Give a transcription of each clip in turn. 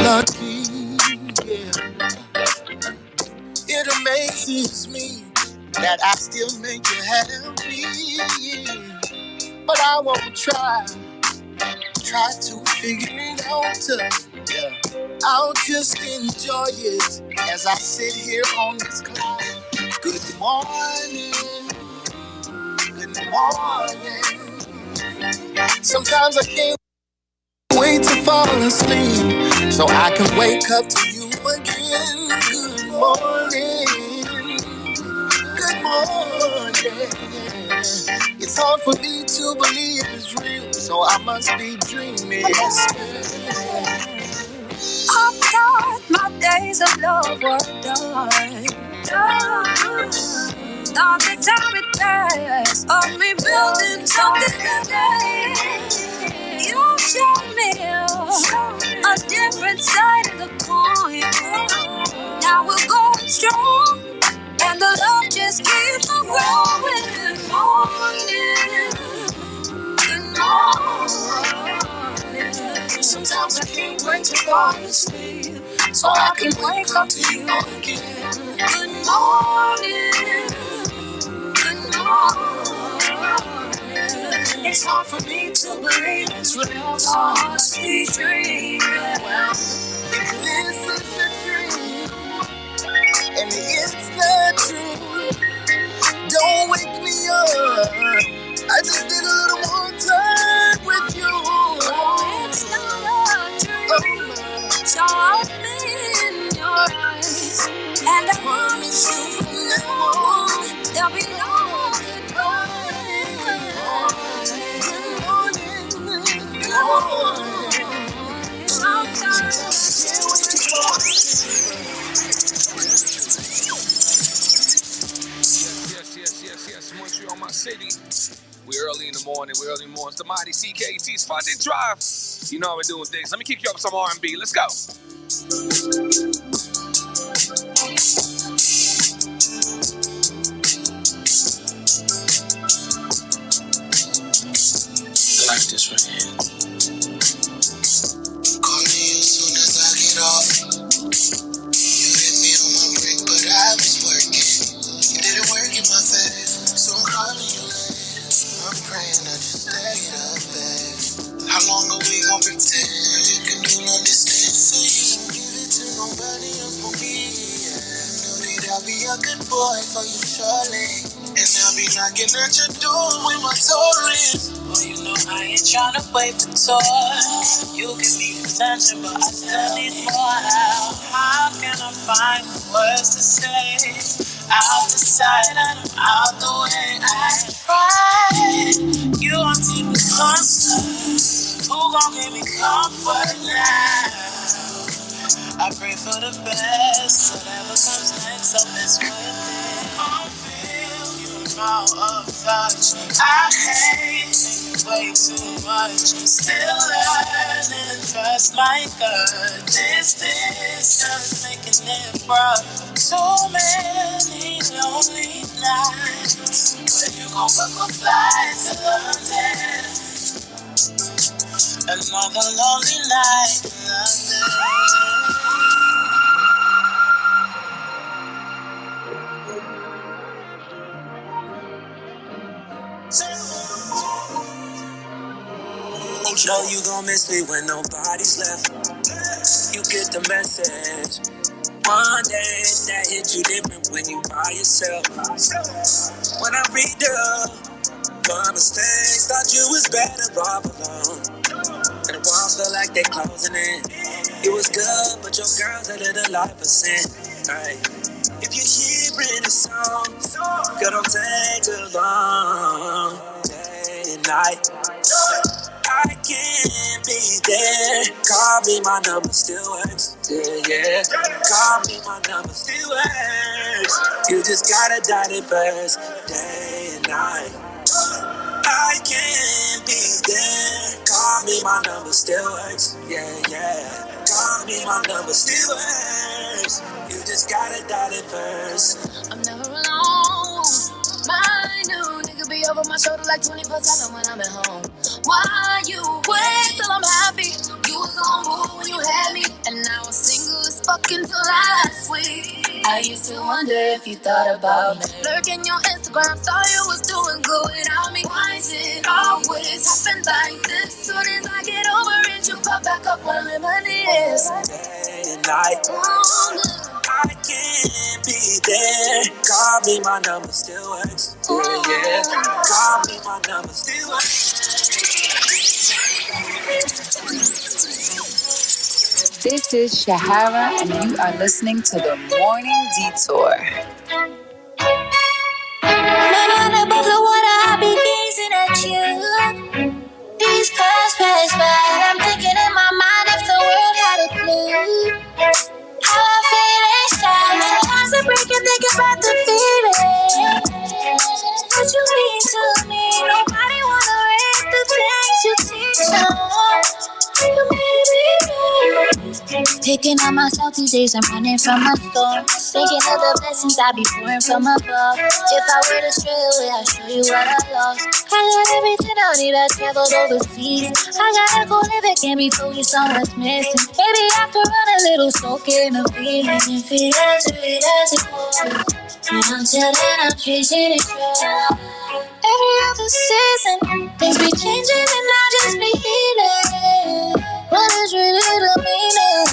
lucky, yeah. It amazes me that I still make you happy, yeah. But I won't try to figure it out, yeah. I'll just enjoy it as I sit here on this cloud. Good morning, good morning. Sometimes I can't wait to fall asleep so I can wake up to you again. Good morning, good morning. It's hard for me to believe it's real, so I must be dreaming. I thought my days of love were done. Thought the time it passed of me building something today. You showed me a different side of the coin. Now we're going strong, and the love just keeps on growing. Good morning, good morning. Sometimes I can't wait to fall asleep so I can wake up to you again. Good morning, good morning. It's hard for me to believe it's real, so I must be dreaming. Well, if this is a dream and it's not true, don't wake me up. I just need a little more time with you. Oh, it's not a dream. So open your eyes, and I promise you from now on there'll be no goodbye. Good morning. Sometimes I can't wait to fall asleep. Yes, Montreal, my city. We early in the morning. It's the mighty CKT spot that drive. You know how we're doing things. Let me kick you up some R&B. Let's go. I like this right here. Call me as soon as I get off. You hit me on my break, but I was working. You didn't work in my favor, so I'm calling you late. I'm praying that you stay up, babe. How long are we gon' pretend we can do long distance? So you don't give it to nobody else but me, yeah. Know that I'll be a good boy for you, surely. And I'll be knocking at your door with my toys. Well, you know I ain't tryna wait for toys. You give me attention, but I still need more. How can I find the words to say? Out the sight and I'm out the way. I tried. You aren't even concerned. Who gon' give me comfort now? I pray for the best. Whatever comes next, so it's worth it. I feel your mouth of touch. I hate thinking way too much. Still learning, trust my gut. This distance making it rough. Too many lonely nights. When you gon' book a flight to London? Another lonely night in London. Know you gon' miss me when nobody's left. You get the message. One day that hit you different when you by yourself. When I read my mistakes, thought you was better off alone. And the walls feel like they're closing in. It was good, but your girl's a little life of sin. Right. If you're hearing a song, girl, don't take too long. Day and night, I can't be there. Call me, my number still works. Yeah. Call me, my number still works. You just gotta dot it first. Day and night, I can't be there. Call me, my number still works. Yeah. Call me, my number still works. You just gotta dot it first. I'm never alone. My new nigga be over my shoulder like 24/7 when I'm at home. Why you wait till I'm happy? You was on move when you had me, and now fucking till last week. I used to wonder if you thought about me. Lurking your Instagram, saw you was doing good without me. Why is it always happen like this? Soon as I get over it, you pop back up on reminisce. Day and night, I can't be there. Call me, my number still works. Yeah, call me, my number still works. This is Shahara, and you are listening to the Morning Detour. Man above the water, I be gazing at you. These clouds pass by, and I'm thinking in my mind if the world had a clue. How I feel inside. Sometimes I break and think about the feeling. What you mean to me? Nobody wanna read the things you teach on. You made me mad. Picking on myself these days, I'm running from a storm. Thinking of the blessings I be pouring from above. If I were to stray away, I'll show you what I lost. I got everything I need, I traveled overseas. I gotta go live it, can't be focused on what's missing. Maybe I could run a little, soak in a feeling. If it as sweet as it was. And until then, I'm chasing it strong. Every other season, things be changing and I just be healing. What is really the meaning?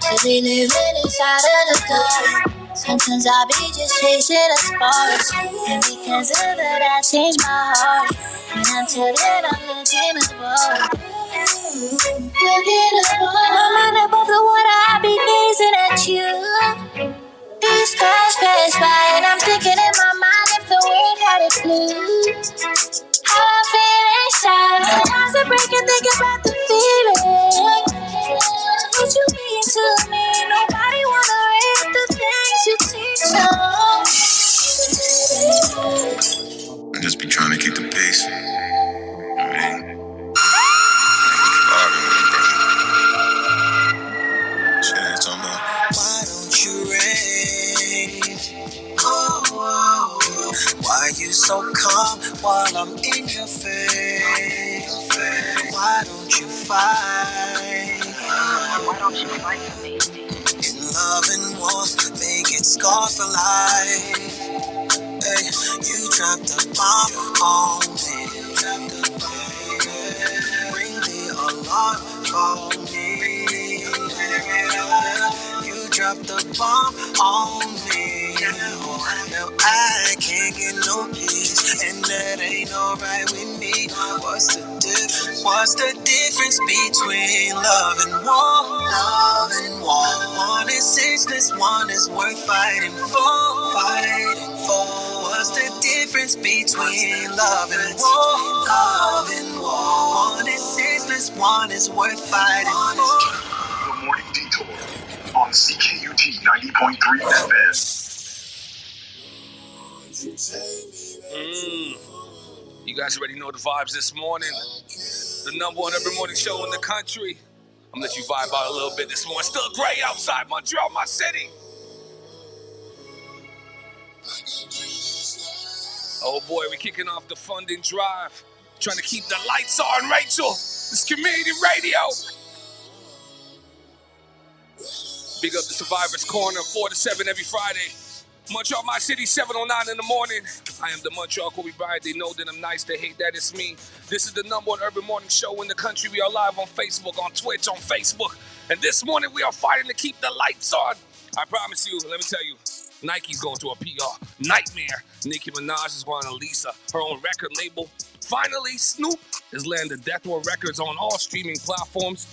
To be living inside of the dark. Sometimes I be just chasing a spark. And because of that, I change my heart. And until then, I'm looking above. Looking above. My mind above the water, I be gazing at you. These clouds pass by, and I'm thinking in my mind if the world had a clue. How I feel inside. Sometimes I break and think about the feeling. What you mean to me? Nobody wanna read the things you teach on. I just be trying to keep the peace. I mean, arguing with him, brother. Shit, it's on my. Why don't you rain? Why you so calm while I'm in your face? Why don't you fight? Why don't you fight for me? In love and war, they get scarred for life. Hey, you dropped the bomb on me. Bring the alarm for me. You dropped the bomb on me. Now I can't get no peace, and that ain't alright with me. What's the difference? What's the difference between love and war? Love and war. One is senseless, one is worth fighting for. Fighting for. What's the difference between love and war? Love and war. One is senseless, one is worth fighting for. The Morning Detour on CKUT 90.3 FM. You guys already know the vibes this morning. The number one every morning show in the country. I'm gonna let you vibe out a little bit this morning. Still gray outside Montreal, my city. Oh boy, we're kicking off the funding drive. Trying to keep the lights on, Rachel. This community radio. Big up the Survivors Corner, 4 to 7 every Friday. Montreal, my city, 7:09 in the morning. I am the Montreal Kobe Bryant. They know that I'm nice. They hate that it's me. This is the number one urban morning show in the country. We are live on Facebook, on Twitch, on Facebook. And this morning we are fighting to keep the lights on. I promise you, let me tell you, Nike's going through a PR nightmare. Nicki Minaj is going to lease her own record label. Finally, Snoop has landed Death Row Records on all streaming platforms.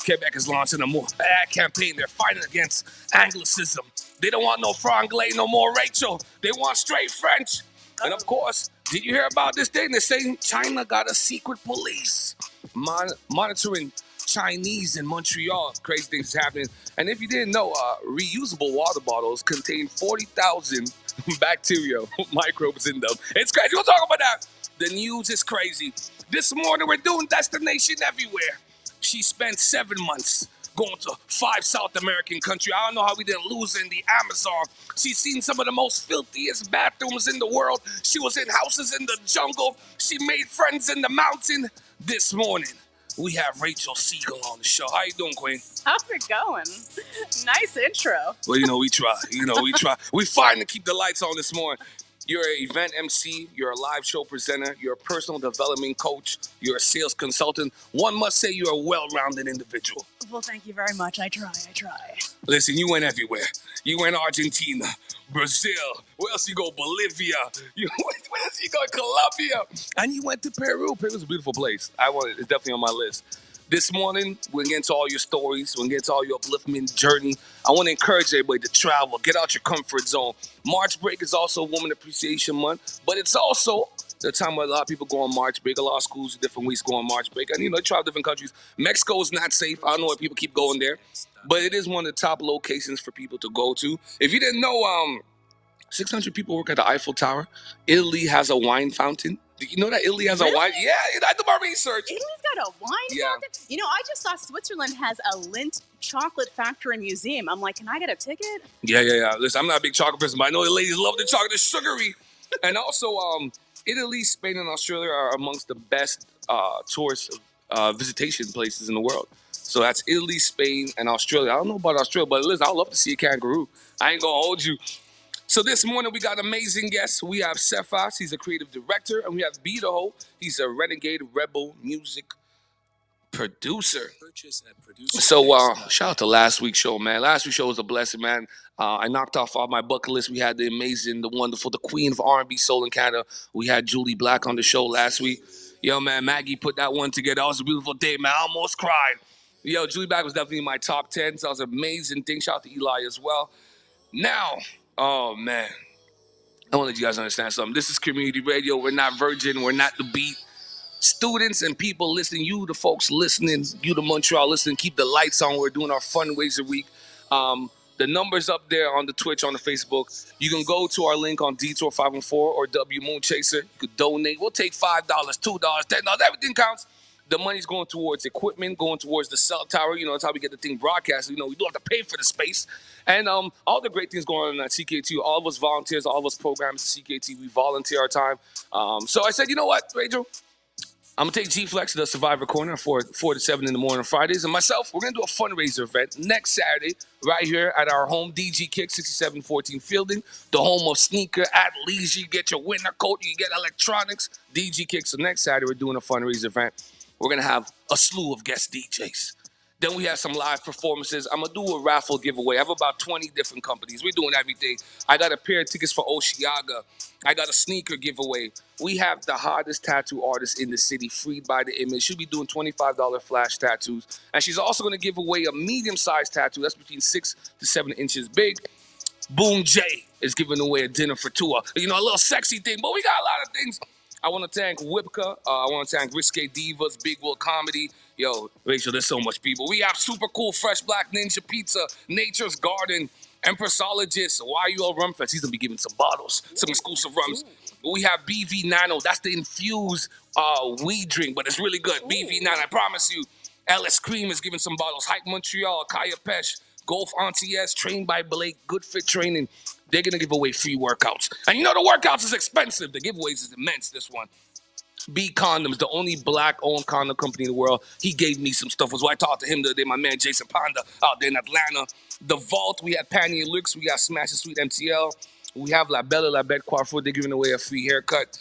Quebec is launching a more ad campaign. They're fighting against Anglicism. They don't want no franglais no more, Rachel. They want straight French. And of course, did you hear about this thing? They're saying China got a secret police monitoring Chinese in Montreal. Crazy things happening. And if you didn't know, reusable water bottles contain 40,000 bacteria, microbes in them. It's crazy. We'll talk about that. The news is crazy. This morning, we're doing Destination Everywhere. She spent 7 months going to 5 South American countries. I don't know how we didn't lose in the Amazon. She's seen some of the most filthiest bathrooms in the world. She was in houses in the jungle. She made friends in the mountain. This morning, we have Rachel Siegel on the show. How you doing, Queen? How's it going? Nice intro. Well, we try. We try. We fighting to keep the lights on this morning. You're an event MC, you're a live show presenter, you're a personal development coach, you're a sales consultant. One must say you're a well-rounded individual. Well, thank you very much. I try. Listen, you went everywhere. You went Argentina, Brazil, where else you go? Bolivia. Where else you go? Colombia. And you went to Peru. Peru's a beautiful place. It's definitely on my list. This morning, we're getting to all your stories. We're getting to all your upliftment journey. I want to encourage everybody to travel. Get out your comfort zone. March break is also Women Appreciation Month, but it's also the time where a lot of people go on March break. A lot of schools, different weeks go on March break. And, they travel different countries. Mexico is not safe. I don't know why people keep going there, but it is one of the top locations for people to go to. If you didn't know, 600 people work at the Eiffel Tower. Italy has a wine fountain. Do you know that Italy has a wine? Yeah, I did my research. Italy's got a wine fountain? I just saw Switzerland has a Lindt chocolate factory museum. I'm like, can I get a ticket? Yeah. Listen, I'm not a big chocolate person, but I know the ladies love the chocolate. It's sugary. And also, Italy, Spain, and Australia are amongst the best tourist visitation places in the world. So that's Italy, Spain, and Australia. I don't know about Australia, but listen, I'd love to see a kangaroo. I ain't gonna hold you. So this morning we got amazing guests. We have Cephas, he's a creative director, and we have Bidaho, he's a renegade rebel music producer. So shout out to last week's show, man. Last week's show was a blessing, man. I knocked off all my bucket list. We had the amazing, the wonderful, the queen of R&B soul in Canada. We had Julie Black on the show last week. Yo, man, Maggie put that one together. That was a beautiful day, man. I almost cried. Yo, Julie Black was definitely in my top 10. So that was an amazing thing. Shout out to Eli as well. Now, oh, man. I want to let you guys understand something. This is community radio. We're not Virgin. We're not The Beat. Students and people listening, you the folks listening, you the Montreal listening, keep the lights on. We're doing our fundraiser week. The number's up there on the Twitch, on the Facebook. You can go to our link on Detour 514 or W Moonchaser. You could donate. We'll take $5, $2, $10. Everything counts. The money's going towards equipment, going towards the cell tower. That's how we get the thing broadcast. We do have to pay for the space. And all the great things going on at CKT. All of us volunteers, all of us programs at CKT, we volunteer our time. So I said, you know what, Rachel? I'm going to take G-Flex to the Survivor Corner for 4 to 7 in the morning Fridays. And myself, we're going to do a fundraiser event next Saturday right here at our home, DG Kick, 6714 Fielding, the home of sneaker, athleisure. You get your winter coat, you get electronics, DG Kick. So next Saturday, we're doing a fundraiser event. We're going to have a slew of guest DJs. Then we have some live performances. I'm going to do a raffle giveaway. I have about 20 different companies. We're doing everything. I got a pair of tickets for Oshiaga. I got a sneaker giveaway. We have the hottest tattoo artist in the city, Freed by the Image. She'll be doing $25 flash tattoos. And she's also going to give away a medium-sized tattoo. That's between 6 to 7 inches big. Boom J is giving away a dinner for two. A little sexy thing. But we got a lot of things. I want to thank Whipka. I want to thank Risque Divas, Big Will Comedy. Yo, Rachel, there's so much people. We have Super Cool Fresh Black Ninja Pizza, Nature's Garden, Empressologist, YUL Rum Fest. He's going to be giving some bottles, some exclusive rums. We have BV Nano. That's the infused weed drink, but it's really good. BV Nano, I promise you. LS Cream is giving some bottles. Hike Montreal, Kaya Pesh, Golf Auntie Trained by Blake, Good Fit Training. They're going to give away free workouts. And the workouts is expensive. The giveaways is immense, this one. B Condoms, the only black-owned condom company in the world. He gave me some stuff. I talked to him the other day, my man Jason Panda out there in Atlanta. The Vault, we have Panny and Lux. We got Smash and Sweet MTL. We have La Belle La Bête Coiffure. They're giving away a free haircut.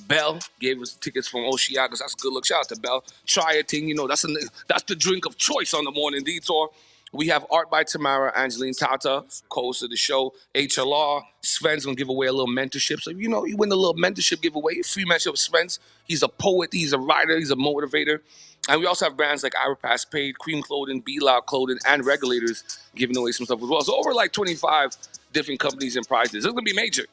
Belle gave us tickets from Oshiagas. That's a good look. Shout out to Belle. Try a thing. That's the drink of choice on the Morning Detour. We have Art by Tamara, Angeline Tata, co-host of the show. HLR, Sven's going to give away a little mentorship. So, you win a little mentorship giveaway, free mentorship with Sven's. He's a poet, he's a writer, he's a motivator. And we also have brands like Iropass Paid, Cream Clothing, Be Loud Clothing, and Regulators giving away some stuff as well. So over like 25 different companies and prizes. It's going to be major.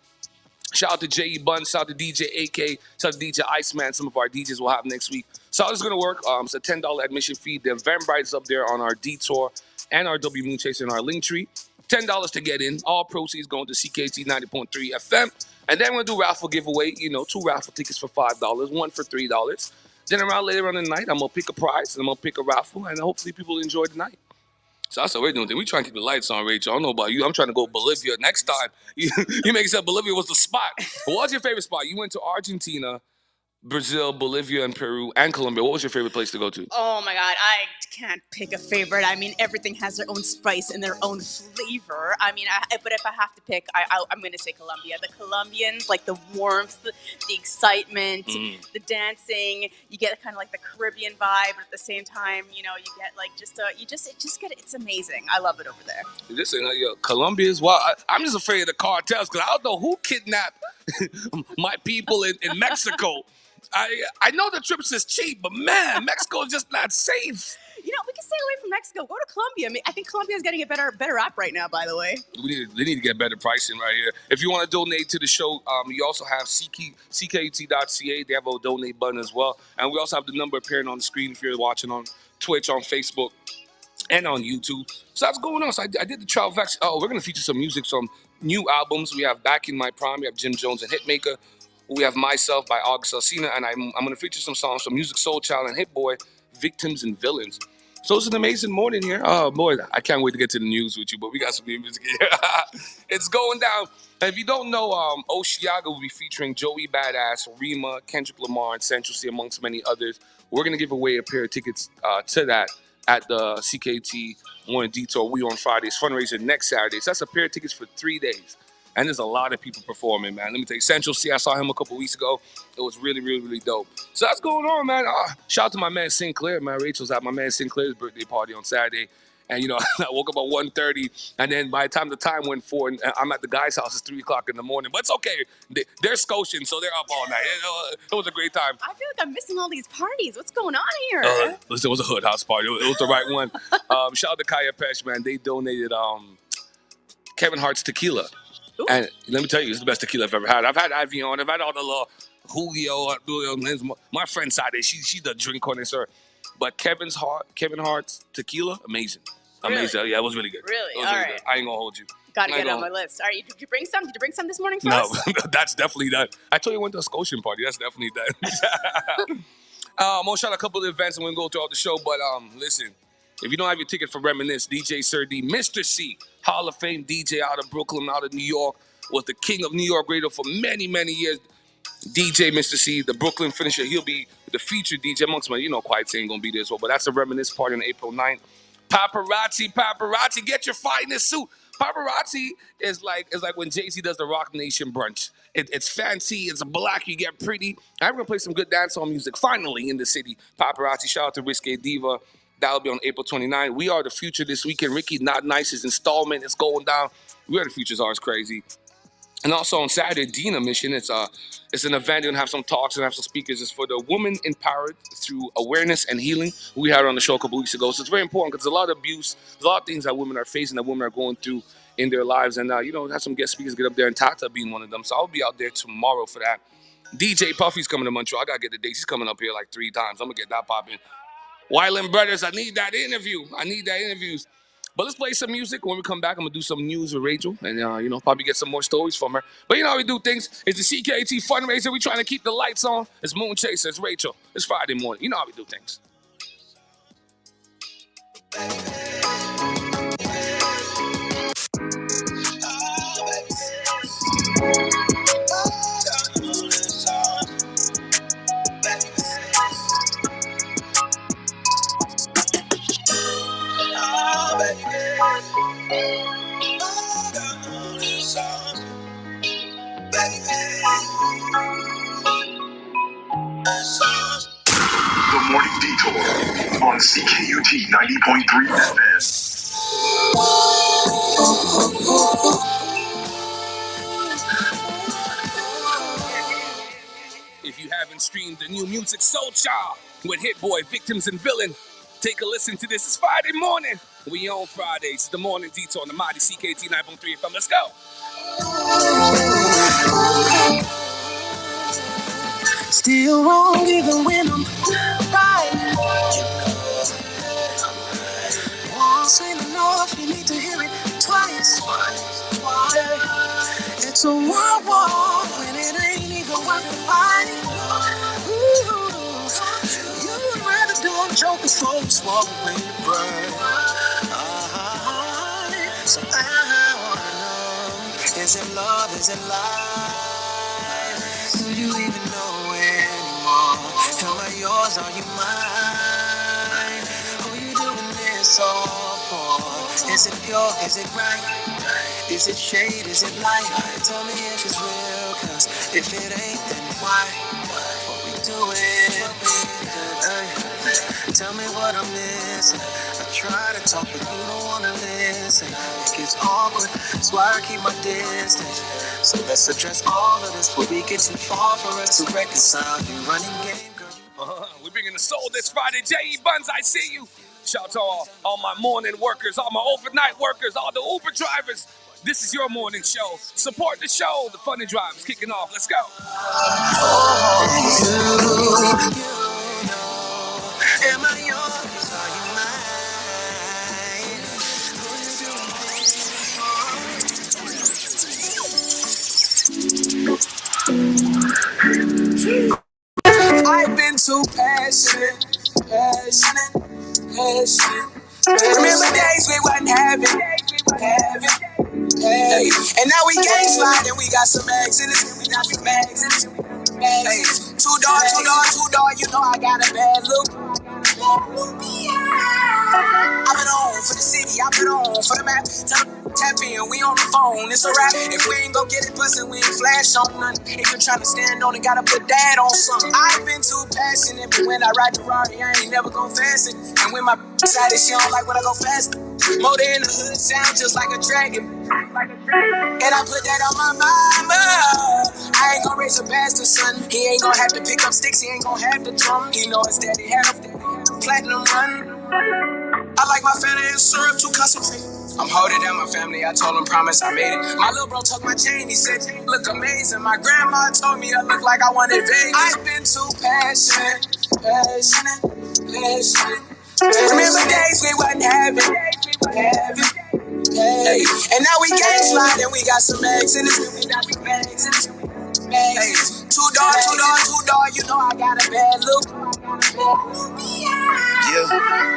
Shout out to J.E. Bun, shout out to DJ AK, shout out to DJ Iceman. Some of our DJs will have next week. So how this is going to work, it's a $10 admission fee. The Eventbrite is up there on our Detour and our W Moonchaser and our Linktree. $10 to get in. All proceeds going to CKT 90.3 FM. And then we're going to do raffle giveaway. 2 raffle tickets for $5, 1 for $3. Then around later on in the night, I'm going to pick a prize and I'm going to pick a raffle. And hopefully people enjoy the night. So that's what we're doing. We're trying to keep the lights on, Rachel. I don't know about you. I'm trying to go Bolivia next time. You make it sound Bolivia was the spot. But what's your favorite spot? You went to Argentina, Brazil, Bolivia, and Peru, and Colombia. What was your favorite place to go to? Oh my God, I can't pick a favorite. I mean, everything has their own spice and their own flavor. I mean, but if I have to pick, I'm going to say Colombia. The Colombians, like the warmth, the excitement, the dancing. You get kind of like the Caribbean vibe, but at the same time, you know, you get like it's amazing. I love it over there. Listen, Colombia is wild. I'm just afraid of the cartels because I don't know who kidnapped my people in Mexico. I know the trips is cheap, but man, Mexico is just not safe. You know, we can stay away from Mexico. Go to Colombia. I mean, I think Colombia is getting a better rap right now, by the way. They need to get better pricing right here. If you want to donate to the show, you also have ckut.ca. They have a donate button as well. And we also have the number appearing on the screen if you're watching on Twitch, on Facebook, and on YouTube. So that's going on. So I did the travel facts. Oh, we're going to feature some music, some new albums. We have Back in My Prime. We have Jim Jones and Hitmaker. We have Myself by August Alsina. And I'm going to feature some songs from Music Soul Child and Hit Boy, Victims and Villains. So it's an amazing morning here. Oh, boy, I can't wait to get to the news with you, but we got some new music here. It's going down. And if you don't know, Oshiaga will be featuring Joey Badass, Rima, Kendrick Lamar, and Central C, amongst many others. We're going to give away a pair of tickets to that at the CKT Morning Detour. We on Fridays, fundraiser next Saturday. So that's a pair of tickets for 3 days. And there's a lot of people performing, man. Let me tell you, Central C, I saw him a couple weeks ago. It was really, really, really dope. So that's going on, man. Shout out to my man Sinclair, man. Rachel's at my man Sinclair's birthday party on Saturday. And, you know, I woke up at 1:30, and then by the time went 4, and I'm at the guy's house, it's 3 o'clock in the morning. But it's okay. They're Scotian, so they're up all night. It was a great time. I feel like I'm missing all these parties. What's going on here? Listen, it was a hood house party. It was the right one. Shout out to Kaya Pesh, man. They donated Kevin Hart's tequila. Ooh. And let me tell you, it's the best tequila I've ever had. I've had Avion. I've had all the little Julio. My friend Sade, she's the drink connoisseur. But Kevin Hart's tequila, amazing. Amazing. Really? Yeah, it was really good. Really? All right. Good. I ain't gonna hold you. Gotta get it on my list. All right, did you bring some? Did you bring some this morning for us? No, that's definitely done. I told you I went to a Scotian party. That's definitely done. I'm gonna shout out a couple of events and we're gonna go throughout the show. But listen, if you don't have your ticket for Reminisce, DJ Sir D, Mr. C, Hall of Fame DJ out of Brooklyn, out of New York, was the king of New York radio for many, many years. DJ Mr. C, the Brooklyn finisher, he'll be the featured DJ amongst my, Quiet ain't gonna be there as well. But that's a Reminisce party on April 9th. Paparazzi, get your finest suit. Paparazzi is like when Jay-Z does the Rock Nation brunch. It's fancy, it's black, you get pretty. I'm gonna play some good dancehall music finally in the city. Paparazzi, shout out to Risque Diva. That'll be on April 29th. We Are the Future this weekend. Ricky Not Nice's installment is going down. We Are the Future's always crazy. And also on Saturday, Dina Mission, it's an event. You're going to have some talks and have some speakers. It's for the woman empowered through awareness and healing. We had it on the show a couple weeks ago. So it's very important because there's a lot of abuse. There's a lot of things that women are facing, that women are going through in their lives. And, have some guest speakers get up there, and Tata being one of them. So I'll be out there tomorrow for that. DJ Puffy's coming to Montreal. I got to get the dates. He's coming up here like 3 times. I'm going to get that popping. Wyland Brothers, I need that interview. But let's play some music. When we come back, I'm going to do some news with Rachel and, probably get some more stories from her. But you know how we do things. It's the CKT fundraiser. We're trying to keep the lights on. It's Moon Chaser. It's Rachel. It's Friday morning. You know how we do things. The Morning Detour on CKUT 90.3 FM. If you haven't streamed the new Music Soul Child with Hit Boy, Victims and Villain, take a listen to this. It's Friday morning. We on Fridays. It's the Morning Detour on the mighty CKT 9.3 FM. Let's go. Still wrong even when I'm right. Once ain't enough, you need to hear it twice. It's a world war when it ain't even worth the fight. You'd rather do a joke before you swallow away your pride. So I wanna know, is it love, is it life? Do you even know anymore? yours? Are you mine? Who you doing this all for? Is it pure? Is it right? Is it shade? Is it light? Tell me if it's real, cause if it ain't, then why? What we doing? Tell me what I'm missing. I try to talk, but you don't wanna listen. It gets awkward, that's why I keep my distance. So let's address all of this before we get too far for us to reconcile. You running game, girl. We're bringing the soul this Friday. J.E. Buns, I see you. Shout out to all my morning workers, all my overnight workers, all the Uber drivers. This is your morning show. Support the show. The Funny Drive is kicking off. Let's go. Am I yours? Are you mine? I've been too passionate. Remember days we wasn't having. Hey. And now we gang slide and we got some mags in it. Hey. Two door, you know I got a bad look. I've been on for the city, I've been on for the map. Tap in, we on the phone, it's a wrap. If we ain't gon' get it bustin', we ain't flash on nothing. If you're tryna stand on it, gotta put that on something. I've been too passionate, but when I ride the Rari, I ain't never gon' fast it. And when my side is, she don't like when I go fast. Motor in the hood, sound just like a dragon. And I put that on my mama. I ain't gon' raise a bastard son. He ain't gon' have to pick up sticks, he ain't gon' have the drum. He know his daddy had a platinum run. I like my Fanta and syrup too concentrated. I'm holding down my family, I told him promise I made it. My little bro took my chain, he said, look amazing. My grandma told me I look like I wanted Vegas. I've been too passionate. Remember days we wasn't having. Hey. And now we gang slide and we got some eggs in it. Hey. Two door, you know I got a bad look. Yeah,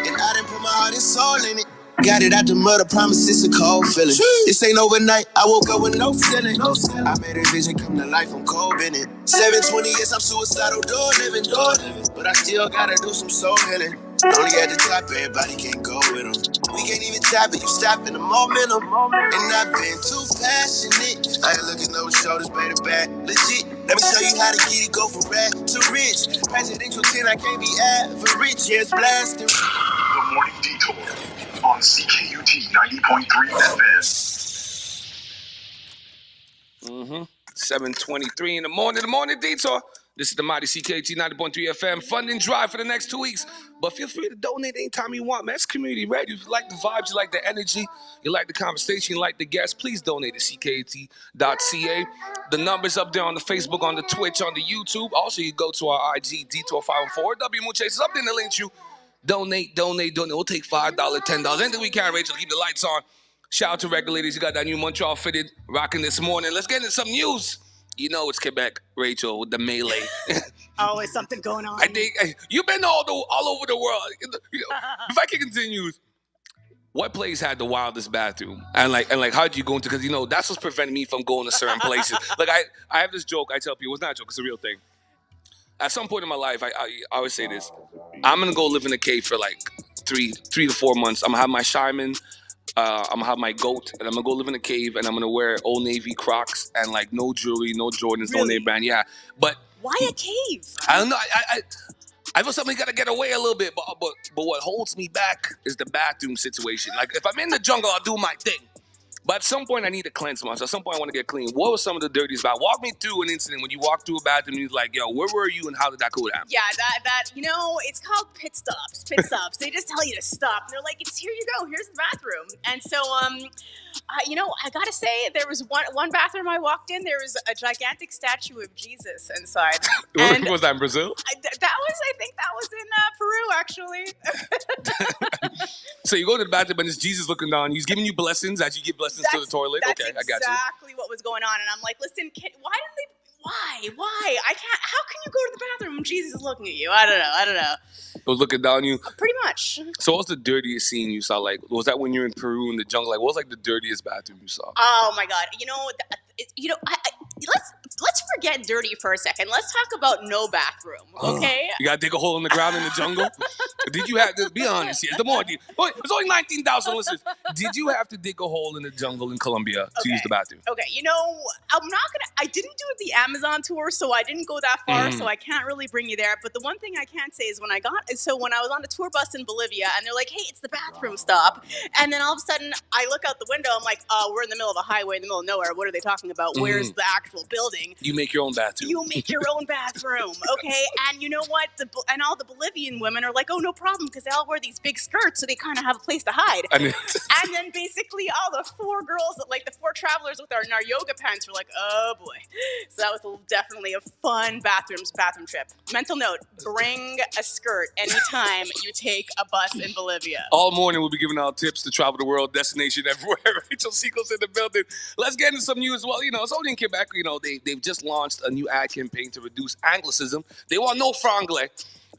and I done put my heart and soul in it. Got it out the mud, I promise it's a cold feeling. This ain't overnight, I woke up with no feeling. I made a vision come to life, I'm cold in it. 720 years, I'm suicidal, door living. But I still gotta do some soul healing. Only at the top, everybody can't go with them. We can't even tap it, you stop in the momentum. And I've been too passionate. I ain't looking over shoulders, baby, back. Legit, let me show you how to get it, go from rap to rich. Presidential 10, I can't be average, yeah, it's blasting. The Morning Detour on CKUT 90.3 FM. 7:23 in the morning. The Morning Detour. This is the mighty CKUT 90.3 FM funding drive for the next 2 weeks. But feel free to donate anytime you want, man. It's community radio. If you like the vibes, you like the energy, you like the conversation, you like the guests, please donate to CKUT.ca. The number's up there on the Facebook, on the Twitch, on the YouTube. Also, you go to our IG, Detour514. W Muchase is up there in the link you. Donate. We'll take $5, $10. Anything we can, Rachel, keep the lights on. Shout out to regulators. You got that new Montreal fitted rocking this morning. Let's get into some news. You know it's Quebec, Rachel, with the melee. Always something going on. I think you've been all over the world. If I can continue, what place had the wildest bathroom? And how did you go into? Because that's what's preventing me from going to certain places. Like I have this joke I tell people. It's not a joke. It's a real thing. At some point in my life, I always say this. I'm going to go live in a cave for like 3 to 4 months. I'm going to have my shaman. I'm going to have my goat. And I'm going to go live in a cave. And I'm going to wear Old Navy Crocs. And like no jewelry, no Jordans, no name brand. Yeah. But why a cave? I don't know. I feel something got to get away a little bit. But what holds me back is the bathroom situation. Like if I'm in the jungle, I'll do my thing. But at some point, I need to cleanse myself. At some point, I want to get clean. What was some of the dirtiest bathroom? Walk me through an incident when you walked through a bathroom and you're like, yo, where were you and how did that go down? Yeah, that it's called pit stops. They just tell you to stop. They're like, here you go. Here's the bathroom. And so, I got to say, there was one bathroom I walked in. There was a gigantic statue of Jesus inside. Was that in Brazil? I think that was in Peru, actually. So you go to the bathroom and it's Jesus looking down. He's giving you blessings as you give blessings to the toilet. Okay, I got you. That's exactly what was going on. And I'm like, listen, why? I can't. How can you go to the bathroom when Jesus is looking at you? I don't know. It was looking down on you? Pretty much. So what's the dirtiest scene you saw? Like, was that when you were in Peru in the jungle? Like, what was like the dirtiest bathroom you saw? Oh my God. Let's forget dirty for a second. Let's talk about no bathroom, okay? You gotta dig a hole in the ground in the jungle. Did you have to be honest here? The more, it's only 19,000 listeners. Did you have to dig a hole in the jungle in Colombia to use the bathroom? Okay, I didn't do the Amazon tour, so I didn't go that far, so I can't really bring you there. But the one thing I can say is when I was on the tour bus in Bolivia, and they're like, hey, it's the bathroom stop. And then all of a sudden, I look out the window, I'm like, we're in the middle of a highway in the middle of nowhere. What are they talking about? Where's the actual building? You make your own bathroom. You make your own bathroom, okay? And you know what? And all the Bolivian women are like, oh, no problem, because they all wear these big skirts, so they kind of have a place to hide. And then basically all the four girls, like the four travelers with our yoga pants were like, oh, boy. So that was definitely a fun bathroom trip. Mental note, bring a skirt anytime you take a bus in Bolivia. All morning we'll be giving out tips to travel the world, destination everywhere. Rachel Siegel's in the building. Let's get into some news. Well, it's only in Quebec. They've just launched a new ad campaign to reduce Anglicism. They want no franglais.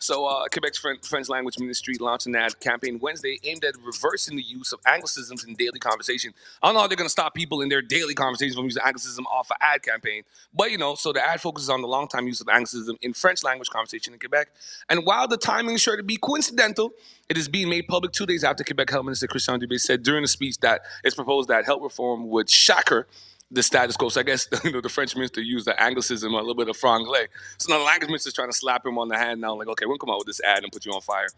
So Quebec's French language ministry launched an ad campaign Wednesday aimed at reversing the use of Anglicisms in daily conversation. I don't know how they're going to stop people in their daily conversations from using Anglicism off an ad campaign. But, so the ad focuses on the long-time use of Anglicism in French language conversation in Quebec. And while the timing is sure to be coincidental, it is being made public 2 days after Quebec Health Minister Christian Dubé said during a speech that it's proposed that health reform would shatter the status quo. So I guess the French minister used the Anglicism, a little bit of franglais. So now the language minister is trying to slap him on the hand now, like, okay, we'll come out with this ad and put you on fire.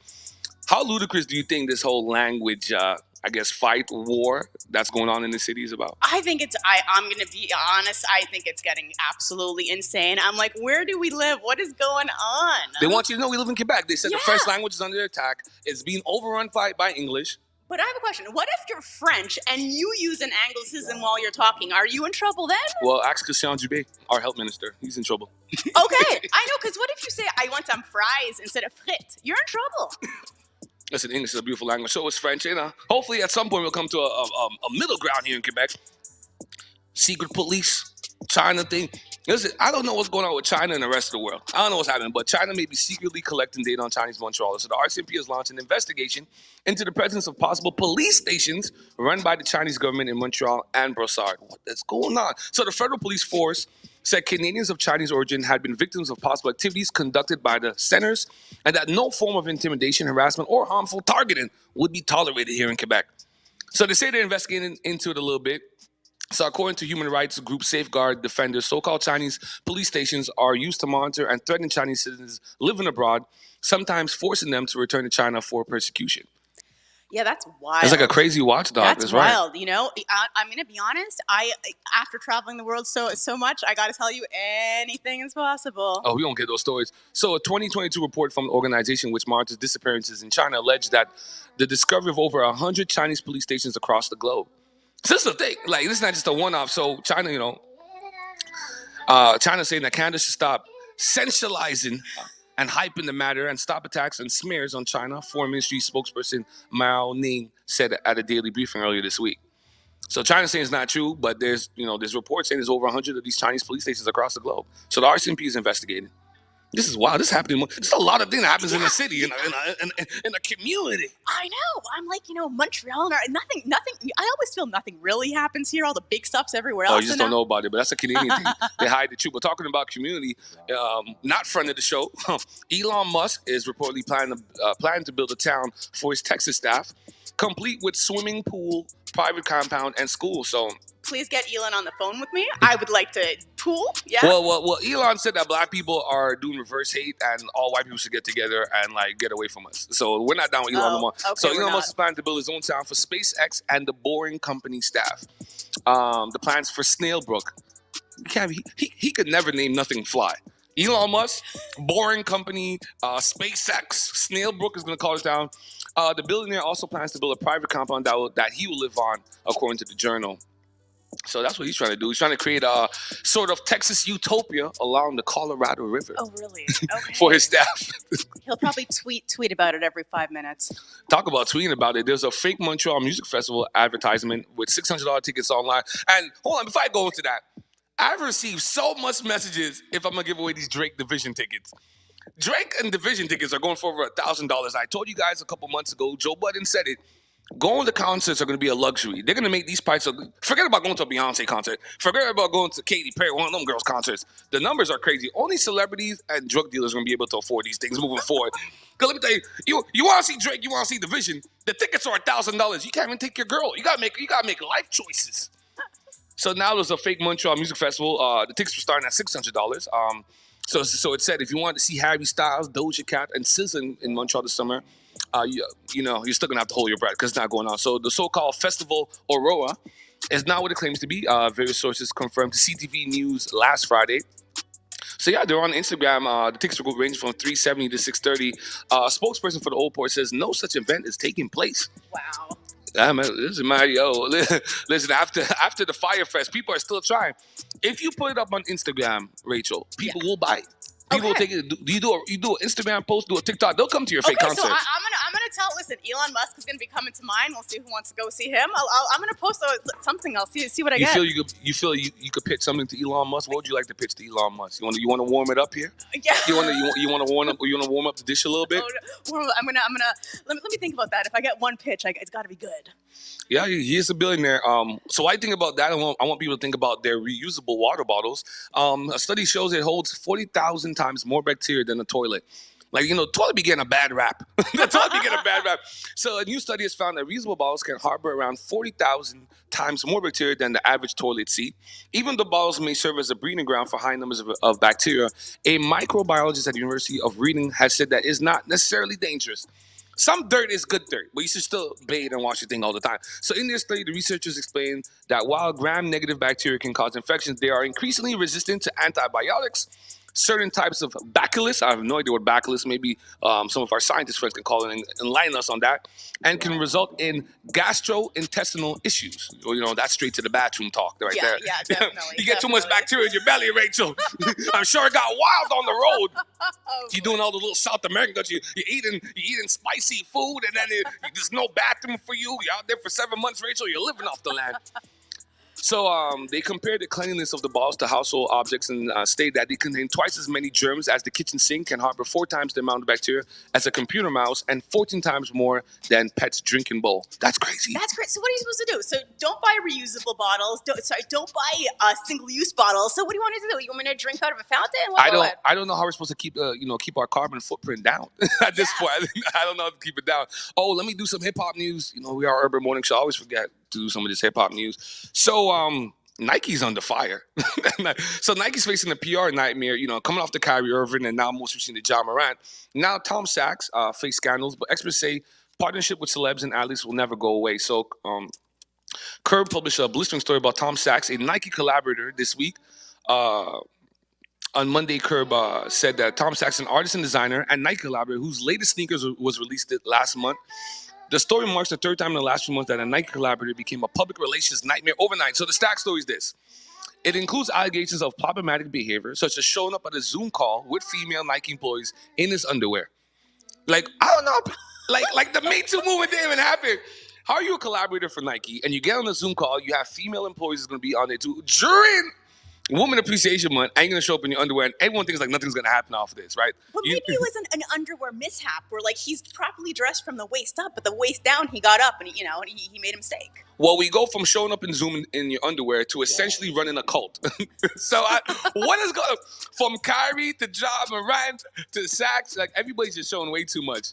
How ludicrous do you think this whole language, fight, war that's going on in the city is about? I think I'm going to be honest, I think it's getting absolutely insane. I'm like, where do we live? What is going on? They want you to know we live in Quebec. They said the French language is under attack. It's being overrun by English. But I have a question. What if you're French and you use an Anglicism while you're talking? Are you in trouble then? Well, ask Christian Dubé, our health minister. He's in trouble. Okay, I know, because what if you say, I want some fries instead of frites? You're in trouble. Listen, English is a beautiful language. So is French. Hopefully at some point we'll come to a middle ground here in Quebec. Secret police, China thing. Listen, I don't know what's going on with China and the rest of the world. I don't know what's happening, but China may be secretly collecting data on Chinese Montrealers. So the RCMP has launched an investigation into the presence of possible police stations run by the Chinese government in Montreal and Brossard. What is going on? So the federal police force said Canadians of Chinese origin had been victims of possible activities conducted by the centers and that no form of intimidation, harassment, or harmful targeting would be tolerated here in Quebec. So they say they're investigating into it a little bit. So according to human rights group Safeguard Defenders, so-called Chinese police stations are used to monitor and threaten Chinese citizens living abroad, sometimes forcing them to return to China for persecution. Yeah, that's wild. It's like a crazy watchdog. That's wild. Right. I'm going to be honest. After traveling the world so much, I got to tell you, anything is possible. Oh, we don't get those stories. So a 2022 report from the organization which monitors disappearances in China alleged that the discovery of over 100 Chinese police stations across the globe. So this is the thing. Like, this is not just a one-off. So China, China's saying that Canada should stop sensationalizing and hyping the matter and stop attacks and smears on China. Foreign Ministry spokesperson Mao Ning said at a daily briefing earlier this week. So China's saying it's not true, but there's reports saying there's over 100 of these Chinese police stations across the globe. So the RCMP is investigating. This is wild. This is happening. There's a lot of things that happens in the city, in a community. I know. I'm like, Montreal, nothing. I always feel nothing really happens here. All the big stuff's everywhere else. Oh, you just don't know about it, but that's a Canadian thing. They hide the truth. But talking about community, not friend of the show, Elon Musk is reportedly planning to build a town for his Texas staff, complete with swimming pool, private compound, and school. So please get Elon on the phone with me. I would like to pool. Yeah. Well, Elon said that black people are doing reverse hate and all white people should get together and get away from us. So we're not down with Elon no more. Okay, so Elon Musk is planning to build his own town for SpaceX and the Boring Company staff. The plans for Snailbrook. He could never name nothing fly. Elon Musk, Boring Company, SpaceX, Snailbrook is going to call it down. The billionaire also plans to build a private compound that he will live on, according to the Journal. So that's what he's trying to do. He's trying to create a sort of Texas utopia along the Colorado River. Oh, really? Okay. For his staff. He'll probably tweet about it every 5 minutes. Talk about tweeting about it. There's a fake Montreal Music Festival advertisement with $600 tickets online. And hold on, before I go into that, I've received so much messages if I'm going to give away these Drake Division tickets. Drake and Division tickets are going for over $1,000. I told you guys a couple months ago, Joe Budden said it. Going to concerts are going to be a luxury. They're going to make these prices. Forget about going to a Beyonce concert. Forget about going to Katy Perry, one of them girls' concerts. The numbers are crazy. Only celebrities and drug dealers are going to be able to afford these things moving forward. Because let me tell you, you want to see Drake, you want to see Division. The tickets are $1,000. You can't even take your girl. You gotta make life choices. So now there's a fake Montreal Music Festival. The tickets were starting at $600. So it said if you wanted to see Harry Styles, Doja Cat, and SZA in Montreal this summer, you're still gonna have to hold your breath because it's not going on. So the so-called Festival Aurora is not what it claims to be. Various sources confirmed to CTV News last Friday. So yeah, they're on Instagram. The tickets will range from $370 to $630. A spokesperson for the Old Port says no such event is taking place. Wow. Man, this is Mario. Listen, after the Fire Fest, people are still trying. If you put it up on Instagram, Rachel, people will buy it. People will take it. You do an Instagram post, do a TikTok. They'll come to your fake concert. So I'm gonna tell. Listen, Elon Musk is gonna be coming to mine. We'll see who wants to go see him. I'm gonna post something else. See what I get. You feel you could pitch something to Elon Musk? What would you like to pitch to Elon Musk? You want to warm it up here? Yeah. You want to warm up the dish a little bit? I'm gonna let me think about that. If I get one pitch, it's got to be good. Yeah, he is a billionaire. So I think about that. I want people to think about their reusable water bottles. A study shows it holds 40,000 times more bacteria than a toilet. Like, toilet be getting a bad rap. The toilet be getting a bad rap. So a new study has found that reusable bottles can harbor around 40,000 times more bacteria than the average toilet seat. Even though bottles may serve as a breeding ground for high numbers of bacteria, a microbiologist at the University of Reading has said that it's not necessarily dangerous. Some dirt is good dirt, but you should still bathe and wash your thing all the time. So in their study, the researchers explained that while gram-negative bacteria can cause infections, they are increasingly resistant to antibiotics. Certain types of bacillus, I have no idea what bacillus, maybe some of our scientist friends can call it and enlighten us on that, and can result in gastrointestinal issues. That's straight to the bathroom talk right there. Yeah, definitely. You get too much bacteria in your belly, Rachel. I'm sure it got wild on the road. You're doing all the little South American country. You're eating spicy food, and then there's no bathroom for you. You're out there for 7 months, Rachel. You're living off the land. So they compared the cleanliness of the bottles to household objects and stated that they contain twice as many germs as the kitchen sink, can harbor 4 times the amount of bacteria as a computer mouse, and 14 times more than pet's drinking bowl. That's crazy. That's great. So what are you supposed to do? So don't buy reusable bottles. Don't buy single-use bottles. So what do you want me to do? You want me to drink out of a fountain? I don't know how we're supposed to keep our carbon footprint down at this point. I don't know how to keep it down. Oh, let me do some hip hop news. We are Urban Morning Show. I always forget to do some of this hip hop news. So Nike's under fire. So Nike's facing a PR nightmare, coming off the Kyrie Irving and now most recently Ja Morant. Now Tom Sachs faced scandals, but experts say partnership with celebs and athletes will never go away. So Curb published a blistering story about Tom Sachs, a Nike collaborator, this week. On Monday, Curb said that Tom Sachs, an artist and designer and Nike collaborator whose latest sneakers was released last month. The story marks the third time in the last few months that a Nike collaborator became a public relations nightmare overnight. So the stack story is this. It includes allegations of problematic behavior, such as showing up at a Zoom call with female Nike employees in his underwear. Like, I don't know, like the Me Too movement didn't even happen. How are you a collaborator for Nike and you get on a Zoom call, you have female employees that's going to be on there too during Woman Appreciation Month, ain't going to show up in your underwear, and everyone thinks like nothing's going to happen off of this, right? But maybe it was an underwear mishap where like he's properly dressed from the waist up, but the waist down he got up and he made a mistake. Well, we go from showing up in Zoom in your underwear to essentially running a cult. So what is going from Kyrie to Ja Morant to Sachs? Like everybody's just showing way too much.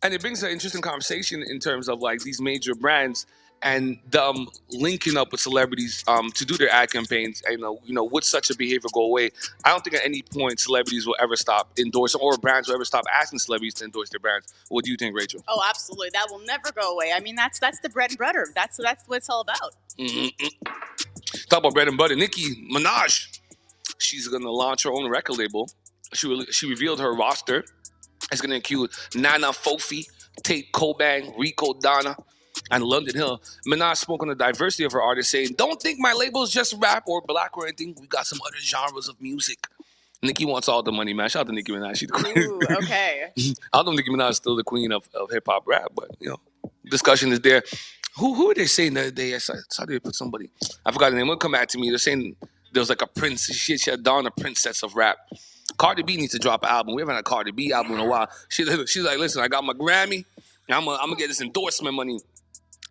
And it brings an interesting conversation in terms of like these major brands and them linking up with celebrities to do their ad campaigns. And, would such a behavior go away? I don't think at any point celebrities will ever stop endorsing, or brands will ever stop asking celebrities to endorse their brands. What do you think, Rachel? Oh, absolutely. That will never go away. I mean, that's the bread and butter. That's what it's all about. Talk about bread and butter. Nicki Minaj, she's going to launch her own record label. She revealed her roster. It's going to include Nana Fofi, Tate Cobain, Rico Donna, and London Hill. Minaj spoke on the diversity of her artists, saying, "Don't think my label is just rap or black or anything. We got some other genres of music." Nicki wants all the money, man. Shout out to Nicki Minaj. She's the queen. Ooh, okay. I don't know if Nicki Minaj is still the queen of hip-hop rap, but, discussion is there. Who are they saying the other day? I saw they put somebody. I forgot the name. It'll come back to me. They're saying there was like a prince. She had donned a princess of rap. Cardi B needs to drop an album. We haven't had a Cardi B album in a while. She's like, listen, I got my Grammy. I'm gonna get this endorsement money.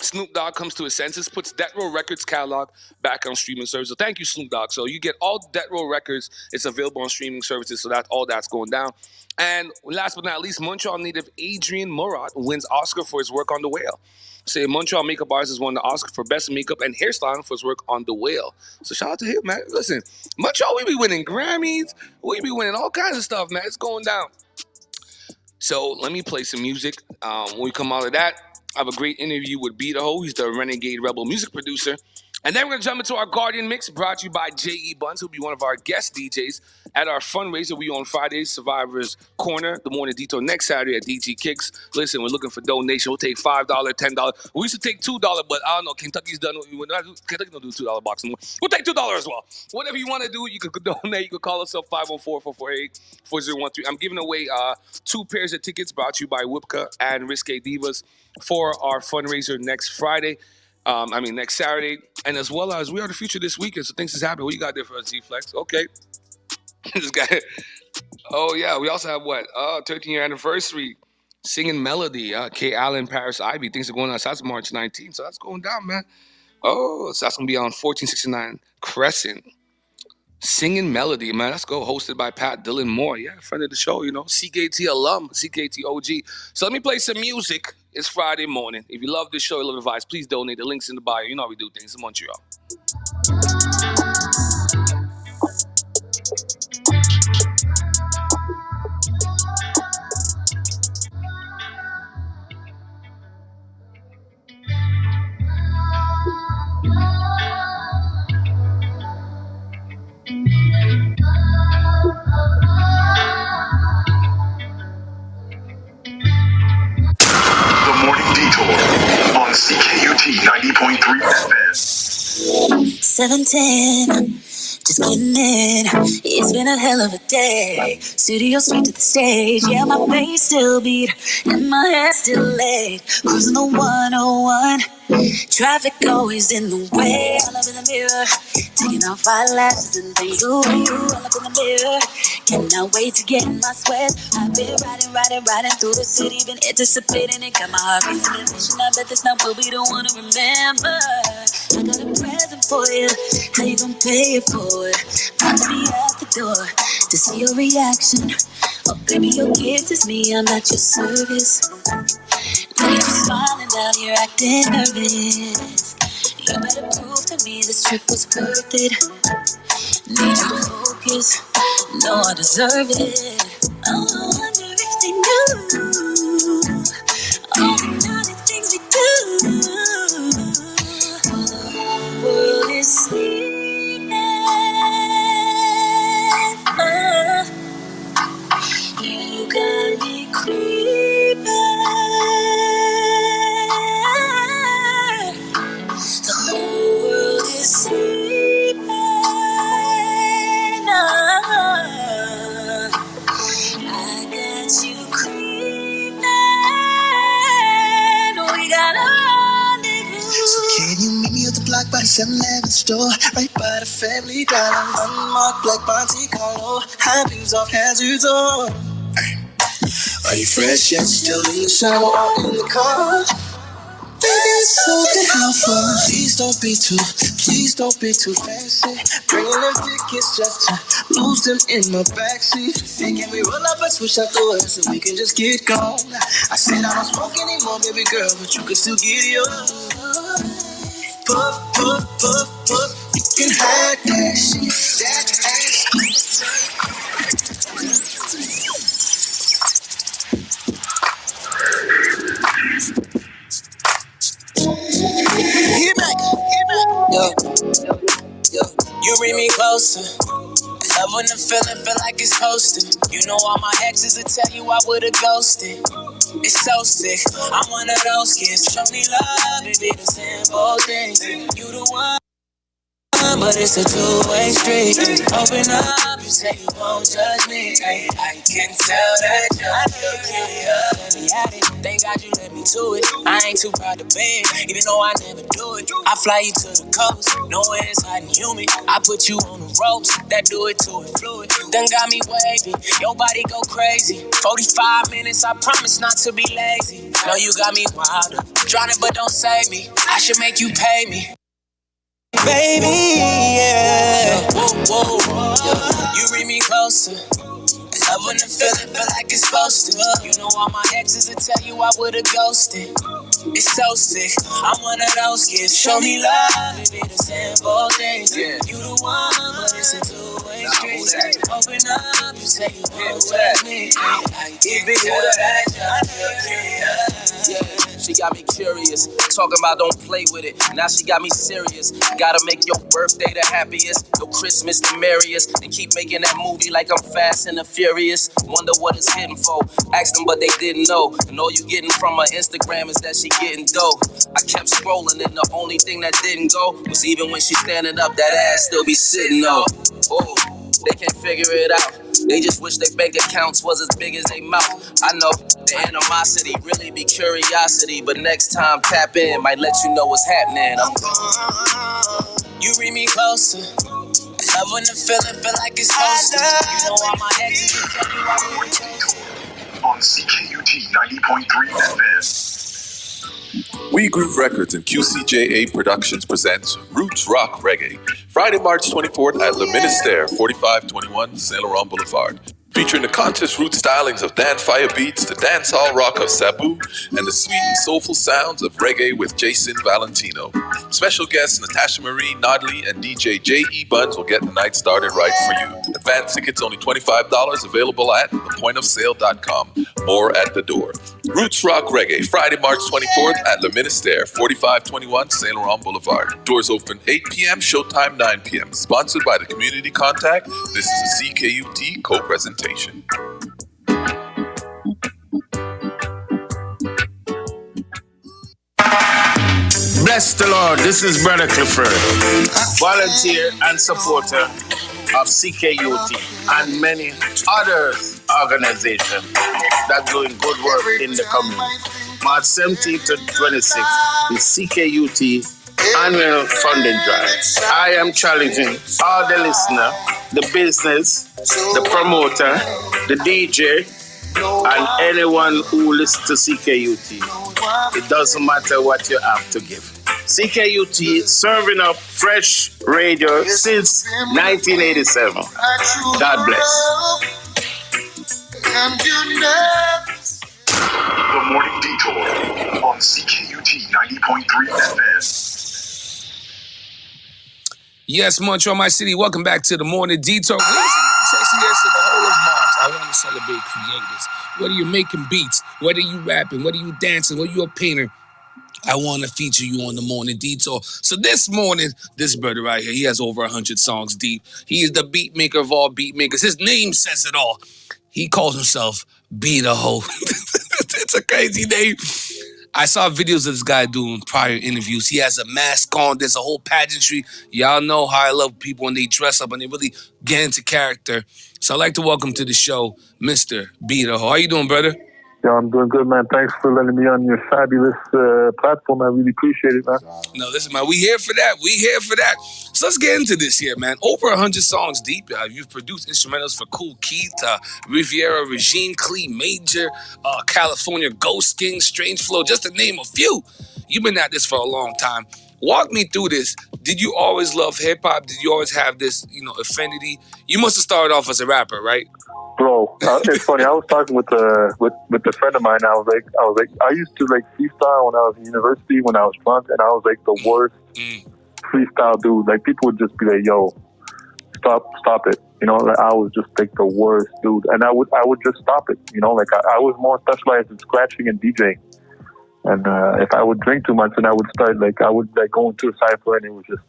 Snoop Dogg comes to his senses, puts Death Row Records catalog back on streaming services. So thank you, Snoop Dogg. So you get all Death Row Records. It's available on streaming services. So that's all that's going down. And last but not least, Montreal native Adrian Murat wins Oscar for his work on The Whale. Say Montreal makeup artist has won the Oscar for best makeup and hairstyling for his work on The Whale. So shout out to him, man. Listen, Montreal, we be winning Grammys. We be winning all kinds of stuff, man. It's going down. So let me play some music. When we come out of that, I have a great interview with Beta Ho. He's the Renegade Rebel music producer. And then we're going to jump into our Guardian Mix, brought to you by J.E. Buns, who'll be one of our guest DJs at our fundraiser we on Fridays, Survivors Corner, the Morning Detour next Saturday at DG Kicks. Listen, we're looking for donation. We'll take $5, $10. We used to take $2, but I don't know. Kentucky's done. Kentucky don't do $2 box anymore. We'll take $2 as well. Whatever you want to do, you could donate. You could call us up 514-448-4013. I'm giving away 2 pairs of tickets brought to you by Whipka and Risque Divas for our fundraiser next Friday. Next Saturday, and as well as we are the future this weekend, so things is happening. What you got there for us, Z-Flex? Okay. This guy. Oh, yeah, we also have 13-year anniversary, Singing Melody, K. Allen, Paris Ivy. Things are going on. So that's March 19th, so that's going down, man. Oh, so that's going to be on 1469 Crescent. Singing Melody, man. Let's go. Hosted by Pat Dillon Moore. Yeah, friend of the show, you know. CKT alum, CKT OG. So let me play some music. It's Friday morning. If you love this show, you love the vibes, please donate. The link's in the bio. You know how we do things in Montreal. The Morning Detour on CKUT 90.3 FM. 7:10, just getting in. It's been a hell of a day. Studio straight to the stage. Yeah, my face still beat and my head still late. Cruising the 101. Traffic always in the way. I love in the mirror, taking off eyelashes and things. Ooh, I look in the mirror, cannot wait to get in my sweat. I've been riding through the city, been anticipating it. Got my heart racing and vision. I bet that's not what we don't wanna remember. I got a present for you. How you gonna pay it forward? About to be at the door to see your reaction. Oh, baby, your gift is me. I'm at your service. Look at you smiling down here, acting nervous. You better prove to me this trip was worth it. Need you to focus. No, I deserve it. Oh, I wonder if they knew all the naughty things we do. The world is sleeping. You got me creeping. The whole world is sleeping. I got you creeping. We got a rendezvous. So can you meet me at the block by the 7-Eleven store? Right by the Family Dollar. Unmarked black Monte Carlo. High beams off hazards on. Are you fresh yet? Still in the shower or in the car? Baby, it's so good how far. Please don't be too fancy. Bringing them tickets just to lose them in my backseat. Hey, can we roll up and switch up the words so we can just get gone? I said I don't smoke anymore, baby girl, but you can still get yours. Puff, puff, puff, puff. You can hide that shit. That ass. Hit back. Yo, you bring me closer. Love when the feeling feel like it's hosting. You know all my exes will tell you I would've ghosted. It's so sick. I'm one of those kids. Show me love, it be the simple thing. You the one but it's a two-way street. Open up, you say you won't judge me. Ay, I can tell that you're curious. Let me at it. Thank God you let me to it. I ain't too proud to beg, even though I never do it. I fly you to the coast, nowhere it's hot and humid. I put you on the ropes, that do it to it fluid. Done got me wavy, your body go crazy. 45 minutes, I promise not to be lazy. Know you got me wilder, drowning but don't save me. I should make you pay me. Baby, yeah. Whoa, whoa. You read me closer. Love when the feeling feel like it's supposed to. You know all my exes will tell you I would've ghosted. It's so sick. I'm one of those kids. Show me love, it be the simple things. Yeah. You the one, but it's a two-way street. Open up, you say you won't let me. I give it to that. Yeah. She got me curious, talking about don't play with it. Now she got me serious. Gotta make your birthday the happiest, your Christmas the merriest, and keep making that movie like I'm Fast and the Furious. Wonder what it's hitting for. Asked them, but they didn't know. And all you getting from her Instagram is that she getting dope. I kept scrolling, and the only thing that didn't go was even when she standing up, that ass still be sitting though. Oh, they can't figure it out. They just wish their bank accounts was as big as their mouth. I know the animosity really be curiosity, but next time tap in, might let you know what's happening. You read me closer. Love when the feeling feel like it's supposed to. You know all my exes will tell you I Morning Detour on CKUT 90.3 FM. We Groove Records and QCJA Productions presents Roots Rock Reggae, Friday, March 24th at Le Ministère, 4521 Saint Laurent Boulevard. Featuring the conscious root stylings of Dan Fire Beats, the dancehall rock of Sabu, and the sweet and soulful sounds of reggae with Jason Valentino. Special guests Natasha Marie, Nodley, and DJ J.E. Buns will get the night started right for you. Advance tickets only $25, available at thepointofsale.com. More at the door. Roots Rock Reggae, Friday, March 24th at Le Ministère, 4521 Saint Laurent Boulevard. Doors open 8 p.m., showtime 9 p.m. Sponsored by the Community Contact. This is a CKUT co-presentation. Bless the Lord. This is Brother Clifford, volunteer and supporter of CKUT and many other organizations that are doing good work in the community. March 17th to 26th is CKUT annual funding drive. I am challenging all the listeners, the business, the promoter, the DJ, and anyone who listens to CKUT. It doesn't matter what you have to give. CKUT serving up fresh radio since 1987. God bless. The Morning Detour on CKUT 90.3 FM. Yes, Montreal, my city. Welcome back to the Morning Detour. Ladies and gentlemen, yes, in the whole of March, I want to celebrate creators. Whether you're making beats, whether you rapping, whether you dancing, whether you're a painter, I want to feature you on the Morning Detour. So this morning, this brother right here, he has over 100 songs deep. He is the beat maker of all beat makers. His name says it all. He calls himself Be the Ho. It's a crazy name. I saw videos of this guy doing prior interviews. He has a mask on. There's a whole pageantry. Y'all know how I love people when they dress up and they really get into character. So I'd like to welcome to the show, Mr. Be the Ho. How you doing, brother? Yeah, I'm doing good, man. Thanks for letting me on your fabulous platform. I really appreciate it, man. No, listen, man, we here for that. We here for that. So let's get into this here, man. Over 100 songs deep. You've produced instrumentals for Kool Keith, Riviera, Regine Clee, Major, California, Ghost King, Strange Flow, just to name a few. You've been at this for a long time. Walk me through this. Did you always love hip-hop? Did you always have this, affinity? You must have started off as a rapper, right? Bro, it's funny. I was talking with a friend of mine. I was like, I used to like freestyle when I was in university when I was drunk, and I was like the worst freestyle dude. Like people would just be like, "Yo, stop it," Like I was just like the worst dude, and I would just stop it. Like I was more specialized in scratching and DJing. And if I would drink too much, then I would start I would go into a cipher, and it was just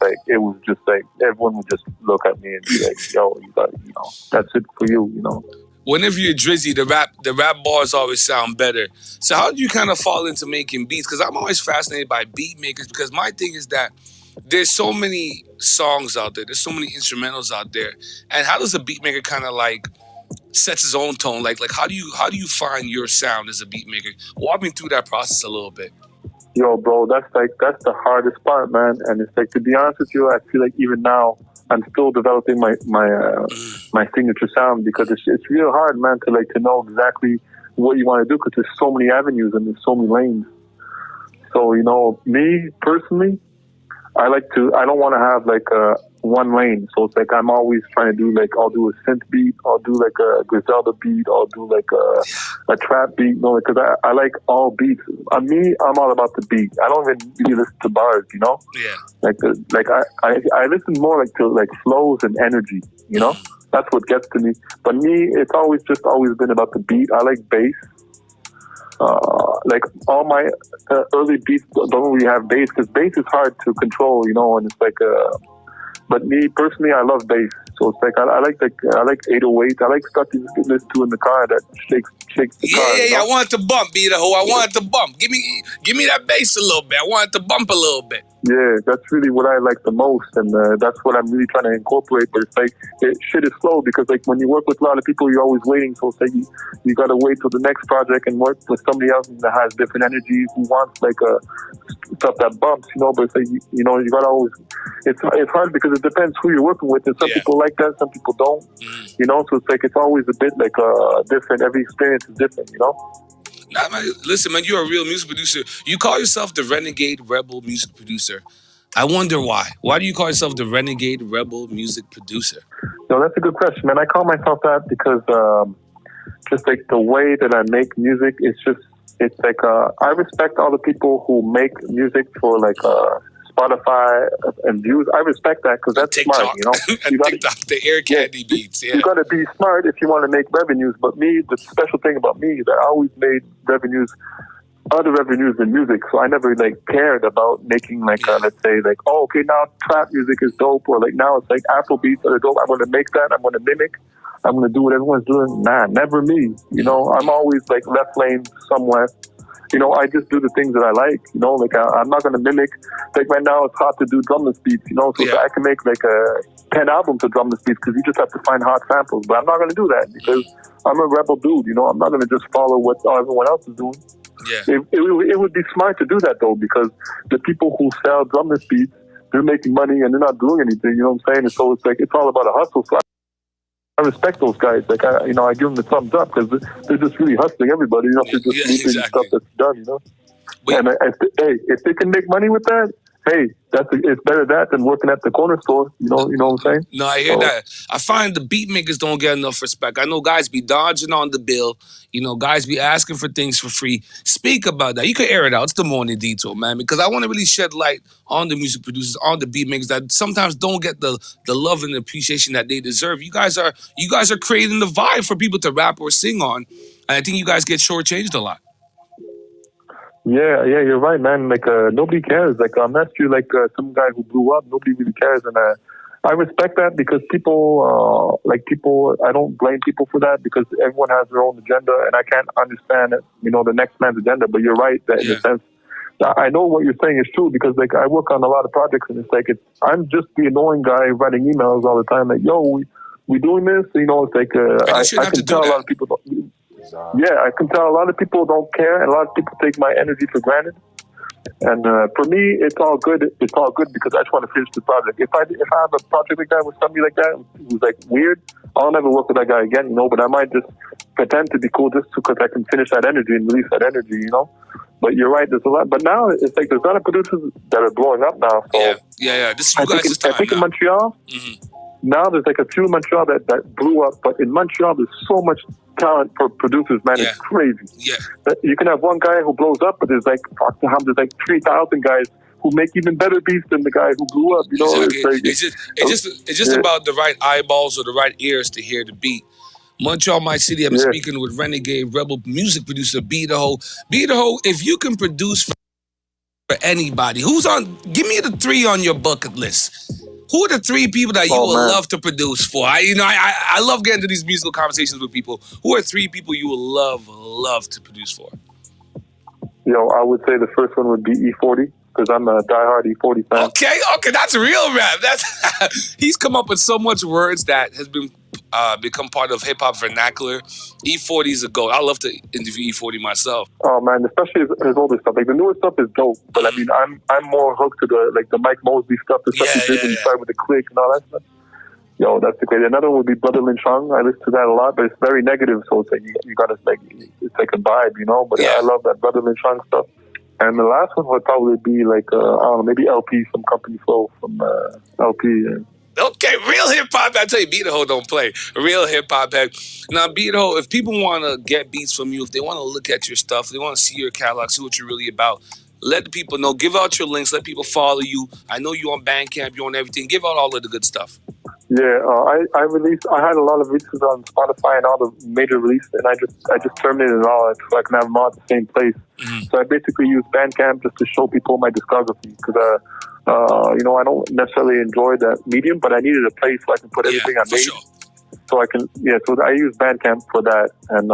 like everyone would just look at me and be like, "Yo, you got, that's it for you," Whenever you're Drizzy, the rap bars always sound better. So how do you kind of fall into making beats? Because I'm always fascinated by beat makers. Because my thing is that there's so many songs out there. There's so many instrumentals out there. And how does a beat maker kind of like sets his own tone? Like how do you find your sound as a beat maker? Walk me through that process a little bit. Yo, bro, that's the hardest part, man. And it's like, to be honest with you, I feel like even now I'm still developing my signature sound, because it's real hard, man, to know exactly what you want to do, because there's so many avenues and there's so many lanes. So, me personally, I don't want to have like one lane. So it's like I'm always trying to do, like, I'll do a synth beat, I'll do like a Griselda beat, I'll do like a trap beat, because I like all beats. I'm all about the beat. I don't even really listen to bars, Yeah. I listen more like to like flows and energy, That's what gets to me. But me, it's always been about the beat. I like bass. Like all my early beats don't really have bass, because bass is hard to control, and it's like. But me personally, I love bass, so it's like I like 808. I like stuff you just listen to in the car that shakes the car. Yeah. I want it to bump, Beat the Hoe. I want it to bump. Give me that bass a little bit. I want it to bump a little bit. Yeah, that's really what I like the most, and that's what I'm really trying to incorporate. But it's like shit is slow, because like when you work with a lot of people, you're always waiting. So it's like you gotta wait till the next project and work with somebody else that has different energies, who wants like stuff that bumps, But it's like you gotta always. It's hard because it depends who you're working with, and some people like that, some people don't. So it's like it's always a bit like different. Every experience is different, Nah, man, listen, man, you're a real music producer. You call yourself the Renegade Rebel Music Producer. I wonder why. Why do you call yourself the Renegade Rebel Music Producer? No, that's a good question, man. I call myself that because just like the way that I make music, it's like I respect all the people who make music for like Spotify and views. I respect that, because that's TikTok. smart, And TikTok, the Air Candy beats. Yeah. You got to be smart if you want to make revenues. But me, the special thing about me is that I always made other revenues than music. So I never like cared about making like let's say like, oh, okay, now trap music is dope, or like now it's like Afro beats that are dope. I'm going to make that. I'm going to mimic. I'm going to do what everyone's doing. Nah, never me. I'm always like left lane somewhere. I just do the things that I like, like I'm not going to mimic, like right now it's hot to do drumless beats, so I can make like 10 albums of drumless beats, because you just have to find hot samples, but I'm not going to do that, because I'm a rebel dude, I'm not going to just follow what everyone else is doing. Yeah. It would be smart to do that though, because the people who sell drumless beats, they're making money and they're not doing anything, you know what I'm saying? And so it's like, it's all about a hustle. So I respect those guys. Like I give them the thumbs up, because they're just really hustling everybody. They're just moving stuff that's done. And if they can make money with that, hey, it's better that than working at the corner store. You know what I'm saying? No, I hear that. I find the beat makers don't get enough respect. I know guys be dodging on the bill. Guys be asking for things for free. Speak about that. You can air it out. It's the Morning Detour, man, because I want to really shed light on the music producers, on the beat makers that sometimes don't get the love and appreciation that they deserve. You guys are creating the vibe for people to rap or sing on, and I think you guys get shortchanged a lot. Yeah, you're right, man. Like nobody cares. Like unless you're like some guy who blew up, nobody really cares. And I respect that, because people, I don't blame people for that, because everyone has their own agenda, and I can't understand the next man's agenda. But you're right that in a sense, I know what you're saying is true, because like I work on a lot of projects, and it's like I'm just the annoying guy writing emails all the time, like, yo, we doing this, it's like I can tell a lot of people. Yeah, I can tell a lot of people don't care, and a lot of people take my energy for granted. And for me, it's all good. It's all good, because I just want to finish the project. If I have a project like that with somebody like that who's like weird, I'll never work with that guy again, But I might just pretend to be cool just because I can finish that energy and release that energy, But you're right. There's a lot. But now it's like there's a lot of producers that are blowing up now. So yeah. This is you guys' time. I think in Montreal. Now there's like a few in Montreal that blew up, but in Montreal there's so much talent for producers, man. It's crazy. Yeah. You can have one guy who blows up, but there's like 3,000 guys who make even better beats than the guy who blew up. Exactly. It's just about the right eyeballs or the right ears to hear the beat. Montreal, my city. I'm speaking with Renegade Rebel music producer Beat the Hoe. Beat the Hoe, if you can produce for anybody, give me the 3 on your bucket list. Who are the 3 people that you would love to produce for? I love getting to these musical conversations with people. Who are 3 people you would love to produce for? I would say the first one would be E40. because I'm a diehard E40 fan. Okay, that's real rap. That's he's come up with so much words that has been become part of hip hop vernacular. E40 is a goat. I love to interview E40 myself. Oh man, especially his older stuff. Like the newer stuff is dope, but I mean, I'm more hooked to the Mike Mosley stuff, the stuff he did when he started with the Click and all that stuff. Yo, that's the great. Another one would be Brother Lin Chung. I listen to that a lot, but it's very negative, so it's like you gotta it's like a vibe, you know. But I love that Brother Lin Chung stuff. And the last one would probably be like I don't know, maybe LP, some Company Flow from LP. Okay, real hip hop. I tell you, Beat the Ho don't play. Real hip hop head. Now, Beat the Ho, if people want to get beats from you, if they want to look at your stuff, they want to see your catalog, see what you're really about, let the people know. Give out your links. Let people follow you. I know you're on Bandcamp. You're on everything. Give out all of the good stuff. Yeah, I had a lot of releases on Spotify and all the major releases, and I just terminated it all so I can have them all at the same place. Mm-hmm. So I basically use Bandcamp just to show people my discography because you know, I don't necessarily enjoy that medium, but I needed a place so I can put everything I made. Sure. So I can, so I use Bandcamp for that, and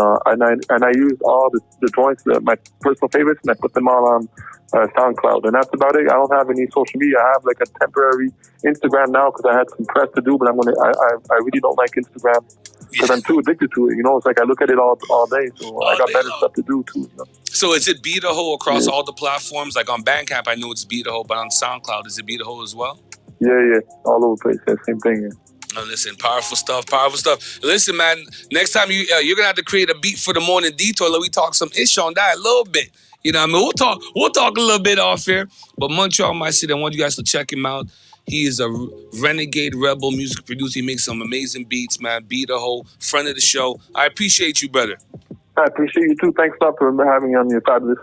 I use all the joints, my personal favorites, and I put them all on SoundCloud, and that's about it. I don't have any social media. I have like a temporary Instagram now because I had some press to do, but I really don't like Instagram because I'm too addicted to it. You know, it's like I look at it all day, so I got better stuff to do too. You know? So is it Beat the Ho across all the platforms? Like on Bandcamp, I know it's Beat the Ho, but on SoundCloud, is it Beat the Ho as well? Yeah, all over the place. Yeah, same thing. Yeah. Oh, listen, powerful stuff. Listen, man, next time you're going to have to create a beat for the Morning Detour. Let me talk some ish on that a little bit. You know what I mean? We'll talk a little bit off here. But Montreal, my city, I want you guys to check him out. He is a renegade rebel music producer. He makes some amazing beats, man. Beat the Ho, friend of the show. I appreciate you, brother. I appreciate you too. Thanks a lot for having me on your fabulous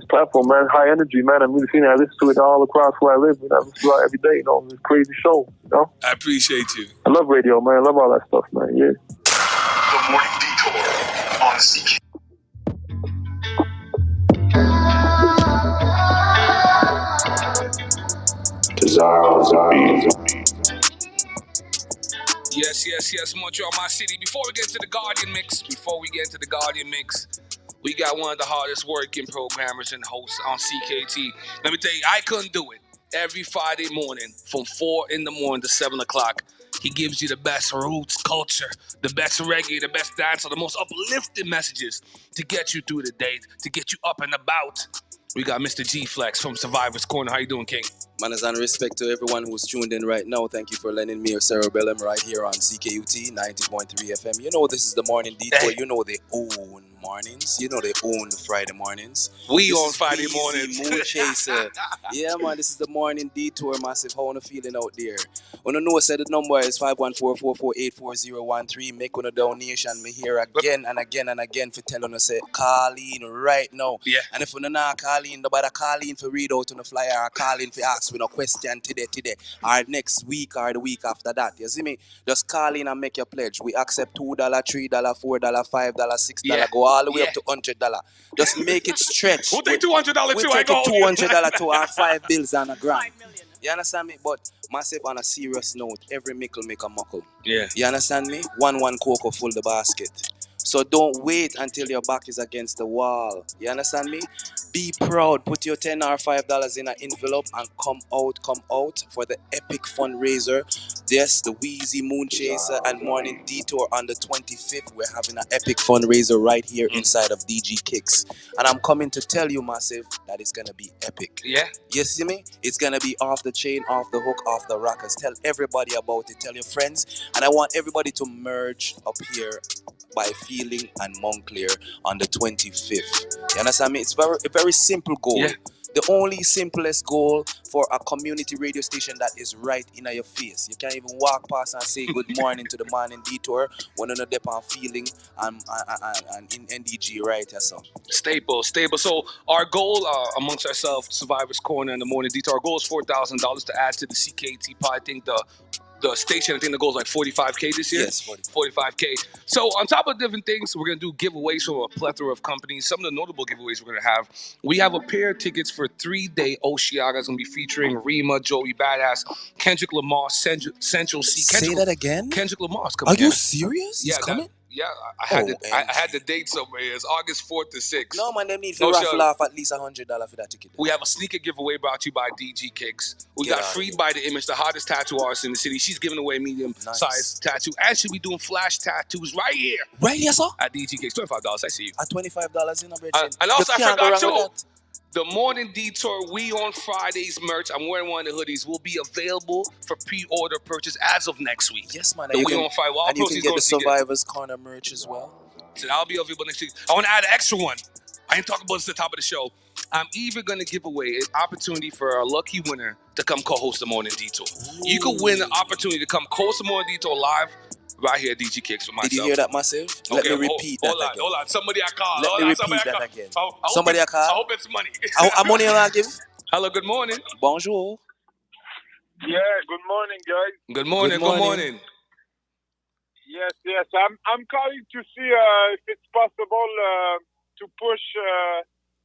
platform, man. High energy, man. I'm really feeling it. I listen to it all across where I live. You know, I listen to it every day. You know, it's a crazy show. You know. I appreciate you. I love radio, man. I love all that stuff, man. Yeah. The Morning Detour on CK. Yes, Montreal, my city. Before we get into the Guardian mix, we got one of the hardest working programmers and hosts on CKT. Let me tell you, I couldn't do it. Every Friday morning from 4 in the morning to 7 o'clock, he gives you the best roots culture, the best reggae, the best dance, the most uplifting messages to get you through the day, to get you up and about. We got Mr. G Flex from Survivor's Corner. How you doing, King? Manners and respect to everyone who's tuned in right now. Thank you for lending me your cerebellum right here on CKUT 90.3 FM. You know this is the Morning Detour. You know they own mornings. You know they own the Friday mornings. We on Friday mornings. Moon Chaser. Yeah, man, this is the Morning Detour. Massive. How you feeling out there? When you know, said the number is 514-448-4013. Make on a donation. Me here again and again and again for telling us say call in right now. Yeah. And if you not call in, nobody call in for read out on the flyer or call in for ask with a question today or next week or the week after that. You see me? Just call in and make your pledge. We accept $2, $3, $4, $5, $6. Go all the way up to $100. Just make it stretch. We'll take $200 too. We'll take $200 to our 5 bills and a grand. You understand me? But massive on a serious note, every mickle make a muckle. Yeah. You understand me? One cocoa full the basket. So don't wait until your back is against the wall. You understand me? Be proud. Put your $10 or $5 in an envelope and come out for the epic fundraiser. Yes, the Wheezy Moon Chaser and Morning Detour on the 25th. We're having an epic fundraiser right here inside of DG Kicks. And I'm coming to tell you, Massive, that it's going to be epic. Yeah. You see me? It's going to be off the chain, off the hook, off the rockers. Tell everybody about it. Tell your friends. And I want everybody to merge up here by Feeling and Montclair on the 25th. You understand me? It's a very simple goal. Yeah. The only simplest goal for a community radio station that is right in your face. You can't even walk past and say good morning to the Morning Detour when you're not there on Feeling and in NDG right here. So. Staple. So our goal amongst ourselves, Survivor's Corner and the Morning Detour, our goal is $4,000 to add to the CKT pod. I think the station, I think the goal is like 45K this year. Yes, 45K. So on top of different things, we're going to do giveaways from a plethora of companies. Some of the notable giveaways we're going to have. We have a pair of tickets for 3-day Oceaga. It's going to be featuring Rima, Joey Badass, Kendrick Lamar, Central C. Say that again? Kendrick Lamar's coming. Are you serious? He's coming? Yeah, I had the date somewhere. It's August 4th to 6th. No, man, they need to raffle off at least $100 for that ticket. We have a sneaker giveaway brought to you by DG Kicks. We got Freed by the Image, the hottest tattoo artist in the city. She's giving away medium-sized tattoo. And she'll be doing flash tattoos right here. Right here, sir? At DG Kicks. $25, I see you. At $25 in a bridge. And also, I forgot too. The Morning Detour We on Fridays merch. I'm wearing one of the hoodies. Will be available for pre-order purchase as of next week. Yes, man. The We on Friday. And you can get the Survivors Corner merch as well. So that'll be available next week. I want to add an extra one. I ain't talking about this at the top of the show. I'm even going to give away an opportunity for a lucky winner to come co-host the Morning Detour. Ooh. You could win an opportunity to come co-host the Morning Detour live right here at DG Kicks with myself. Did you hear that, Massive? Let me repeat that again. Hold on. Somebody I call. Let me repeat that again. Somebody I call? I hope it's money. How money will I give? Hello, good morning. Bonjour. Yeah, good morning, guys. Good morning. Yes. I'm calling to see if it's possible to push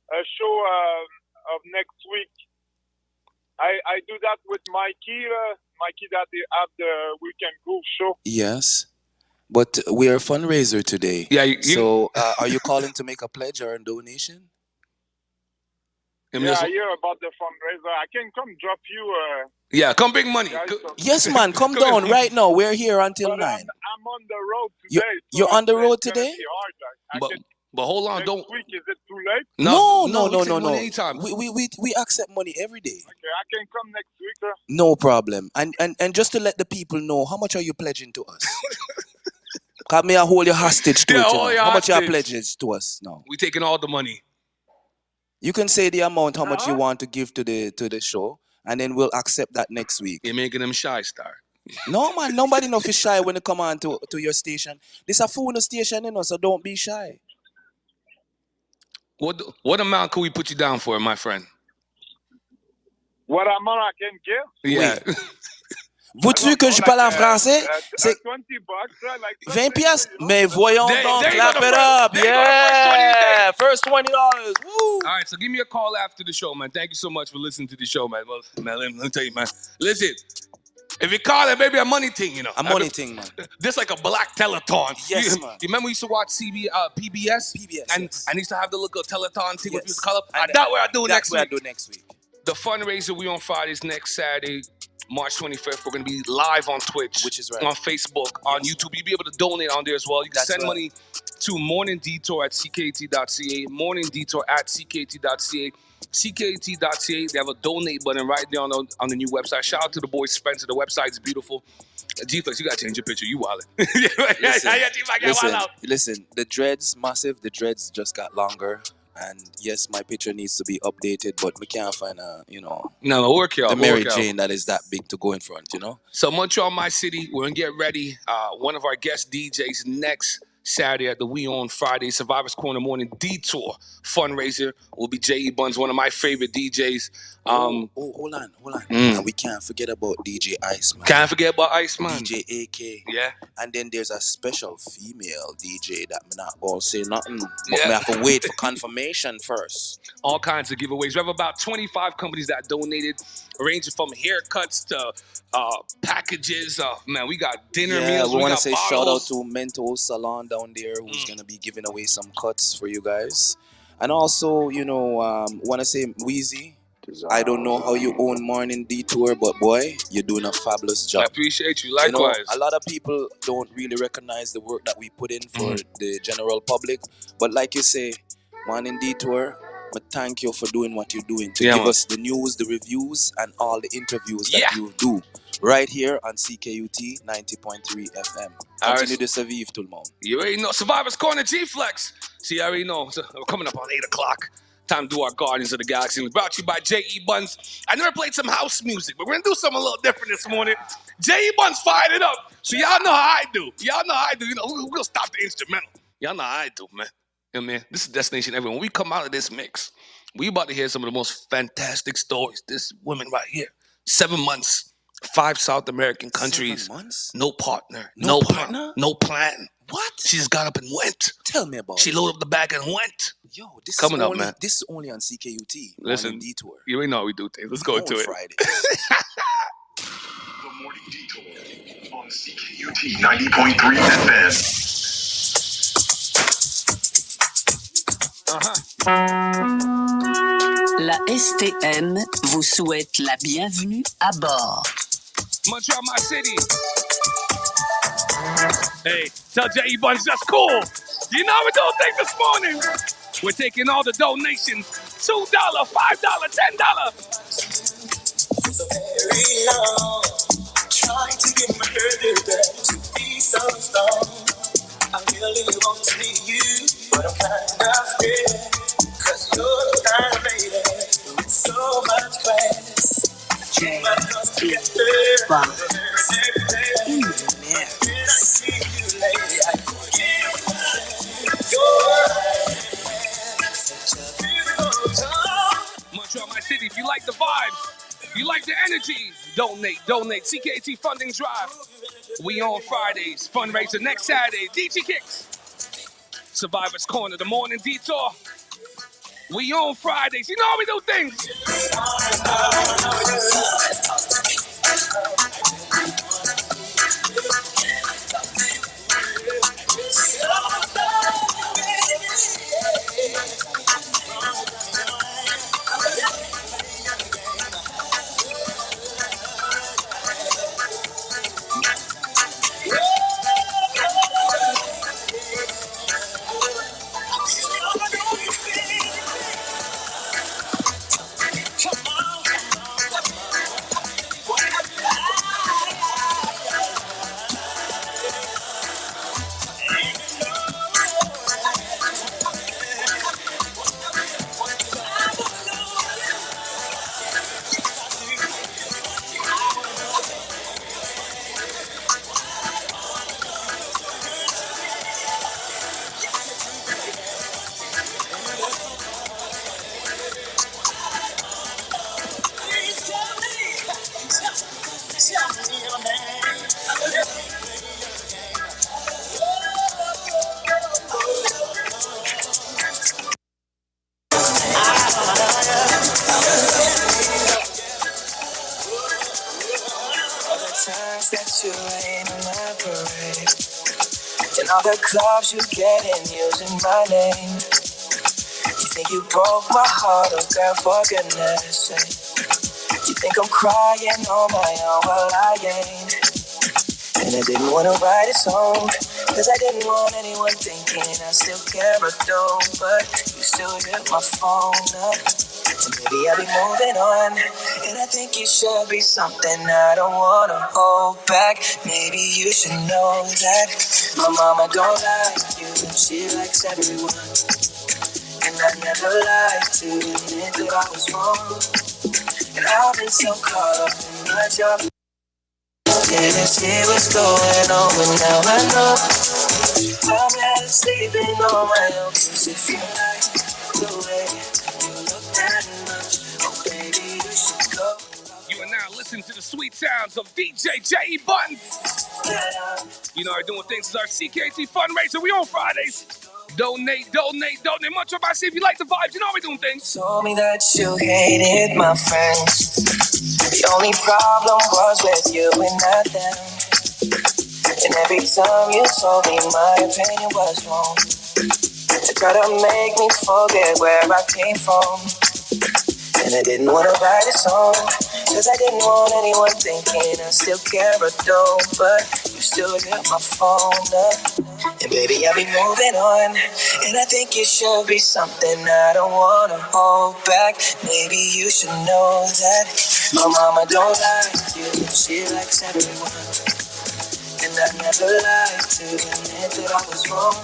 a show of next week. I do that with Mikey that they have the Weekend Groove show. Yes, but we're a fundraiser today. Yeah. So are you calling to make a pledge or a donation? I hear about the fundraiser. I can come drop you. Yeah, come bring money. Yes, man, come down right now. We're here until 9. I'm on the road today. You're on the road today? But hold on, next week, is it too late? No. Anytime. We accept money every day. Okay, I can come next week, sir. No problem. And just to let the people know, how much are you pledging to us? Because me I hold you hostage to it. How much are you pledging to us now? We taking all the money. You can say the amount, how much you want to give to the show, and then we'll accept that next week. You're making them shy, Star. No, man, nobody know is shy when they come on to your station. This a phone station, so don't be shy. What amount could we put you down for, my friend? What amount I can give? Yeah. Veux-tu que je parle en français? C'est $20, like 20 piastres? Mais voyons donc, clap it up. Yeah, first $20. Woo. All right, so give me a call after the show, man. Thank you so much for listening to the show, man. Well, man, let me tell you, man. Listen, if you call it maybe a money thing, you know. A money thing, man. This like a black telethon. Yes, man. You remember we used to watch PBS? PBS, and yes. I used to have the little telethon thing with Yes. the color. And That's what I do next week. The fundraiser we on Fridays next Saturday, March 25th. We're going to be live on Twitch, which is right, on Facebook, on YouTube. You'll be able to donate on there as well. You can send money to Morning Detour at CKT.ca, Morning Detour at CKT.ca, CKT.ca. They have a donate button right there on the new website. Shout out to the boy Spencer. The website's beautiful. G-Flex, you got to change your picture. You wildin'. Listen, the dreads, Massive, the dreads just got longer. And yes, my picture needs to be updated, but we can't find work here. The Mary Jane that is that big to go in front, So Montreal, my city, we're going to get ready. One of our guest DJs next Saturday at the We On Friday Survivors Corner Morning Detour fundraiser will be J.E. Buns, one of my favorite DJs. Hold on. And we can't forget about DJ Iceman. Can't forget about Iceman. DJ AK. Yeah. And then there's a special female DJ that I'm not going to say nothing. But we have to wait for confirmation first. All kinds of giveaways. We have about 25 companies that donated, ranging from haircuts to packages. Man, we got dinner meals. We want to say shout out to Mental Salon down there who's going to be giving away some cuts for you guys. And also, want to say Wheezy. I don't know how you own Morning Detour, but boy, you're doing a fabulous job. I appreciate you. Likewise. A lot of people don't really recognize the work that we put in for the general public. But like you say, Morning Detour, but thank you for doing what you're doing to give us the news, the reviews, and all the interviews that you do right here on CKUT 90.3 FM. Continue de survivre, tout le monde. You already know. Survivors Corner G-Flex. See, I already know. So we're coming up on 8 o'clock. Time to do our Guardians of the Galaxy. It was brought to you by J.E. Buns. I never played some house music, but we're going to do something a little different this morning. J.E. Buns fired it up. So y'all know how I do. We're going to stop the instrumental. Y'all know how I do, man. Man, this is Destination Everyone. When we come out of this mix, we about to hear some of the most fantastic stories. This woman right here, 7 months, 5 South American countries. 7 months? No partner. No partner? No plan. What? She just got up and went. Tell me about it. She loaded up the bag and went. Yo, this coming is up, only, man. This is only on CKUT. Listen, Morning Detour. You already know how we do things. Let's go into it. Friday. The Morning Detour on CKUT 90.3 FM. La STM vous souhaite la bienvenue à bord. Montreal, my city. Hey, tell J.E. Buns that's cool. You know we don't think this morning. We're taking all the donations. $2, $5, $10. Very long, trying to get my girl to be so strong. I really want to be you, but I'm kind of scared. Cause you're the kind of lady with so much class. You might come together in the mirror. When I see you lady, I forget you're such a beautiful time. Montreal, my city, if you like the vibes, you like the energy, donate. CKT Funding Drive. We on Fridays. Fundraiser next Saturday. DG Kicks. Survivors Corner, the Morning Detour. We on Fridays. You know how we do things. That you ain't on my parade. In all the clubs you get in using my name. You think you broke my heart, oh girl, for goodness sake. You think I'm crying on my own, well I ain't. And I didn't want to write a song, cause I didn't want anyone thinking I still care or don't. But you still hit my phone up. And baby, I'll be moving on. And I think you should be something I don't wanna hold back. Maybe you should know that my mama don't like you, she likes everyone. And I never lied to admit that I was wrong. And I've been so caught up in my job. Didn't see what's going on, but now I know. I'm better sleeping on my own. Cause if you like the way you look that much, oh baby, you should go. You are now listening to the sweet sounds of DJ J.E. Buttons. You know, we're doing things as our CKT fundraiser. We on Fridays. Donate. Much of I see if you like the vibes. You know we're doing things. Told me that you hated my friends. The only problem was with you and not them. And every time you told me my opinion was wrong, to try to make me forget where I came from. And I didn't want to write a song, cause I didn't want anyone thinking I still care or don't. But you still hit my phone up. And baby, I'll be moving on. And I think you should be something I don't want to hold back. Maybe you should know that my mama don't like you, she likes everyone. And I never lied to admit that I was wrong.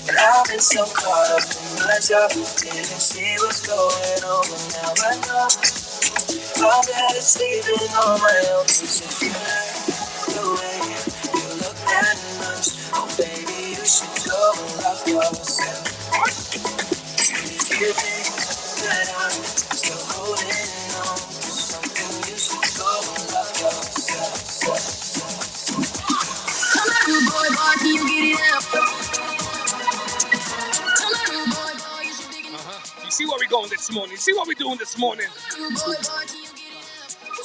And I've been so caught up in my job, didn't see what's going on, but now I know. I'm better sleeping on my own. Cause if you like the way you look that much, oh baby, you should go and love yourself. If you think that I'm still holding on to something, you should go and love yourself. Come on, rude boy, can you get it up? You see where we going this morning? You see what we doing this morning?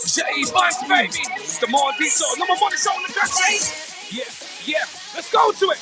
J.E. Buns, baby. It's the Morning Detour. Number one is on the country. Yeah. Let's go to it.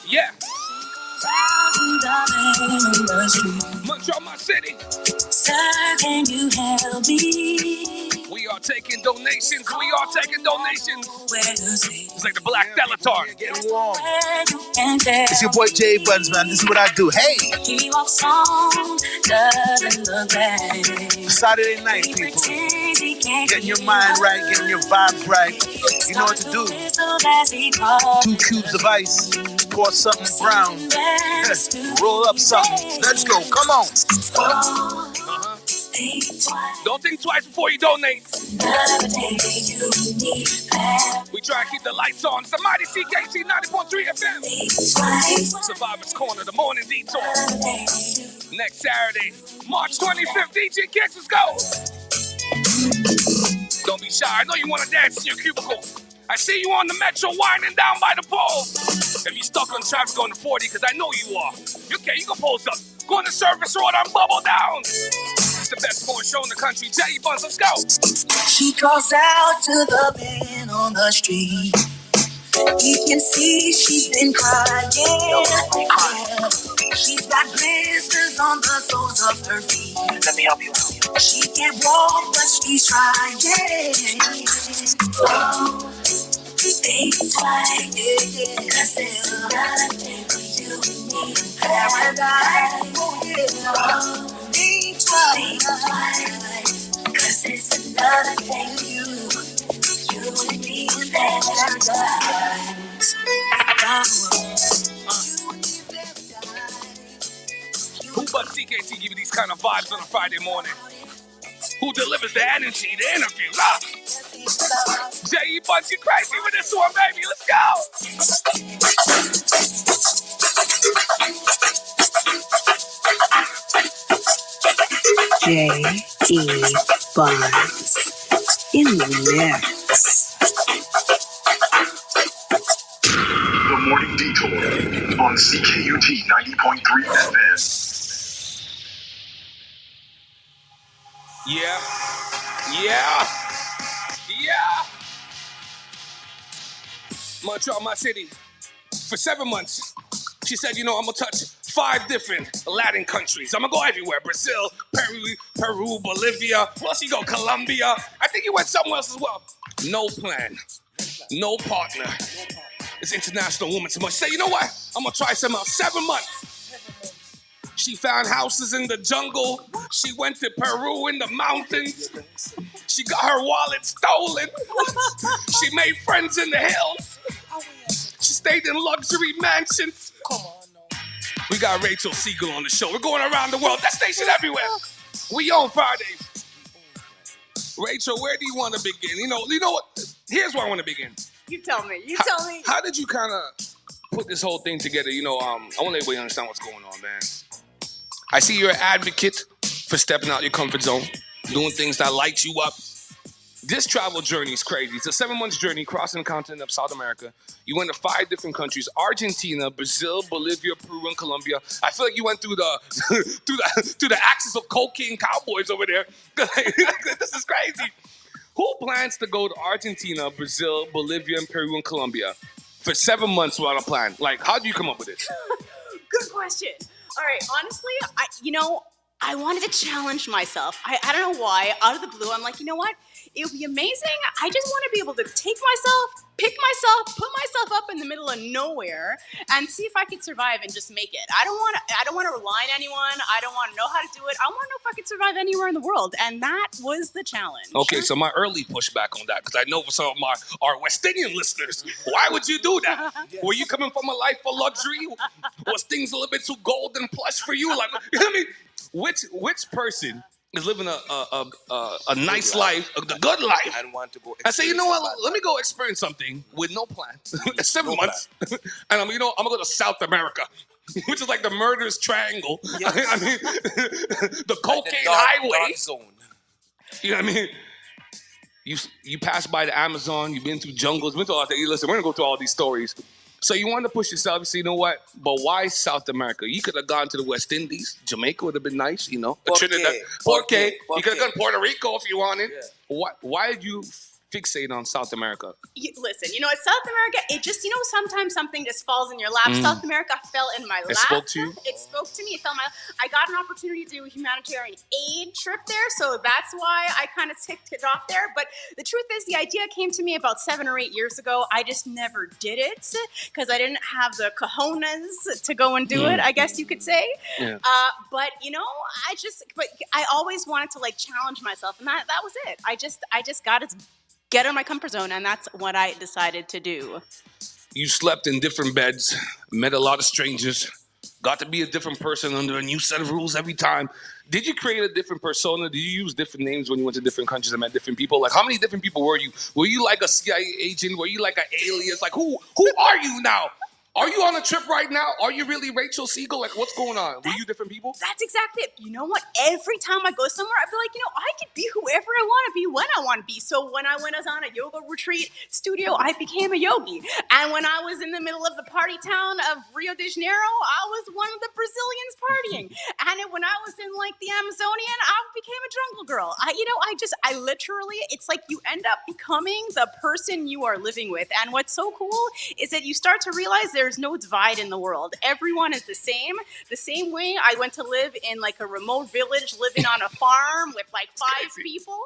Yeah. Montreal, my city. Sir, can you help me? We are taking donations. It's like the Black Delatar. Getting warm. It's your boy Jay Buns, man. This is what I do. Hey! He walks on, doesn't look back. Saturday night, people. Getting your mind right, getting your vibes right. You know what to do. 2 cubes of ice. Pour something brown. Roll up something. Let's go. Come on. Don't think twice before you donate. We try to keep the lights on. Somebody CKT 90.3 FM. Survivors Corner, the Morning Detour. Next Saturday, March 25th, DJ Kicks, let's go. Don't be shy. I know you want to dance in your cubicle. I see you on the metro winding down by the pole. If you're stuck on traffic going to 40, because I know you are. Okay, you can post up. Go on the service road and bubble down. It's the best morning show in the country. Jay Buns, let's go. She calls out to the man on the street. He can see she's been crying. She's got blisters on the soles of her feet. Let me help you out. She can't walk, but she's trying. Oh, think twice. Cause there's another thing for you and me in paradise. Oh, think twice. Cause there's another thing for you and me in paradise. Who but CKT give you these kind of vibes on a Friday morning? Who delivers the energy, the interview? Jay Buns, you crazy with this one, baby. Let's go. J.E. Buns in the mix. The Morning Detour on CKUT 90.3 FM. Yeah. Montreal, my city. For 7 months, she said, I'm going to touch 5 different Latin countries. I'm going to go everywhere. Brazil, Peru, Bolivia. Plus you go Colombia. I think you went somewhere else as well. No plan. No partner. It's International Women's Month. She said, you know what? I'm going to try something else. 7 months. She found houses in the jungle. She went to Peru in the mountains. She got her wallet stolen. She made friends in the hills. She stayed in luxury mansions. Come on, no. We got Rachel Siegel on the show. We're going around the world. That station everywhere. We on Fridays. Rachel, where do you want to begin? You know what? Here's where I want to begin. You tell me. How did you kind of put this whole thing together? I want everybody to understand what's going on, man. I see you're an advocate for stepping out your comfort zone. doing things that light you up. This travel journey is crazy. It's a 7-month journey crossing the continent of South America. You went to 5 different countries: Argentina, Brazil, Bolivia, Peru, and Colombia. I feel like you went through the through the axis of cocaine cowboys over there. This is crazy. Who plans to go to Argentina, Brazil, Bolivia, and Peru, and Colombia for 7 months without a plan? Like, how do you come up with this? Good question. All right, honestly, I wanted to challenge myself. I don't know why. Out of the blue, I'm like, you know what? It would be amazing. I just want to be able to take myself, pick myself, put myself up in the middle of nowhere, and see if I could survive and just make it. I don't want to rely on anyone. I don't want to know how to do it. I want to know if I could survive anywhere in the world, and that was the challenge. Okay, so my early pushback on that, because I know for some of our West Indian listeners, why would you do that? Yes. Were you coming from a life of luxury? Was things a little bit too gold and plush for you? Like, you know what I mean? Which person is living a nice life, the good life, and want to go? I say, you know what? Let me go experience something with no plan. 7 months, and I'm gonna go to South America, which is like the murderous triangle. Yes. I mean, the cocaine highway. Dark zone. You know what I mean? You pass by the Amazon. You've been through jungles. Been through all that. Listen, we're gonna go through all these stories. So you want to push yourself. You say, you know what? But why South America? You could have gone to the West Indies. Jamaica would have been nice, you know. Trinidad. Porque. You could have gone to Puerto Rico if you wanted. Yeah. Why did you fixate on South America? Listen, at South America, it just, sometimes something just falls in your lap. South America fell in my lap. It spoke to you? It spoke to me. It fell in my lap. I got an opportunity to do a humanitarian aid trip there, so that's why I kind of ticked it off there. But the truth is, the idea came to me about 7 or 8 years ago. I just never did it because I didn't have the cojones to go and do it, I guess you could say. Yeah. But I always wanted to challenge myself, and that was it. I just got to get out of my comfort zone, and that's what I decided to do. You slept in different beds, met a lot of strangers, got to be a different person under a new set of rules every time. Did you create a different persona? Did you use different names when you went to different countries and met different people? Like, how many different people were you? Were you like a CIA agent? Were you like an alias? Like, who are you now? Are you on a trip right now? Are you really Rachel Siegel? Like, what's going on? Were you different people? That's exactly it. You know what? Every time I go somewhere, I feel like, I could be whoever I want to be when I want to be. So when I went on a yoga retreat studio, I became a yogi. And when I was in the middle of the party town of Rio de Janeiro, I was one of the Brazilians partying. And when I was in the Amazonian, I became a jungle girl. I literally, it's like you end up becoming the person you are living with. And what's so cool is that you start to realize there's no divide in the world. Everyone is the same way. I went to live in a remote village, living on a farm with 5 people,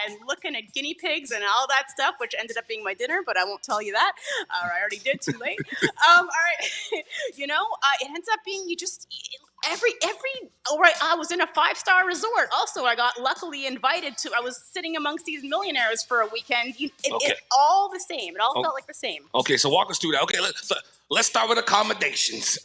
and looking at guinea pigs and all that stuff, which ended up being my dinner, but I won't tell you that. I already did, too late. All right. It ends up being I was in a 5-star resort. Also, I got luckily invited to. I was sitting amongst these millionaires for a weekend. It's all the same. It all felt like the same. Okay, so walk us through that. Okay, let's start with accommodations.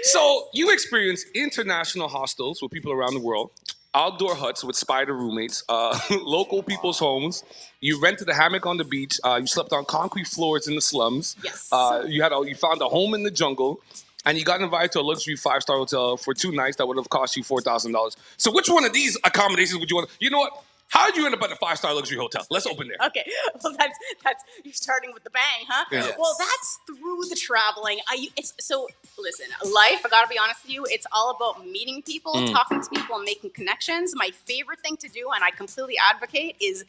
So you experience international hostels with people around the world, outdoor huts with spider roommates, local people's homes. You rented a hammock on the beach. You slept on concrete floors in the slums. Yes. You found a home in the jungle. And you got invited to a luxury 5-star hotel for 2 nights that would have cost you $4,000. So which one of these accommodations would you want? You know what? How did you end up at a 5-star luxury hotel? Let's open there. Okay, well that's you're starting with the bang, huh? Yeah. Well, that's through the traveling. Listen, life. I gotta be honest with you. It's all about meeting people, talking to people, and making connections. My favorite thing to do, and I completely advocate, is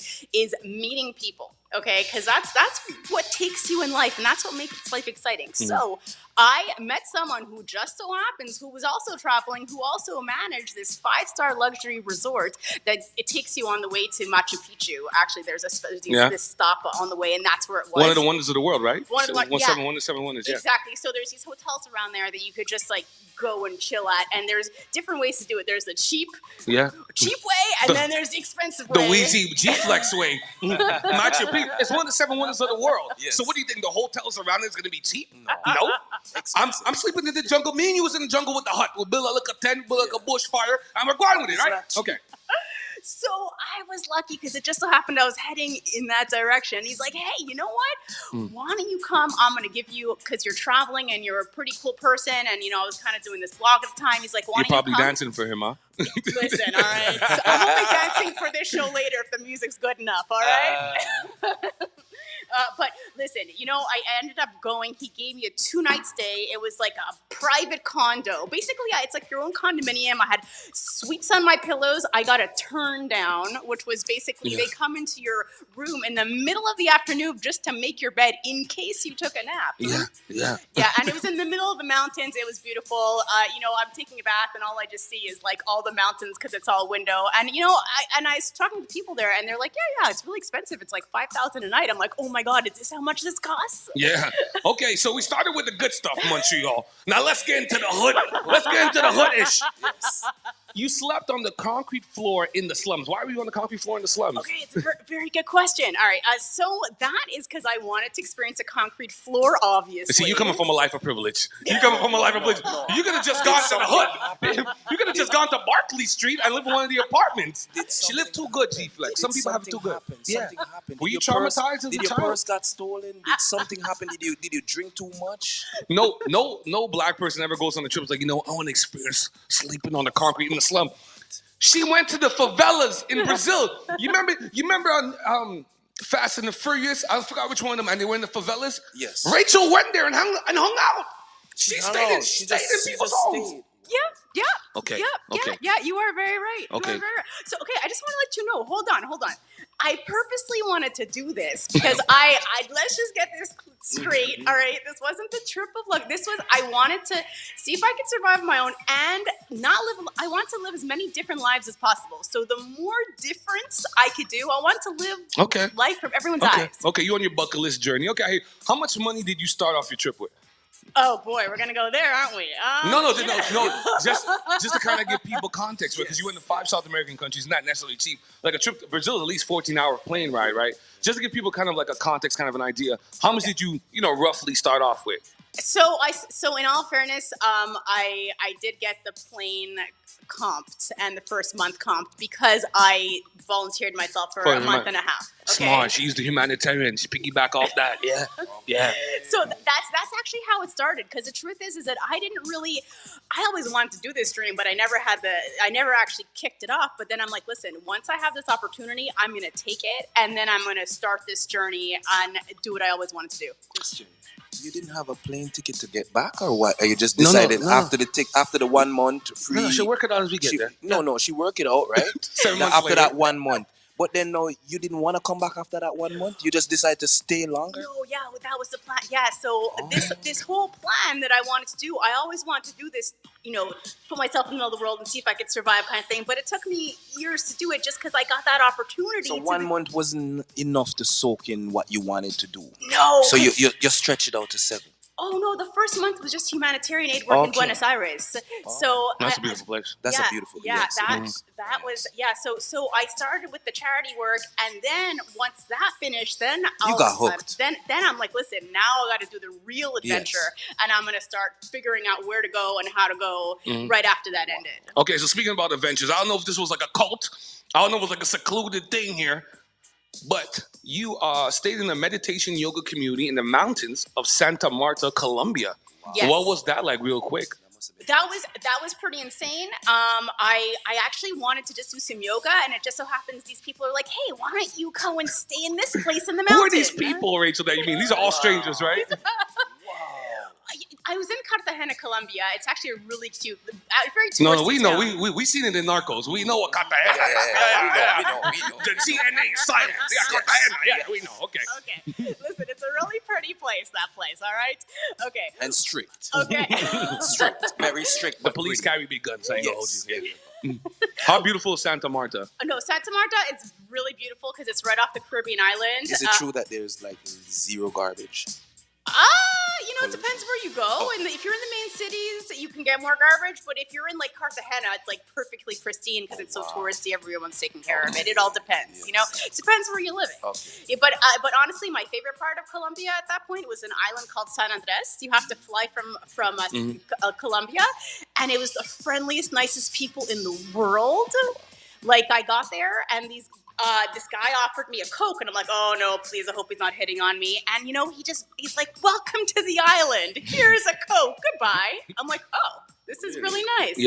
meeting people. Okay, because that's what takes you in life, and that's what makes life exciting. So I met someone who just so happens who was also traveling, who also managed this 5-star luxury resort that it takes you on the way to Machu Picchu. Actually, there's this stop on the way, and that's where it was. One of the wonders of the world, right? One of the 7 wonders, yeah. Exactly. So there's these hotels around there that you could just go and chill at, and there's different ways to do it. There's the cheap way, and then there's the expensive way. The Wheezy G-Flex way. Machu Picchu. It's one of the 7 wonders of the world. Yes. So what do you think? The hotels around it is going to be cheap? No. I'm sleeping in the jungle. Me and you was in the jungle with the hut. We'll build a tent, build a bush fire, and we're going with it, right? Okay. So I was lucky because it just so happened I was heading in that direction. He's like, hey, you know what? Why don't you come? I'm going to give you, because you're traveling and you're a pretty cool person. And, I was kind of doing this vlog at the time. He's like, why don't you come? You're probably dancing for him, huh? Listen, all right. So I'm only dancing for this show later if the music's good enough, all right? But listen, I ended up going. He gave me a 2-night stay. It was like a private condo. Basically, it's like your own condominium. I had sweets on my pillows. I got a turn down, which was basically they come into your room in the middle of the afternoon just to make your bed in case you took a nap. Yeah. Yeah, and it was in the middle of the mountains. It was beautiful. I'm taking a bath, and all I just see is like all the mountains because it's all window. And I was talking to people there, and they're like, yeah, it's really expensive. It's like $5,000 a night. I'm like, oh my God, is this how much this costs? Yeah. Okay, so we started with the good stuff, Montreal. Now let's get into the hood. Let's get into the hood-ish. Yes. You slept on the concrete floor in the slums. Why were you on the concrete floor in the slums? Okay, it's a very good question. All right, so that is because I wanted to experience a concrete floor, obviously. See, you coming from a life of privilege. You could have just gone to the hood. You could have just gone to Barclay Street and lived in one of the apartments. She lived too good, G-Flex. Some people have it too good. Something happened. Were you traumatized as a child? Did your purse got stolen? Did something happen? Did you drink too much? No black person ever goes on a trip. It's like, I want to experience sleeping on the concrete in the slum. She went to the favelas in Brazil. You remember on Fast and the Furious? I forgot which one of them, and they were in the favelas. Yes. Rachel went there and hung out. She stayed in people's homes. Yeah. Okay. Yeah, you are very right. Okay. So, I just want to let you know. Hold on. I purposely wanted to do this because I let's just get this straight. All right, this wasn't the trip of luck. This was I wanted to see if I could survive my own and not live. I want to live as many different lives as possible. So the more difference I could do, I want to live life from everyone's eyes. Okay, you on your bucket list journey. Okay, how much money did you start off your trip with? Oh boy, we're gonna go there, aren't we? No. Just to kind of give people context, right? Because you went to 5 South American countries, not necessarily cheap. Like a trip to Brazil is at least 14-hour plane ride, right? Just to give people kind of like a context, kind of an idea. How much did you, roughly start off with? So in all fairness, I did get the plane comped and the first month comped because I volunteered myself for a month and a half. Okay? Smart. She used the humanitarian. She piggyback off that. Yeah. So that's actually how it started. Because the truth is that I always wanted to do this dream, but I never actually kicked it off. But then I'm like, listen, once I have this opportunity, I'm going to take it, and then I'm going to start this journey and do what I always wanted to do. Question. You didn't have a plane ticket to get back, or what? Or you just decided after the 1 month free? No, she'll work it out as we get there. No, she worked it out, right? 7 months after later. that 1 month. But then, no, you didn't want to come back after that 1 month? You just decided to stay longer? No, yeah, that was the plan. Yeah, so this whole plan that I wanted to do, I always wanted to do this, put myself in the middle of the world and see if I could survive kind of thing. But it took me years to do it just because I got that opportunity. So 1 month wasn't enough to soak in what you wanted to do? No. So you stretched it out to 7? Oh no, the first month was just humanitarian aid work in Buenos Aires. So that's a beautiful place. That's a beautiful place. That was So I started with the charity work, and then once that finished, then you got hooked. Then I'm like, listen, now I got to do the real adventure, and I'm gonna start figuring out where to go and how to go right after that ended. Okay, so speaking about adventures, I don't know if this was like a cult. I don't know if it was like a secluded thing here. But you stayed in a meditation yoga community in the mountains of Santa Marta, Colombia. Yes. What was that like real quick? That was pretty insane. I actually wanted to just do some yoga, and it just so happens these people are like, hey, why don't you go and stay in this place in the mountains? Who are these people, Rachel, that you mean? These are all strangers, right? I was in Cartagena, Colombia. It's actually a really cute, very touristy No, we know. town. We seen it in Narcos. We know what Cartagena is. We know. The DNA science. Yeah, Cartagena. Yeah, we know. Okay. Listen, it's a really pretty place, that place, all right? Okay. And strict. Okay. Strict. Very strict. The police carry big guns. I ain't gonna hold you. Yeah. How beautiful is Santa Marta? No, Santa Marta is really beautiful because it's right off the Caribbean island. Is it true that there's like zero garbage? It depends where you go. And if you're in the main cities, you can get more garbage. But if you're in like Cartagena, it's like perfectly pristine because it's so touristy. Everyone's taking care of it. It all depends. Yes. It depends where you live. Okay. Yeah, but honestly, my favorite part of Colombia at that point was an island called San Andres. You have to fly from Colombia, and it was the friendliest, nicest people in the world. Like, I got there, and this guy offered me a Coke, and I'm like, oh no, please, I hope he's not hitting on me. And you know, he's like, welcome to the island. Here's a Coke. Goodbye. I'm like, oh, this is really nice.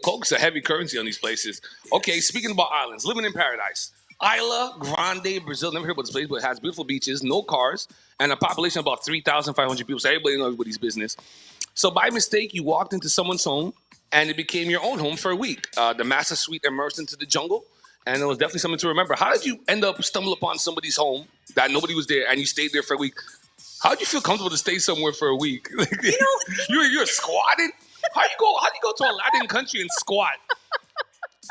Coke's a heavy currency on these places. Okay, speaking about islands, living in paradise. Isla Grande, Brazil. Never heard about this place, but it has beautiful beaches, no cars, and a population of about 3,500 people. So everybody knows everybody's business. So by mistake, you walked into someone's home, and it became your own home for a week. The master suite immersed into the jungle. And it was definitely something to remember. How did you end up stumble upon somebody's home that nobody was there and you stayed there for a week? How did you feel comfortable to stay somewhere for a week? You're squatting? How do you go to a Latin country and squat?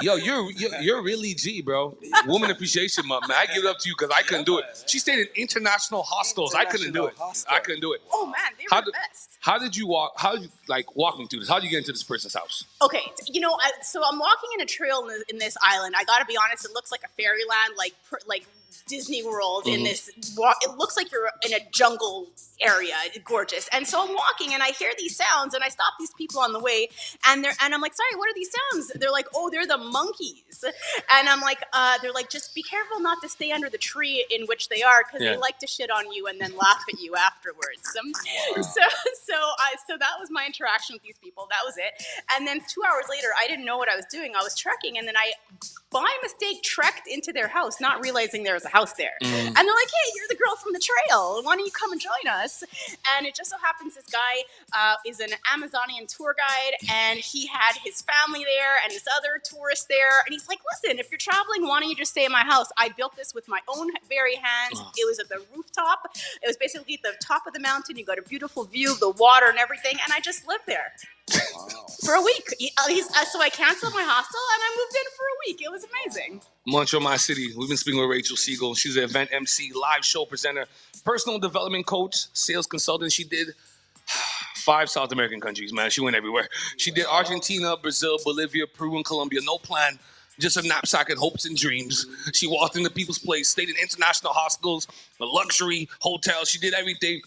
Yo, you're really G, bro. Woman Appreciation Month, man. I give it up to you because I couldn't do it. She stayed in international hostels. I couldn't do it. Oh man, they were the best. How did you walk me through this? How did you get into this person's house? Okay, so I'm walking in a trail in this island. I gotta be honest, it looks like a fairyland, like Disney World. In this, it looks like you're in a jungle area. It's gorgeous. And so I'm walking, and I hear these sounds, and I stop these people on the way, and I'm like, sorry, what are these sounds? They're like, oh, they're the monkeys. And I'm like, they're like, just be careful not to stay under the tree in which they are, because they like to shit on you and then laugh at you afterwards. So that was my interaction with these people. That was it. And then 2 hours later, I didn't know what I was doing. I was trekking, and then I, by mistake, trekked into their house, not realizing there was a house there. And they're like, hey, you're the girl from the trail. Why don't you come and join us? And it just so happens this guy is an Amazonian tour guide, and he had his family there and his other tourists there. And he's like, listen, if you're traveling, why don't you just stay in my house? I built this with my own very hands. It was at the rooftop. It was basically at the top of the mountain. You got a beautiful view of the water and everything. And I just lived there. Wow. For a week. So I canceled my hostel and I moved in for a week. It was amazing. Montreal, my city. We've been speaking with Rachel Siegel. She's an event MC, live show presenter, personal development coach, sales consultant. She did 5 South American countries, man. She went everywhere. She did Argentina, Brazil, Bolivia, Peru, and Colombia. No plan, just a knapsack and hopes and dreams. She walked into people's place, stayed in international hostels, a luxury hotel. She did everything.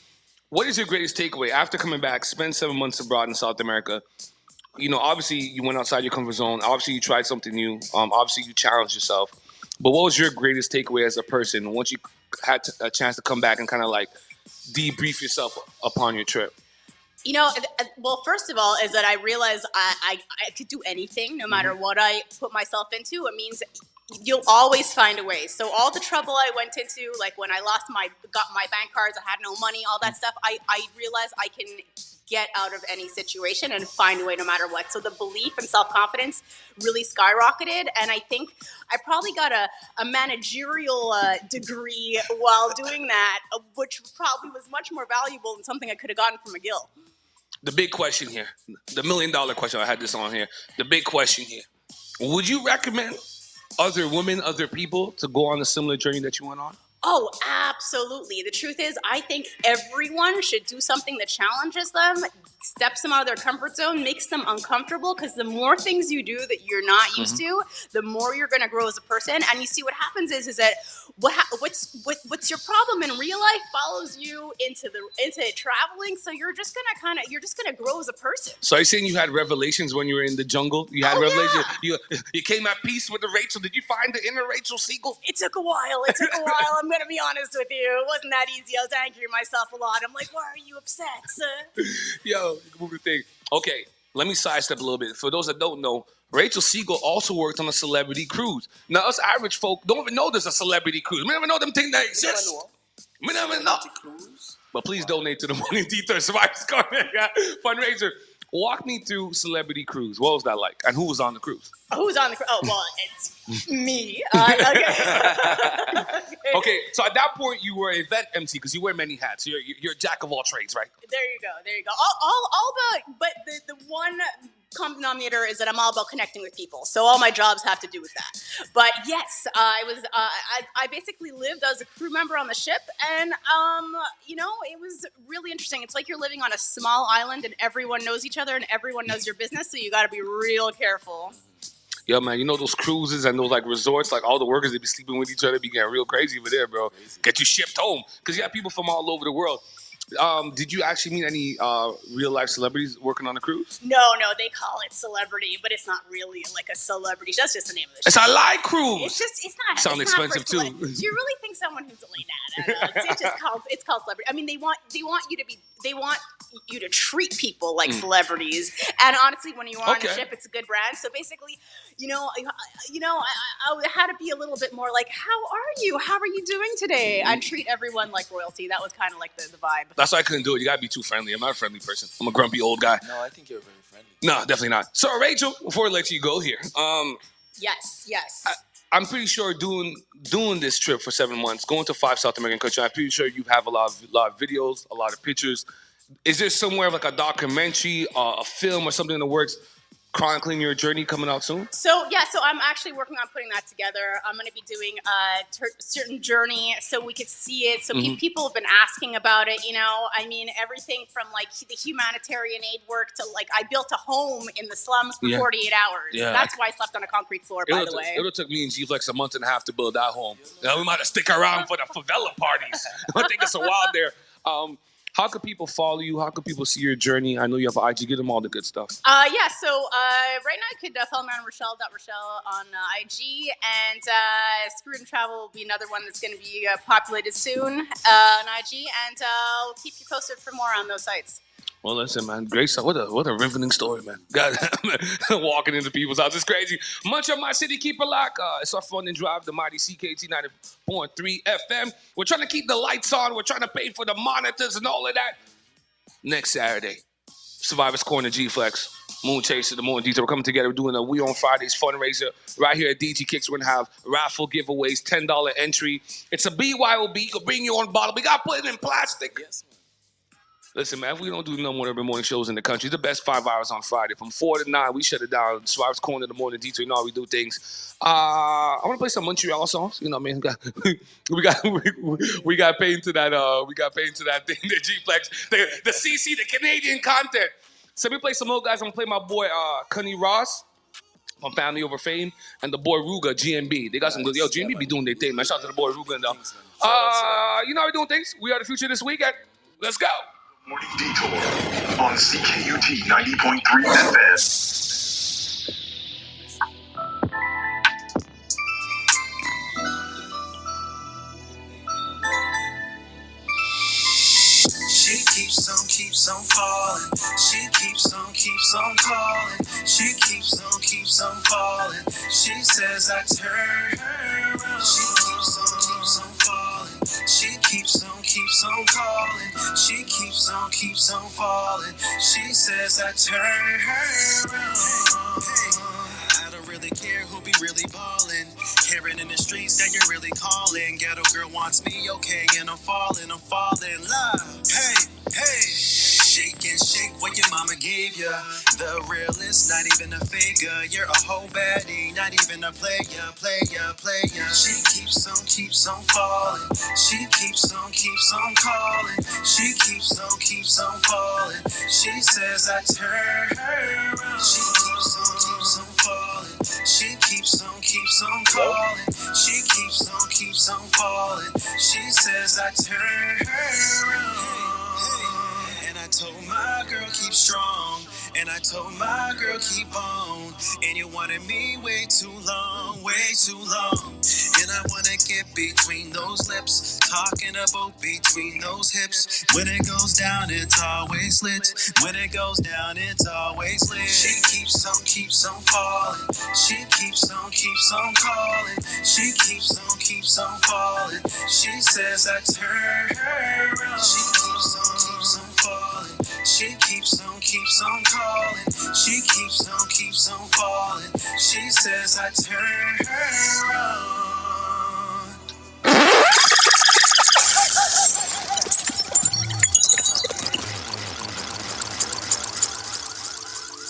What is your greatest takeaway after coming back, spend 7 months abroad in South America? You know, obviously you went outside your comfort zone. Obviously you tried something new. Obviously you challenged yourself. But what was your greatest takeaway as a person once you had a chance to come back and kind of like debrief yourself upon your trip? You know, well, first of all, is that I realized I could do anything, no matter what I put myself into. It means you'll always find a way. So all the trouble I went into, like when I got my bank cards, I had no money, all that stuff, I realized I can get out of any situation and find a way no matter what. So the belief and self-confidence really skyrocketed. And I think I probably got a managerial degree while doing that, which probably was much more valuable than something I could have gotten from McGill. The big question here, the $1 million question, I had this on here. The big question here, would you recommend other women, other people to go on a similar journey that you went on? Oh, absolutely. The truth is, I think everyone should do something that challenges them, steps them out of their comfort zone, makes them uncomfortable, because the more things you do that you're not used to, the more you're going to grow as a person. And you see what happens is that what's your problem in real life follows you into traveling. So you're just gonna grow as a person. So are you saying you had revelations when you were in the jungle? You had revelations. Yeah. You came at peace with the Rachel. Did you find the inner Rachel Siegel? It took a while. I'm gonna be honest with you. It wasn't that easy. I was angry at myself a lot. I'm like, why are you upset? Yo, move the thing. Okay, let me sidestep a little bit. For those that don't know, Rachel Siegel also worked on a celebrity cruise. Now, us average folk don't even know there's a celebrity cruise. We never know them things that exist. We never know. But please donate to the Morning Detour Survivors fundraiser. Walk me through celebrity cruise. What was that like? And who was on the cruise? Who's on the cruise? Oh, well, it's me. Okay, so at that point, you were an event MC because you wear many hats. You're a jack of all trades, right? There you go. The one common denominator is that I'm all about connecting with people. So all my jobs have to do with that. But yes, I basically lived as a crew member on the ship, and it was really interesting. It's like you're living on a small island, and everyone knows each other, and everyone knows your business. So you got to be real careful. Yo, man, you know those cruises and those like resorts, like all the workers, they be sleeping with each other, be getting real crazy over there, bro. Get you shipped home because you got people from all over the world. Did you actually meet any real life celebrities working on the cruise? No, they call it celebrity, but it's not really like a celebrity. That's just the name of the It's show. a light cruise. It's not. Sound it's not expensive for too. Do you really think someone who's like that? It's called celebrity. I mean, they want you to treat people like celebrities. And honestly, when you are on a ship, it's a good brand. So basically, I had to be a little bit more like, how are you? How are you doing today? And treat everyone like royalty. That was kind of like the vibe. That's why I couldn't do it. You gotta be too friendly. I'm not a friendly person. I'm a grumpy old guy. No, I think you're very friendly. No, definitely not. So Rachel, before I let you go here, yes. I'm pretty sure doing this trip for 7 months, going to 5 South American countries, I'm pretty sure you have a lot of videos, a lot of pictures. Is there somewhere like a documentary, a film, or something in the works chronicling your journey coming out soon? So I'm actually working on putting that together. I'm going to be doing a certain journey so we could see it. So people have been asking about it. I mean, everything from like the humanitarian aid work to like I built a home in the slums for 48 hours. Yeah. That's why I slept on a concrete floor, by the way. It would have took me and G-Flex a month and a half to build that home. We might have stick around for the favela parties. It might take us a while there. How could people follow you? How could people see your journey? I know you have an IG. Give them all the good stuff. So right now you could follow me on Rochelle.Rochelle on IG, and Screwed and Travel will be another one that's going to be populated soon on IG, and I'll keep you posted for more on those sites. Well, listen, man, great stuff. What a riveting story, man. God, walking into people's houses is crazy. Munch Up My City, keep it locked. It's our fun and drive, the mighty CKT 90.3 FM. We're trying to keep the lights on. We're trying to pay for the monitors and all of that. Next Saturday, Survivor's Corner, G-Flex, Moon Chaser, the Morning Detour. We're coming together. We're doing a We On Fridays fundraiser right here at DG Kicks. We're going to have raffle giveaways, $10 entry. It's a BYOB. You can bring your own bottle. We got to put it in plastic. Yes, man. Listen, man, if we don't do no more urban morning shows in the country, it's the best 5 hours on Friday. From 4 to 9, we shut it down. Survivor's Corner, the Morning Detour, you know how we do things. I want to play some Montreal songs. You know what I mean? We got paid into that thing, the G-Flex, the CC, the Canadian content. So we play some old guys. I'm going to play my boy, Cunny Ross from Family Over Fame, and the boy Ruga, GMB. They got some good, GMB be doing their thing, man. Shout out to the boy Ruga and them. You know how we doing things? We are the future this weekend. Let's go. Morning Detour on CKUT 90.3 FM. She keeps on falling. She keeps on calling. She keeps on falling. She says I turn her around. She keeps on falling. She keeps on calling. She keeps on falling. She says I turn her around. I don't really care who be really ballin'. Hearing in the streets that you're really calling. Ghetto girl wants me, okay, and I'm falling love. Hey, shake what your mama gave ya. The realest, not even a figure. You're a whole baddie, not even a player. She keeps on falling. She keeps on calling. She keeps on falling. She says I turn her around. She keeps on falling. She keeps on calling. She keeps on falling. She says I turn her around. And I told my girl keep strong. And I told my girl keep on. And you wanted me way too long. And I wanna get between those lips, talking about between those hips. When it goes down, it's always lit. When it goes down, it's always lit. She keeps on falling. She keeps on calling. She keeps on falling. She says I turn her around. She keeps on falling. She keeps on calling. She keeps on falling. She says I turn her around.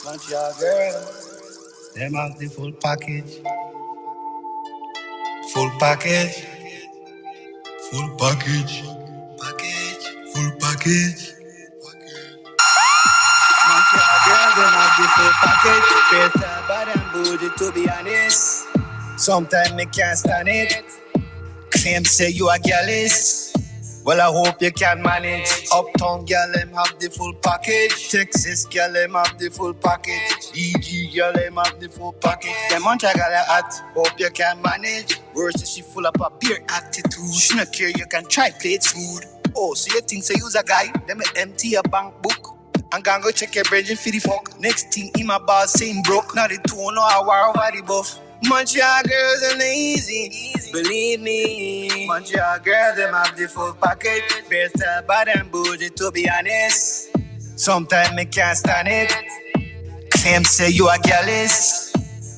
Montreal girl, them have the full package. Full package. Full package. Full package. Montreal girl, them have the full package. Better bad and bougie, to be honest. Sometimes me can't stand it. Claim say you a gallus. Well, I hope you can manage. Uptown girl, them have the full package. Texas girl, them have the full package. DG girl, them have the full package. Them on girl at, hope you can manage. Worse is she full up a beer attitude. She not care, you can try play it smooth. Oh, so you think say you's a guy? Let me empty your bank book. And go check your bridge for the fuck. Next thing in my bar saying broke. Now the two no I war over the buff. Montreal girls ain't easy, believe me. Montreal girls, them have the full package. Better bad and bougie, to be honest. Sometimes me can't stand it. Claim say you are jealous.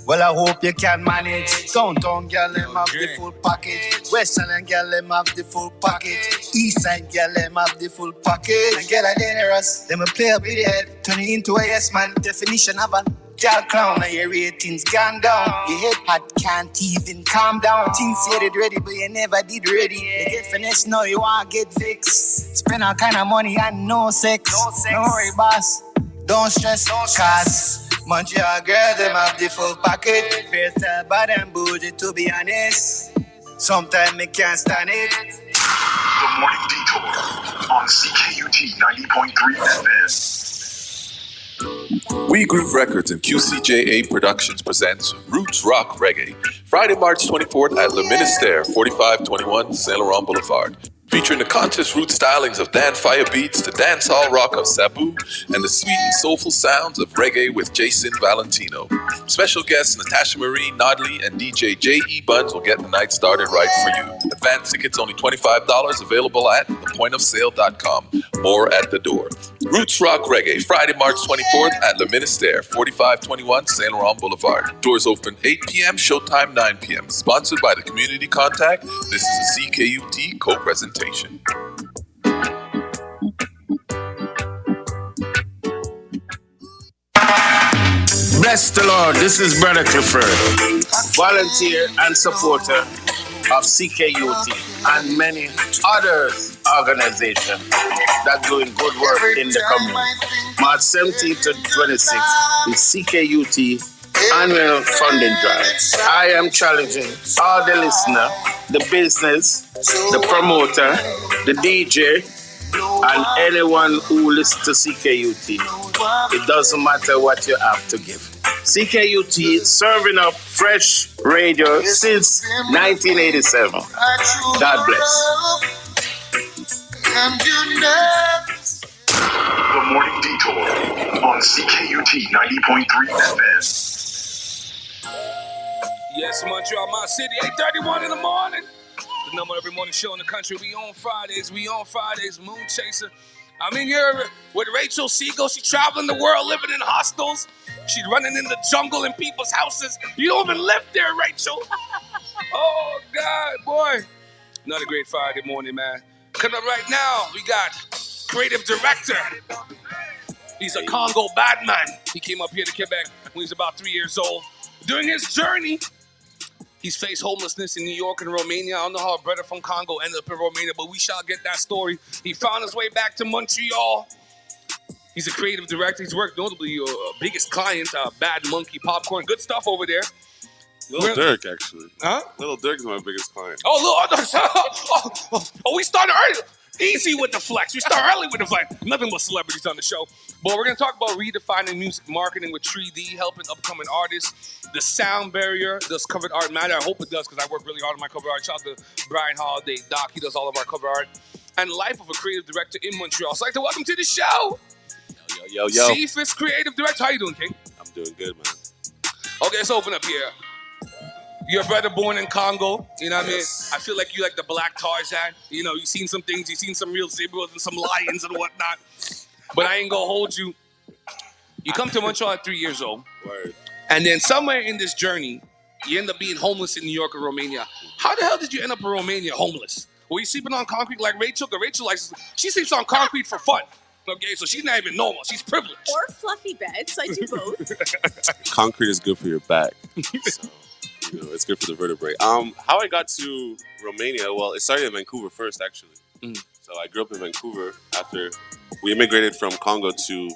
Well, I hope you can manage. Downtown girl, them have the full package. Western girl, them have the full package. Eastside girl, them have the full package. And girl are dangerous. Them a play up with the head. Turn it into a yes man. Definition of a girl clown. And your ratings gone down. Your head hot can't even calm down. Things said it ready, but you never did ready. You get finesse, now you want to get fixed. Spend all kind of money and no sex. No worry, boss. Don't stress, cause Montreal girl, them have the full package. Better bad and bougie, to be honest. Sometimes me can't stand it. The Morning Detour on CKUT 90.3 FM. We Groove Records and QCJA Productions presents Roots Rock Reggae, Friday, March 24th at Le Ministère, 4521 Saint Laurent Boulevard. Featuring the conscious root stylings of Dan Fire Beats, the dancehall rock of Sabu, and the sweet and soulful sounds of reggae with Jason Valentino. Special guests Natasha Marie, Nodley, and DJ J.E. Buns will get the night started right for you. Advance tickets only $25, available at thepointofsale.com. More at the door. Roots Rock Reggae, Friday, March 24th at Le Ministère, 4521 Saint Laurent Boulevard. Doors open 8 p.m., showtime 9 p.m. Sponsored by the Community Contact. This is a CKUT co-presentation. Bless the Lord, this is Brother Clifford, volunteer and supporter of CKUT and many other organizations that doing good work in the community. March 17th to 26th is CKUT annual funding drive. I am challenging all the listener, the business, the promoter, the DJ, and anyone who listens to CKUT. It doesn't matter what you have to give. CKUT serving up fresh radio since 1987. God bless. The Morning Detour on CKUT 90.3 FM. Yes, Montreal, my city, 8:31 in the morning. The number every morning show in the country. We on Fridays, Moon Chaser. I'm in here with Rachel Siegel. She's traveling the world, living in hostels. She's running in the jungle in people's houses. You don't even live there, Rachel. Oh, God, boy. Another great Friday morning, man. Coming up right now, we got creative director. He's a Congo bad man. He came up here to Quebec when he was about 3 years old. During his journey, he's faced homelessness in New York and Romania. I don't know how a brother from Congo ended up in Romania, but we shall get that story. He found his way back to Montreal. He's a creative director. He's worked notably your biggest client, Bad Monkey Popcorn. Good stuff over there. Little Dirk, actually. Huh? Little Dirk is my biggest client. We started early. Easy with the flex. We start early with the flex. Nothing but celebrities on the show. But we're going to talk about redefining music marketing with 3D, helping upcoming artists. The sound barrier. Does covered art matter? I hope it does, because I work really hard on my cover art. Shout out to Brian Holiday, Doc. He does all of our cover art. And life of a creative director in Montreal. So I'd like to welcome to the show. Yo. Chiefest creative director. How you doing, King? I'm doing good, man. Okay, let's open up here. Your brother born in Congo, you know what I mean? I feel like you like the Black Tarzan. You know, you've seen some things, you've seen some real zebras and some lions and whatnot. But I ain't gonna hold you. You come to Montreal at 3 years old. Word. And then somewhere in this journey, you end up being homeless in New York or Romania. How the hell did you end up in Romania homeless? Were you sleeping on concrete like Rachel? Because Rachel she sleeps on concrete for fun. Okay, so she's not even normal. She's privileged. Or fluffy beds. I do both. Concrete is good for your back. So. You know, it's good for the vertebrae. How I got to Romania, well, it started in Vancouver first, actually. Mm. So I grew up in Vancouver after we immigrated from Congo to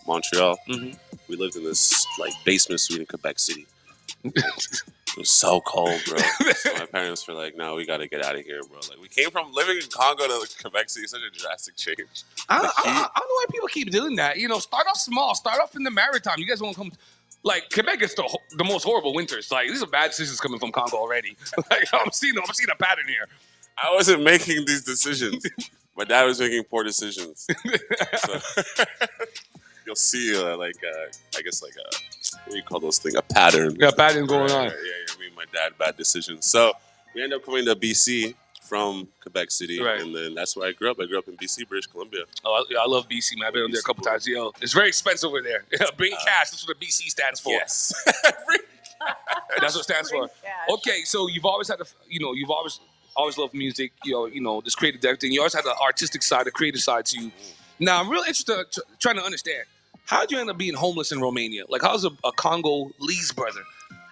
Montreal. Mm-hmm. We lived in this basement suite in Quebec City. It was so cold, bro. So my parents were like, "No, we got to get out of here, bro." Like we came from living in Congo to Quebec City, such a drastic change. I don't know why people keep doing that. You know, start off small. Start off in the maritime. You guys won't come. Like Quebec is the most horrible winters. Like these are bad decisions coming from Congo already. Like I'm seeing a pattern here. I wasn't making these decisions. My dad was making poor decisions. So you'll see, I guess, what do you call those things? A pattern. Yeah, pattern going on. Yeah, me and my dad, bad decisions. So we ended up coming to BC from Quebec City, and then that's where I grew up. I grew up in BC, British Columbia. Oh, I love BC, man. I've been there a couple times. Yo, it's very expensive over there. Bring cash. That's what the BC stands for. Yes. That's what it stands for. Okay, so you've always had you've always loved music. You know, this creative thing. You always had the artistic side, the creative side to you. Now, I'm real interested trying to understand, how did you end up being homeless in Romania? Like, how's a Congolese brother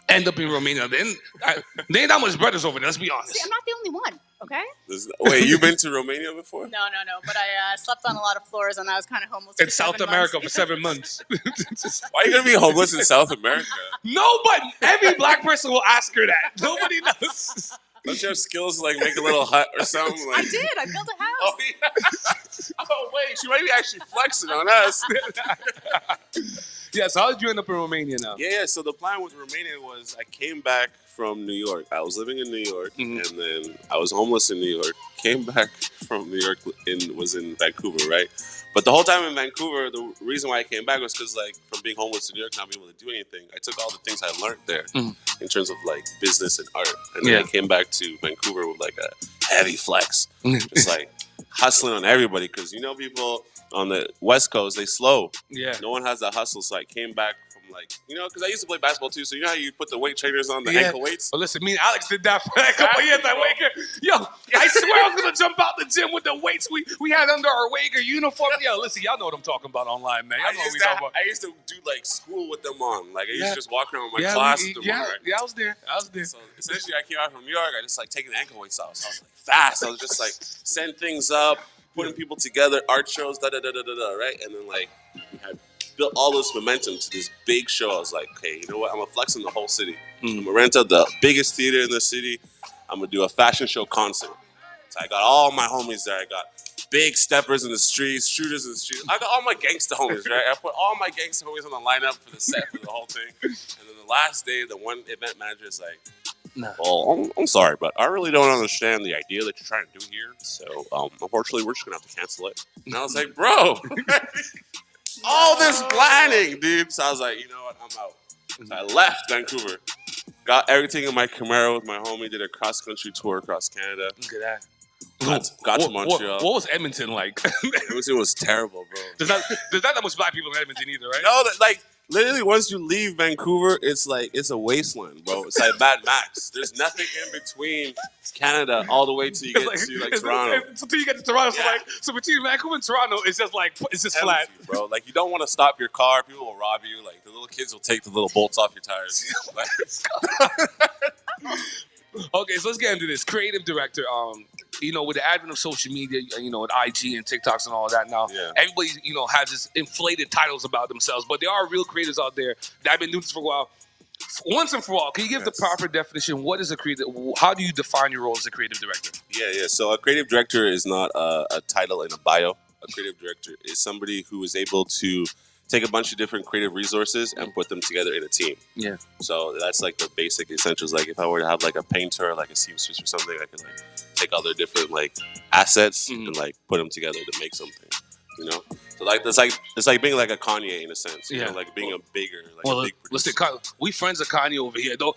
end up in Romania? There ain't that much brothers over there, let's be honest. See, I'm not the only one, okay? Wait, you've been to Romania before? No. But I slept on a lot of floors and I was kind of homeless in South America for 7 months. Why are you going to be homeless in South America? No, but every black person will ask her that. Nobody knows. Don't you have skills to, like, make a little hut or something? Like... I did. I built a house. Oh, wait. She might be actually flexing on us. Yeah, so how did you end up in Romania now? Yeah, so the plan with Romania was I came back from New York. I was living in New York, and then I was homeless in New York. Came back from New York and was in Vancouver, right? But the whole time in Vancouver, the reason why I came back was because, like, from being homeless in New York, not being able to do anything, I took all the things I learned there in terms of, like, business and art. And then I came back to Vancouver with, like, a heavy flex. Just, like, hustling on everybody because, you know, people on the West Coast, they slow. Yeah. No one has that hustle. So I came back from, like, you know, because I used to play basketball too. So you know how you put the weight trainers on the ankle weights? Well, listen, me and Alex did that for a couple years. Yo, I swear I was going to jump out the gym with the weights we had under our Wager uniform. Yo, listen, y'all know what I'm talking about online, man. Y'all know what we talking about. I used to do, like, school with them on. Like, I used to just walk around with my class with them on. Right? Yeah, I was there. So essentially, I came out from New York. I just, like, taking the ankle weights off. So I was, like, fast. I was just, like, send things up, putting people together, art shows, right? And then, like, we had built all this momentum to this big show. I was like, okay, you know what? I'm going to flex in the whole city. I'm going to rent out the biggest theater in the city. I'm going to do a fashion show concert. So I got all my homies there. I got big steppers in the streets, shooters in the streets. I got all my gangster homies, right? I put all my gangster homies on the lineup for the set, for the whole thing. And then the last day, the one event manager is like, well, I'm sorry, but I really don't understand the idea that you're trying to do here. So, unfortunately, we're just going to have to cancel it. And I was like, bro, all this planning, dude. So I was like, you know what? I'm out. So I left Vancouver, got everything in my Camaro with my homie, did a cross-country tour across Canada. Look at that. Got to Montreal. What was Edmonton like? Edmonton was terrible, bro. There's not that much black people in Edmonton either, right? No, like, literally, once you leave Vancouver, it's like, it's a wasteland, bro. It's like Mad Max. There's nothing in between Canada all the way till you get to, like, Toronto. Until you get to Toronto. So between Vancouver and Toronto, it's just flat. Bro, like, you don't want to stop your car. People will rob you. Like, the little kids will take the little bolts off your tires. Okay, so let's get into this. Creative director. You know, with the advent of social media, you know, with IG and TikToks and all that now, everybody, you know, has this inflated titles about themselves, but there are real creators out there that have been doing this for a while. Once and for all, can you give the proper definition? What is a creative? How do you define your role as a creative director? Yeah. So a creative director is not a title in a bio. A creative director is somebody who is able to take a bunch of different creative resources and put them together in a team. Yeah. So that's like the basic essentials. Like if I were to have like a painter, or like a seamstress or something, I could like take all their different like assets and like put them together to make something. You know, so like it's like being like a Kanye in a sense. You know, like being a bigger, like a big producer. Listen, we friends of Kanye over here though.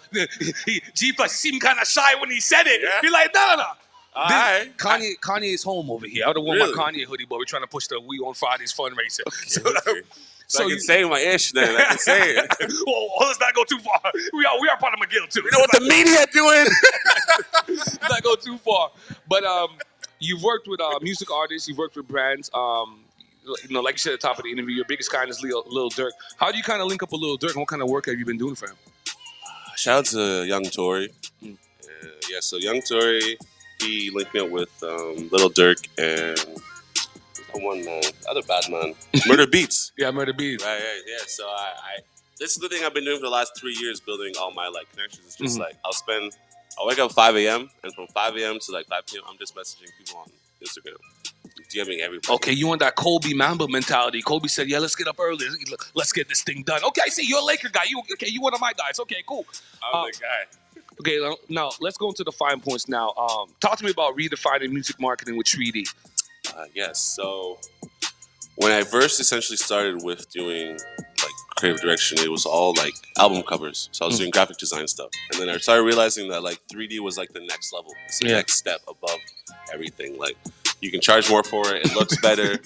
G Plus seemed kind of shy when he said it. Be like, no. Kanye's home over here. I would have worn my Kanye hoodie, but we're trying to push the We On Fridays fundraiser. So I can say my ish then. I can say it. Well, let's not go too far. We are part of McGill too. You know what the media doing? Let's not go too far. But you've worked with music artists. You've worked with brands. You know, like you said at the top of the interview, your biggest kind is Lil Durk. How do you kind of link up with Lil Durk? And what kind of work have you been doing for him? Shout out to Young Tory. So Young Tory, he linked me up with Lil Durk and the other bad man, Murder Beats. Yeah, Murder Beats. Right. Yeah. So this is the thing I've been doing for the last 3 years, building all my like connections. It's just like I'll wake up 5 a.m. and from 5 a.m. to like 5 p.m. I'm just messaging people on Instagram, DMing everybody. Okay, you on that Kobe Mamba mentality. Kobe said, "Yeah, let's get up early. Let's get this thing done." Okay, I see you're a Laker guy. You one of my guys. Okay, cool. I'm the guy. Okay, now let's go into the fine points. Now, talk to me about redefining music marketing with 3D. Yes. So when I first essentially started with doing like creative direction, it was all like album covers. So I was doing graphic design stuff, and then I started realizing that like 3D was like the next level. It's the next step above everything. Like you can charge more for it. It looks better.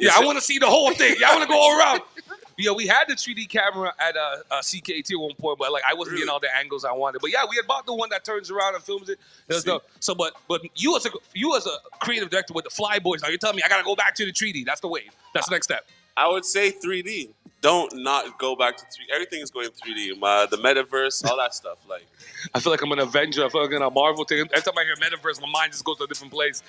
I want to see the whole thing. I want to go all around. Yeah, we had the 3D camera at CKT at one point, but like I wasn't getting all the angles I wanted. But yeah, we had bought the one that turns around and films it. So, but you as a creative director with the Flyboys, now you're telling me I gotta go back to the 3D. That's the wave. That's the next step. I would say 3D. Don't not go back to 3D. Everything is going 3D. The metaverse, all that stuff. Like, I feel like I'm an Avenger. I feel like I'm a Marvel thing. Every time I hear metaverse, my mind just goes to a different place.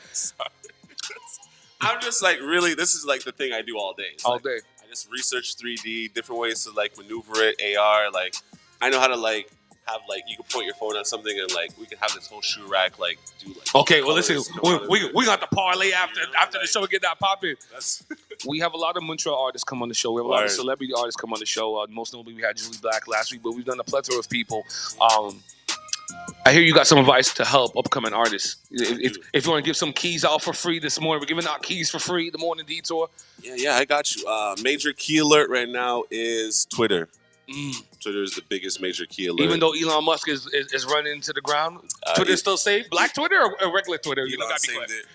I'm just like really. This is like the thing I do all day. All day. I just research 3D, different ways to like maneuver it. AR, like I know how to like have like you can point your phone on something and like we can have this whole shoe rack like do like. Okay, well listen, we got the parlay after the show and get that popping. We have a lot of Montreal artists come on the show. We have a lot of celebrity artists come on the show. Most notably, we had Julie Black last week, but we've done a plethora of people. I hear you got some advice to help upcoming artists. If you want to give some keys out for free this morning, we're giving out keys for free. The Morning Detour. Yeah, I got you. Major key alert right now is Twitter. Twitter is the biggest major key alert. Even though Elon Musk is running into the ground, Twitter is still safe. Black Twitter or regular Twitter? Elon saved it.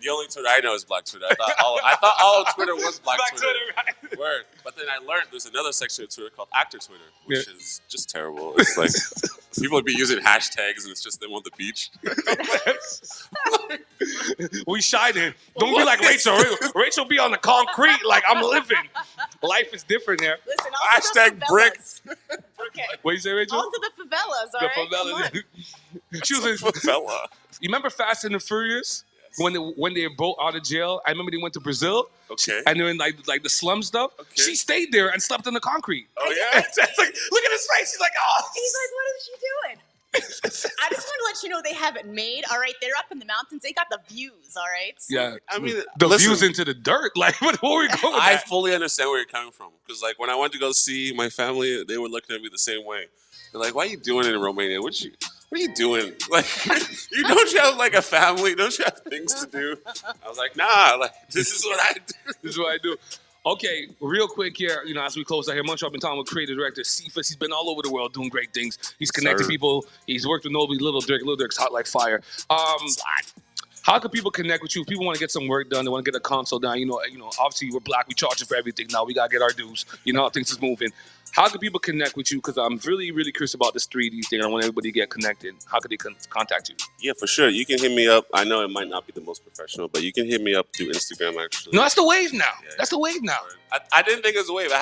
The only Twitter I know is Black Twitter. I thought all of Twitter was Black Twitter. Right. Word. But then I learned there's another section of Twitter called Actor Twitter, which is just terrible. It's like people would be using hashtags and it's just them on the beach. We shy then. Don't be like Rachel. Rachel be on the concrete like I'm living. Life is different there. Listen, hashtag bricks. Okay. What you say, Rachel? Also the favelas, all right? The favelas. She was in favela. You remember Fast and the Furious? Yes. When they both out of jail, I remember they went to Brazil. Okay. And they're in like the slum stuff. Okay. She stayed there and slept on the concrete. Oh yeah. It's like, look at his face. He's like, oh. He's like, what is she doing? I just want to let you know they have it made. All right, they're up in the mountains. They got the views. All right. So. Yeah, I mean the views into the dirt. Like, where are we going? I fully understand where you're coming from because, like, when I went to go see my family, they were looking at me the same way. They're like, "Why are you doing it in Romania? What are you doing? Like, don't you have like a family? Don't you have things to do?" I was like, "Nah, like this is what I do. This is what I do." Okay, real quick here, as we close out here, Montreal, I've been talking with creative director Cephas. He's been all over the world doing great things. He's connected people. He's worked with Nobly, Little Dirk's hot like fire. How can people connect with you? If people want to get some work done, they want to get a console done. Obviously we're Black. We charge for everything now. We got to get our dues. You know how things is moving. How can people connect with you? Because I'm really, really curious about this 3D thing. I want everybody to get connected. How can they contact you? Yeah, for sure. You can hit me up. I know it might not be the most professional, but you can hit me up through Instagram, actually. No, that's the wave now. Yeah, that's the wave now. I didn't think it was a wave.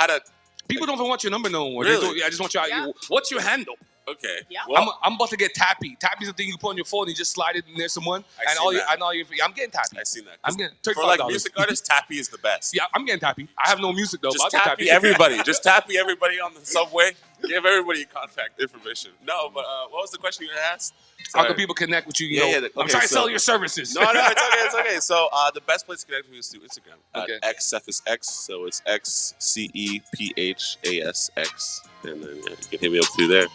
People don't even want your number no more. Really? I just want you. What's your handle? Okay. Yeah. Well, I'm about to get Tappy. Tappy's the thing you put on your phone. You just slide it near someone, I'm getting Tappy. I seen that. I'm getting $35. For like music artists, Tappy is the best. Yeah, I'm getting Tappy. I have no music though. Just Tappy everybody. Just Tappy everybody on the subway. Give everybody contact information. No, but what was the question you asked? How can people connect with you? I'm trying to sell your services. No, it's okay. So the best place to connect with me is through Instagram. Xcephasx. So it's XCEPHASX. And then you can hit me up through there.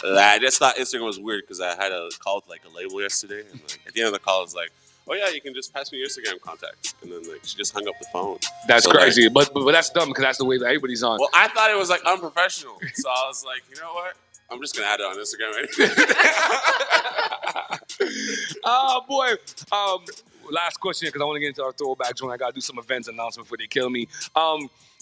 I just thought Instagram was weird because I had a call with like a label yesterday, and like, at the end of the call, it's like, "Oh yeah, you can just pass me your Instagram contacts," and then like she just hung up the phone. That's crazy, but that's dumb because that's the way that everybody's on. Well, I thought it was like unprofessional, so I was like, you know what? I'm just gonna add it on Instagram anyway. Oh boy. Last question because I want to get into our throwbacks when I gotta do some events announcement before they kill me.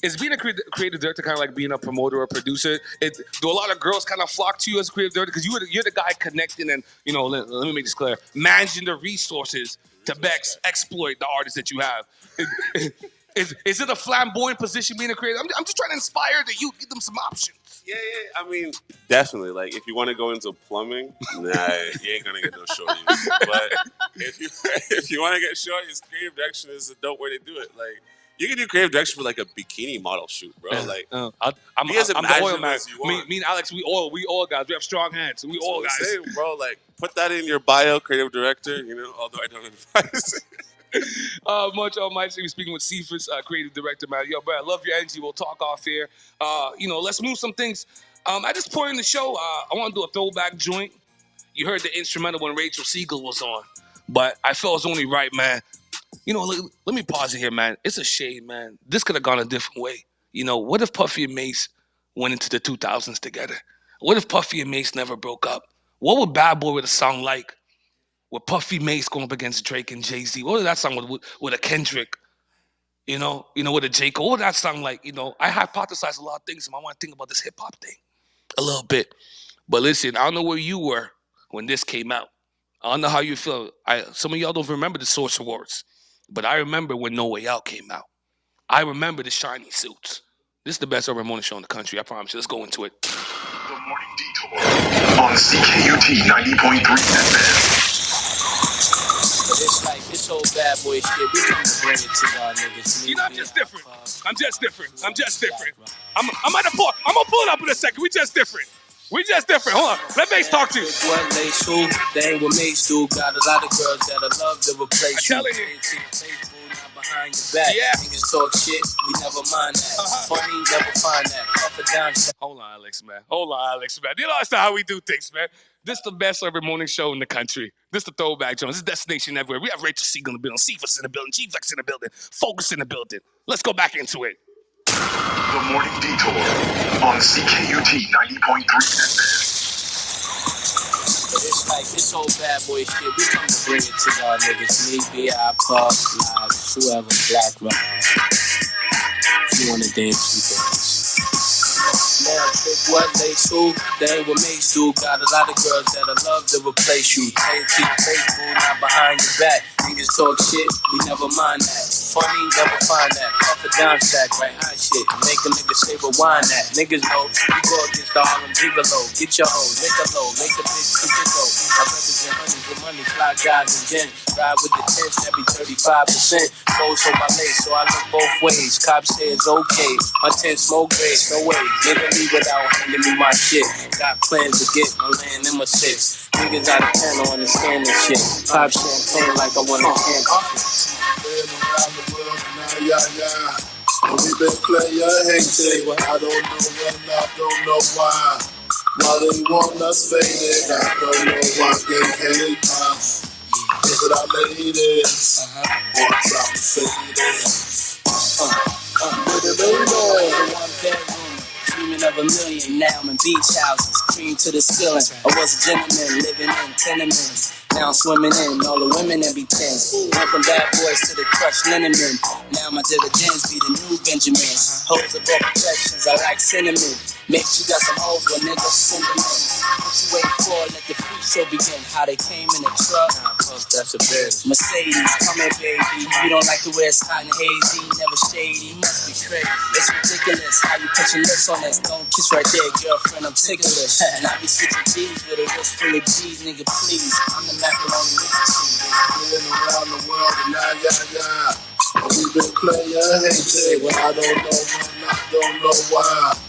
Is being a creative director kind of like being a promoter or producer? Do a lot of girls kind of flock to you as a creative director? Because you're the guy connecting and, let me make this clear, managing the resources to best exploit the artists that you have. Is it a flamboyant position being a creative? I'm just trying to inspire the youth, give them some options. Yeah. I mean, definitely. Like, if you want to go into plumbing, you ain't gonna get no shorties. But if you want to get shorties, creative direction is a dope way to do it. Like, You can do creative direction for like a bikini model shoot, bro. Like, I'm be as the oil imaginative man. as you want. Me and Alex, we all guys. We have strong hands. We all That's guys. what I'm saying, bro. Like, put that in your bio, creative director. You know, although I don't advise it. Much Almighty, we're speaking with Cephas, creative director, man. Yo, bro, I love your energy. We'll talk off here. Let's move some things. At this point in the show, I want to do a throwback joint. You heard the instrumental when Rachel Siegel was on, but I felt it was only right, man. Let me pause it here, man. It's a shame, man. This could have gone a different way. What if Puffy and Mace went into the 2000s together? What if Puffy and Mace never broke up? What would Bad Boy with a song like? With Puffy Mace going up against Drake and Jay-Z. What would that song with a Kendrick? With a J. Cole. What would that song like? I hypothesized a lot of things, and I want to think about this hip-hop thing a little bit. But listen, I don't know where you were when this came out. I don't know how you feel. Some of y'all don't remember the Source Awards, but I remember when No Way Out came out. I remember the shiny suits. This is the best urban morning show in the country. I promise you. Let's go into it. The Morning Detour on CKUT 90.3 FM. It's like this whole Bad Boy shit. We need to bring it to y'all niggas. I'm just different. I'm just different. I'm at a point. I'm gonna pull it up in a second. We just different. Hold on. Let Mace talk to you. What they do, they ain't what Mace do. Got a lot of girls that'll love to replace you. I'm telling you. Behind your back. Yeah. Niggas talk shit, we never mind that. Funny, never find that. Up and down. Hold on, Alex, man. You know that's not how we do things, man. This is the best urban morning show in the country. This is the throwback joint. This is Destination Everywhere. We have Rachel Siegel in the building, Cephas in the building, G-Flex in the building, Focus in the building. Let's go back into it. The Morning Detour on CKUT 90.3 FM. It's like this whole Bad Boy shit. We come to bring it to y'all niggas. Me, B.I., Puff, Live, whoever, Black Rock. You wanna dance, you dance. Now, pick what they do, they ain't what Mace do. Got a lot of girls that'll love to replace you. Can't keep faithful, not behind your back. Niggas talk shit, we never mind that. Funny, never find that. Up and down stack, right high shit. Make a nigga say rewind that. Niggas know, you go against the Harlem Gigolo. Get your hoe, lick a low, make a bitch keep it low. I represent hundreds of money, fly guys and gin. Ride with the tents, that be 35%. Goes on my lace, so I look both ways. Cops say it's okay, my tent smoke grades, no way. Nigga leave without handing me my shit. Got plans to get my land in my six. Niggas out of town don't understand this shit. Pop champagne like I want to camp. Been around the world now, yeah. We been playing hating. I don't know when, I don't know why. Why they want us faded, I don't know why they hate us. Look at our ladies. What's up, faded? With the baby. One bedroom, dreaming of a million. Now I'm in beach houses, cream to the ceiling. I was a gentleman living in tenements. Now I'm swimming in all the women that be tens. Went from bad boys to the crushed linen men. Now my dividends be the new Benjamins. Hoes of all projections, I like cinnamon. Make you got some hoes with niggas send them in. What you wait for? Let the freak show begin. How they came in a truck. That's a bitch. Mercedes, come here, baby. You don't like the way it's hot and hazy, never shady. Must be crazy. It's ridiculous how you put your lips on this. Don't kiss right there, girlfriend. I'm ticklish. And I be switching G's with a wrist full of G's, nigga. Please, I'm the macaroni with the cheese. Been around the world now, yeah. We been playing hating. I don't know when, I don't know why.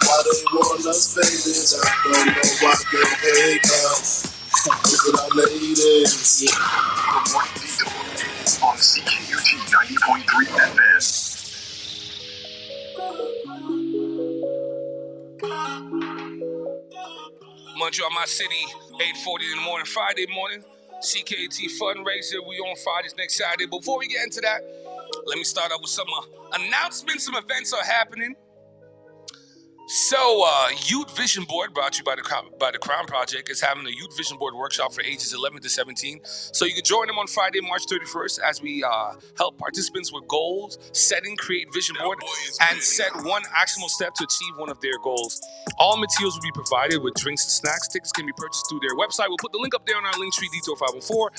Why they want us famous, I don't know why they hate us. Look at our ladies. The Morning Detour on CKUT 90.3 FM. Montreal, my city, 8:40 in the morning, Friday morning. CKT fundraiser. We on Fridays next Saturday. Before we get into that, let me start off with some announcements. Some events are happening. So, Youth Vision Board, brought to you by the Crown Project, is having a Youth Vision Board workshop for ages 11 to 17. So you can join them on Friday, March 31st, as we help participants with goals, setting, create vision board, and set one actionable step to achieve one of their goals. All materials will be provided with drinks and snacks. Tickets can be purchased through their website. We'll put the link up there on our Linktree Detour 504,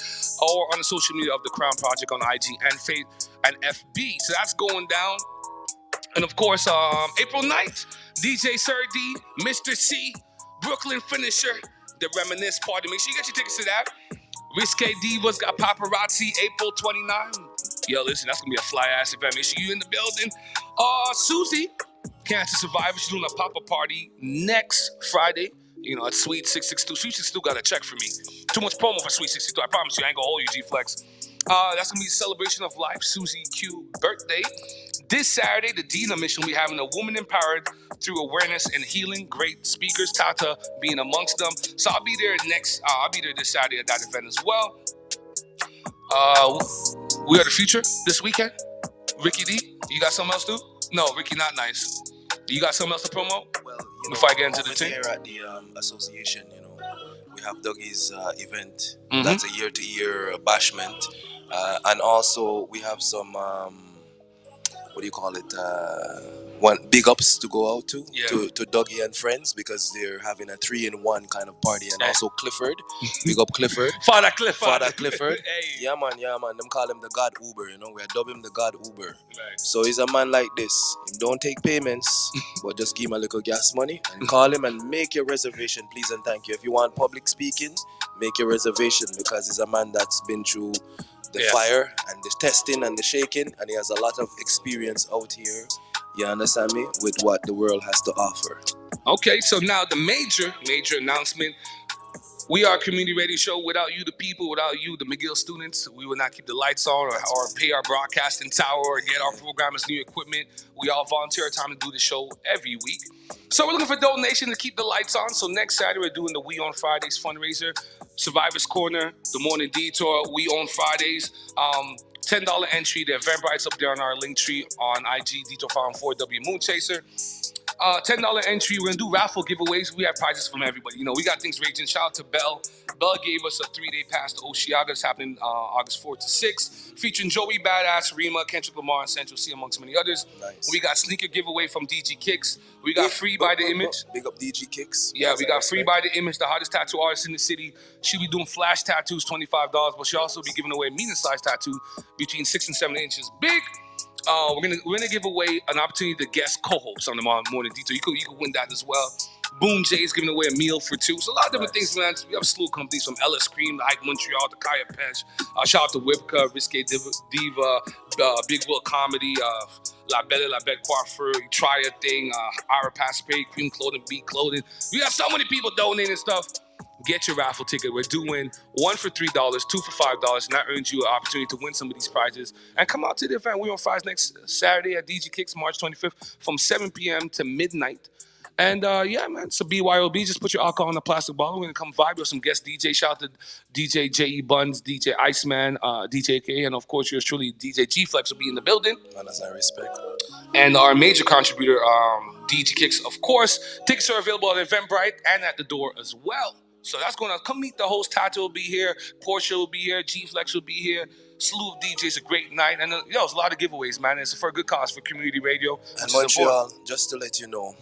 or on the social media of the Crown Project on IG and FB. So that's going down. And of course, April 9th, DJ Sir D, Mr. C, Brooklyn Finisher, the Reminisce Party. Make sure you get your tickets to that. Risque Divas got Paparazzi, April 29th. Yo, listen, that's gonna be a fly ass event. Make sure you in the building. Susie, cancer survivor, she's doing a pop-up party next Friday. You know, at Sweet 662. Sweet 662 got a check for me. Too much promo for Sweet 62. I promise you, I ain't gonna hold you, G-Flex. That's gonna be a celebration of life, Susie Q birthday. This Saturday, the Dina Mission will be having a woman empowered through awareness and healing. Great speakers, Tata being amongst them. So I'll be there I'll be there this Saturday at that event as well. We are the future this weekend. Ricky D, you got something else to do? No, Ricky not nice. You got something else to promote? Well, before I get into the team here at the association, we have Dougie's event. Mhm. That's a year-to-year bashment, and also we have some what do you call it? One big ups to go out to Dougie and friends because they're having a 3-in-1 kind of party, and also Clifford. Big up Clifford. Father Clifford. Hey. Yeah man. Them call him the God Uber. We dub him the God Uber. Right. So he's a man like this. He don't take payments, but just give him a little gas money and call him and make your reservation, please and thank you. If you want public speaking, make your reservation because he's a man that's been through the fire and the testing and the shaking, and he has a lot of experience out here, you understand me, with what the world has to offer. Okay, so now the major announcement. We are a community radio show. Without you, the people, without you, the McGill students, we will not keep the lights on or pay our broadcasting tower or get our programmers new equipment. We all volunteer our time to do the show every week. So we're looking for donation to keep the lights on. So next Saturday, we're doing the We On Fridays fundraiser. Survivors Corner, the Morning Detour, We On Fridays. $10 entry. The Eventbrite's up there on our link tree on IG, Detour Farm 4W Moonchaser. $10 entry. We're gonna do raffle giveaways. We have prizes from everybody. We got things raging. Shout out to Belle. Belle gave us a 3-day pass to Oshiaga. It's happening August 4th to 6th. Featuring Joey Badass, Rima, Kendrick Lamar, and Central C, amongst many others. Nice. We got sneaker giveaway from DG Kicks. We got Free by the Image. Big up DG Kicks. Yeah, we got Free by the Image, the hottest tattoo artist in the city. She be doing flash tattoos, $25, but she also be giving away a medium-sized tattoo between 6 and 7 inches. Big. We're gonna give away an opportunity to guest co-host on the Morning Detour. You could win that as well. Boom Jay's giving away a meal for 2. So a lot of different things, man. We have a slew of companies from Ellis Cream, the Hike Montreal, the Kaya Pench. Shout out to Wibka, Risque Diva, Big Will Comedy, La Belle Coiffure, Try a Thing, Ira Paspay, Cream Clothing, Beat Clothing. We have so many people donating stuff. Get your raffle ticket. We're doing 1 for $3, 2 for $5, and that earns you an opportunity to win some of these prizes. And come out to the event. We're on Fridays next Saturday at DG Kicks, March 25th, from 7 p.m. to midnight. And yeah, man, so BYOB, just put your alcohol in a plastic bottle. We're gonna come vibe with some guest DJ. Shout out to DJ J.E. Buns, DJ Iceman, DJ K, and of course yours truly, DJ G-Flex will be in the building. Man, as I respect. And our major contributor, DG Kicks, of course. Tickets are available at Eventbrite and at the door as well. So that's going to come meet the host. Tato will be here. Portia will be here. G-Flex will be here. Slew of DJs, a great night. And there's a lot of giveaways, man. It's for a good cause for community radio. And Montreal, just to let you know,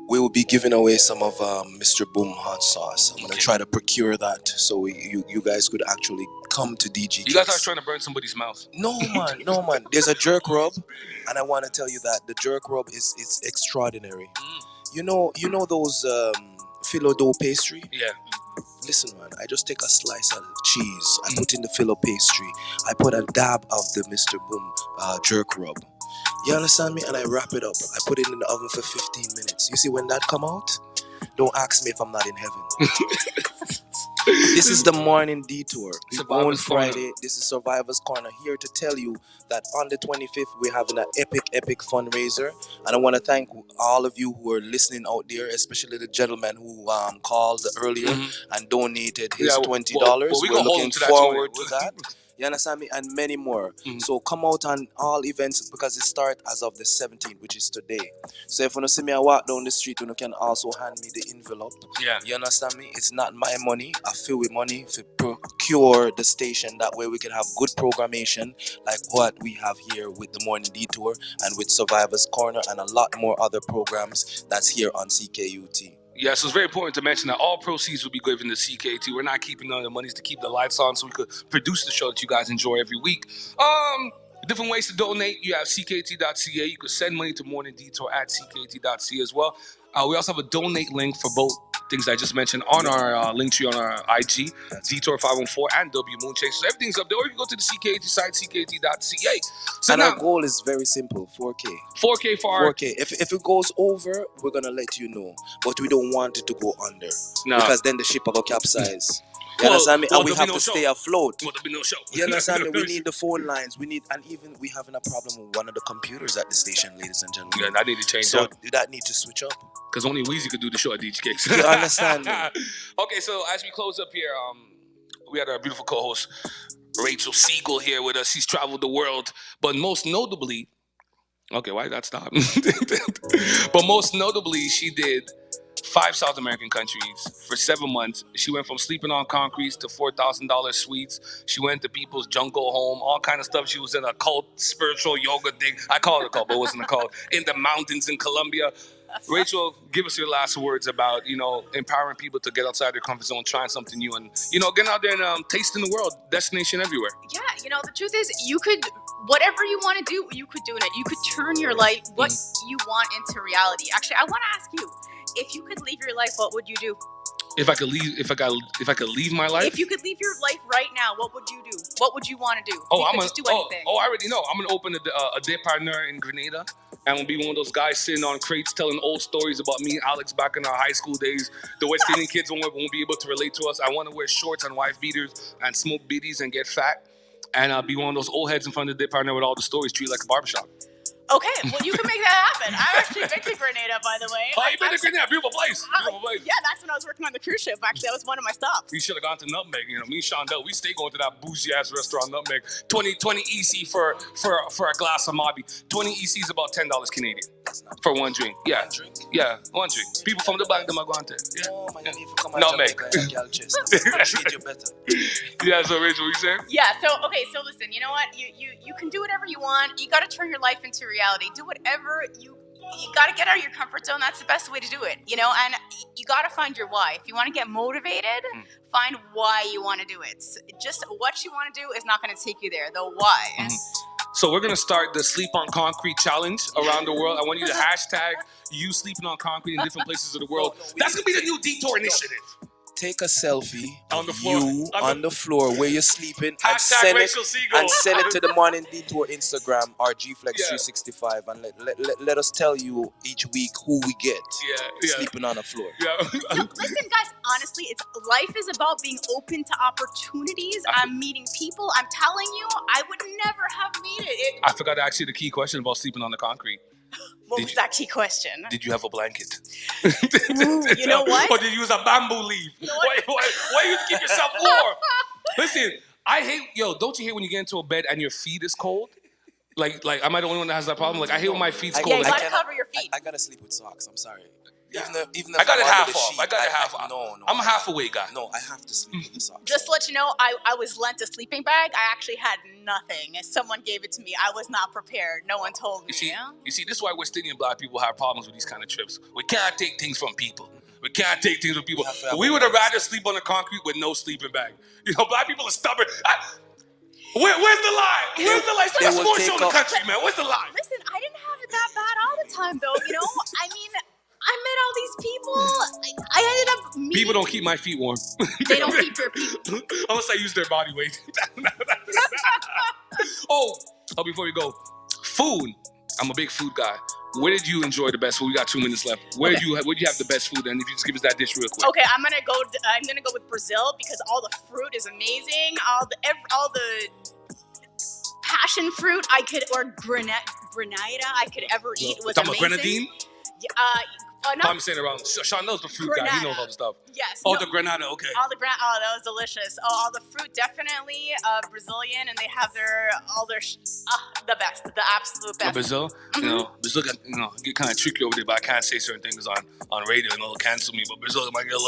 we will be giving away some of Mr. Boom hot sauce. I'm going to try to procure that so you guys could actually come to DG. You guys are trying to burn somebody's mouth. No, man. There's a jerk rub, and I want to tell you that the jerk rub is extraordinary. You know those phyllo dough pastry? Yeah. Listen, man, I just take a slice of cheese. I put in the phyllo pastry. I put a dab of the Mr. Boom jerk rub. You understand me? And I wrap it up. I put it in the oven for 15 minutes. You see, when that come out, don't ask me if I'm not in heaven. This is the Morning Detour. On Friday, this is Survivors Corner, here to tell you that on the 25th, we're having an epic fundraiser. And I want to thank all of you who are listening out there, especially the gentleman who called earlier and donated his $20. We're looking forward to that. You understand me? And many more. So come out on all events because it starts as of the 17th, which is today. So if you want to see me walk down the street, you can also hand me the envelope. Yeah. You understand me? It's not my money. I feel with money to procure the station. That way we can have good programmation like what we have here with the Morning Detour and with Survivors Corner and a lot more other programs that's here on CKUT. Yeah, so it's very important to mention that all proceeds will be given to CKT. We're not keeping none of the monies to keep the lights on so we could produce the show that you guys enjoy every week. Different ways to donate. You have CKT.ca. You could send money to Morning Detour at CKT.ca as well. We also have a donate link for both things I just mentioned on our link tree on our IG, Detour 514 and W Moon Chasers. Everything's up there. Or you can go to the CKT site, ckT.ca. So and now, our goal is very simple, 4K. 4K for our... 4K. If it goes over, we're going to let you know. But we don't want it to go under. No. Because then the ship will capsize. You understand me? And we have to stay afloat. Well, there'll be no show. You understand me? We need the phone lines. And even we having a problem with one of the computers at the station, ladies and gentlemen. Yeah, that need to change. So that need to switch up. Because only Weezy could do the show at DHK. You understand me? Okay, so as we close up here, we had our beautiful co-host Rachel Siegel here with us. She's traveled the world, but most notably, okay, why did that stop? But most notably, she did 5 South American countries for 7 months. She went from sleeping on concrete to $4,000 suites. She went to people's jungle home, all kind of stuff. She was in a cult, spiritual yoga thing. I called it a cult, but it wasn't a cult. In the mountains in Colombia. Rachel, give us your last words about, empowering people to get outside their comfort zone, trying something new, and, getting out there and tasting the world, destination everywhere. Yeah, the truth is, you could, whatever you want to do, you could do in it. You could turn your life, what you want, into reality. Actually, I want to ask you, if you could leave your life, what would you do? If I could leave my life? If you could leave your life right now, what would you do? What would you want to do? Just do anything. I already know. I'm gonna open a dépanneur in Grenada. And we'll be one of those guys sitting on crates telling old stories about me and Alex back in our high school days. The West Indian kids won't be able to relate to us. I want to wear shorts and wife beaters and smoke biddies and get fat. And I'll be one of those old heads in front of the dépanneur with all the stories, treated like a barbershop. Okay, well, you can make that happen. I've actually been to Grenada, by the way. Oh, you've been to Grenada? Beautiful place. Yeah, that's when I was working on the cruise ship. Actually, that was one of my stops. You should have gone to Nutmeg. Me and Shondell, we stay going to that bougie-ass restaurant, Nutmeg. 20 EC for a glass of Mabi. 20 EC is about $10 Canadian for one drink. Yeah. Yeah, one drink. People from the bank, them are going to. Yeah. Oh, man, you need to come Nutmeg. Treat you better. Yeah, so Rachel, what you saying? Yeah, so listen, you know what? You can do whatever you want. You got to turn your life into reality. Do whatever you got to get out of your comfort zone. That's the best way to do it, and you got to find your why. If you want to get motivated, find why you want to do it. Just what you want to do is not going to take you there, the why. So we're going to start the Sleep on Concrete challenge around the world. I want you to hashtag you sleeping on concrete in different places of the world. That's going to be the new Detour initiative. Take a selfie on the floor. On the floor where you're sleeping and send it to the Morning Detour Instagram or GFlex365 and let us tell you each week who we get sleeping on the floor. Yeah. So listen, guys, honestly, life is about being open to opportunities. I'm meeting people. I'm telling you, I would never have made it. I forgot to ask you the key question about sleeping on the concrete. What was that key question? Did you have a blanket? You know what? Or did you use a bamboo leaf? You know why you keep yourself warm? Listen, don't you hate when you get into a bed and your feet is cold? Like, am I the only one that has that problem? Like, I hate when my feet's cold. Yeah, you gotta cover your feet. I gotta sleep with socks. I'm sorry. Yeah. Even I got it half off. off. I got it half off. No. I'm a half-away guy. No, I have to sleep with the socks. Just to let you know, I was lent a sleeping bag. I actually had nothing. Someone gave it to me. I was not prepared. No one told me. You see, this is why West Indian black people have problems with these kind of trips. We can't take things from people. We can't take things from people. We would have rather sleep on the concrete with no sleeping bag. Black people are stubborn. Where's the lie? Where's the lie? It's like a sports show in the country, man. Where's the lie? Listen, I didn't have it that bad all the time, though. I mean, I met all these people. I ended up meeting... People don't keep my feet warm. They don't keep your feet. Unless I use their body weight. Before we go, food. I'm a big food guy. Where did you enjoy the best food? We got 2 minutes left. Where do you have the best food? And if you just give us that dish real quick. Okay, I'm gonna go with Brazil because all the fruit is amazing. All the passion fruit or grenada I could ever eat was amazing. Grenadine? I'm saying it wrong. Sean knows the fruit guy. He knows all the stuff. Yes. The granada. Okay. That was delicious. All the fruit, definitely Brazilian, and they have the best, the absolute best. Brazil, Brazil get kind of tricky over there, but I can't say certain things on radio and it'll cancel me. But Brazil might get a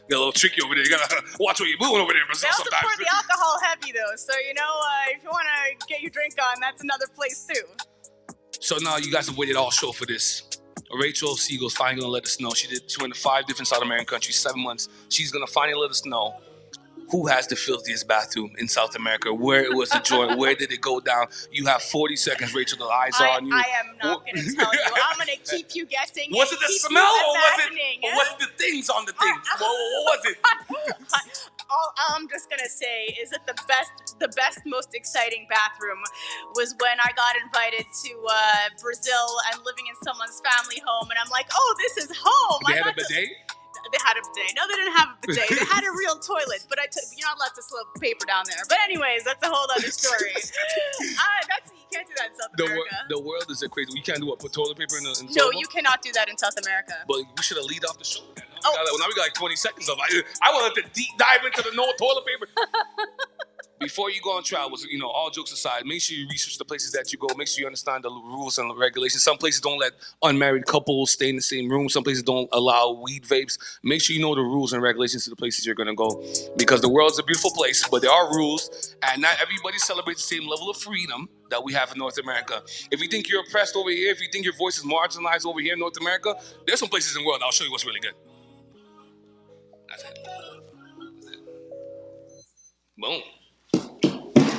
little tricky over there. You gotta watch what you're moving over there in Brazil sometimes. They also pour the alcohol heavy though, so if you want to get your drink on, that's another place too. So now you guys have waited all show for this. Rachel Siegel's finally gonna let us know. She went to 5 different South American countries, 7 months. She's gonna finally let us know who has the filthiest bathroom in South America? Where was the joint? Where did it go down? You have 40 seconds, Rachel. The eyes are on you. I am not going to tell you. I'm going to keep you guessing. Was it the smell or was it the things on the things? What was it? All I'm just going to say is that the best, most exciting bathroom was when I got invited to Brazil and living in someone's family home. And I'm like, oh, this is home. They had a bidet? They had a bidet. No, they didn't have a bidet. They had a real toilet, but you're not allowed to slip paper down there. But anyways, that's a whole other story. You can't do that in South America. The world is a crazy. You can't do what? Put toilet paper in the No, you cannot do that in South America. But we should have lead off the show. Now we got like 20 seconds of. I wanted to deep dive into the no toilet paper. Before you go on travels, all jokes aside, make sure you research the places that you go. Make sure you understand the rules and regulations. Some places don't let unmarried couples stay in the same room. Some places don't allow weed vapes. Make sure you know the rules and regulations to the places you're going to go. Because the world's a beautiful place, but there are rules, and not everybody celebrates the same level of freedom that we have in North America. If you think you're oppressed over here, if you think your voice is marginalized over here in North America, there's some places in the world I'll show you what's really good. That's it. Boom.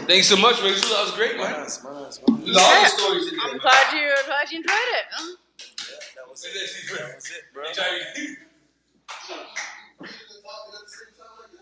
Thanks so much, Rachel. That was great, man. Nice. There's all the stories in there. I'm glad you enjoyed it. Yeah, that was it, bro.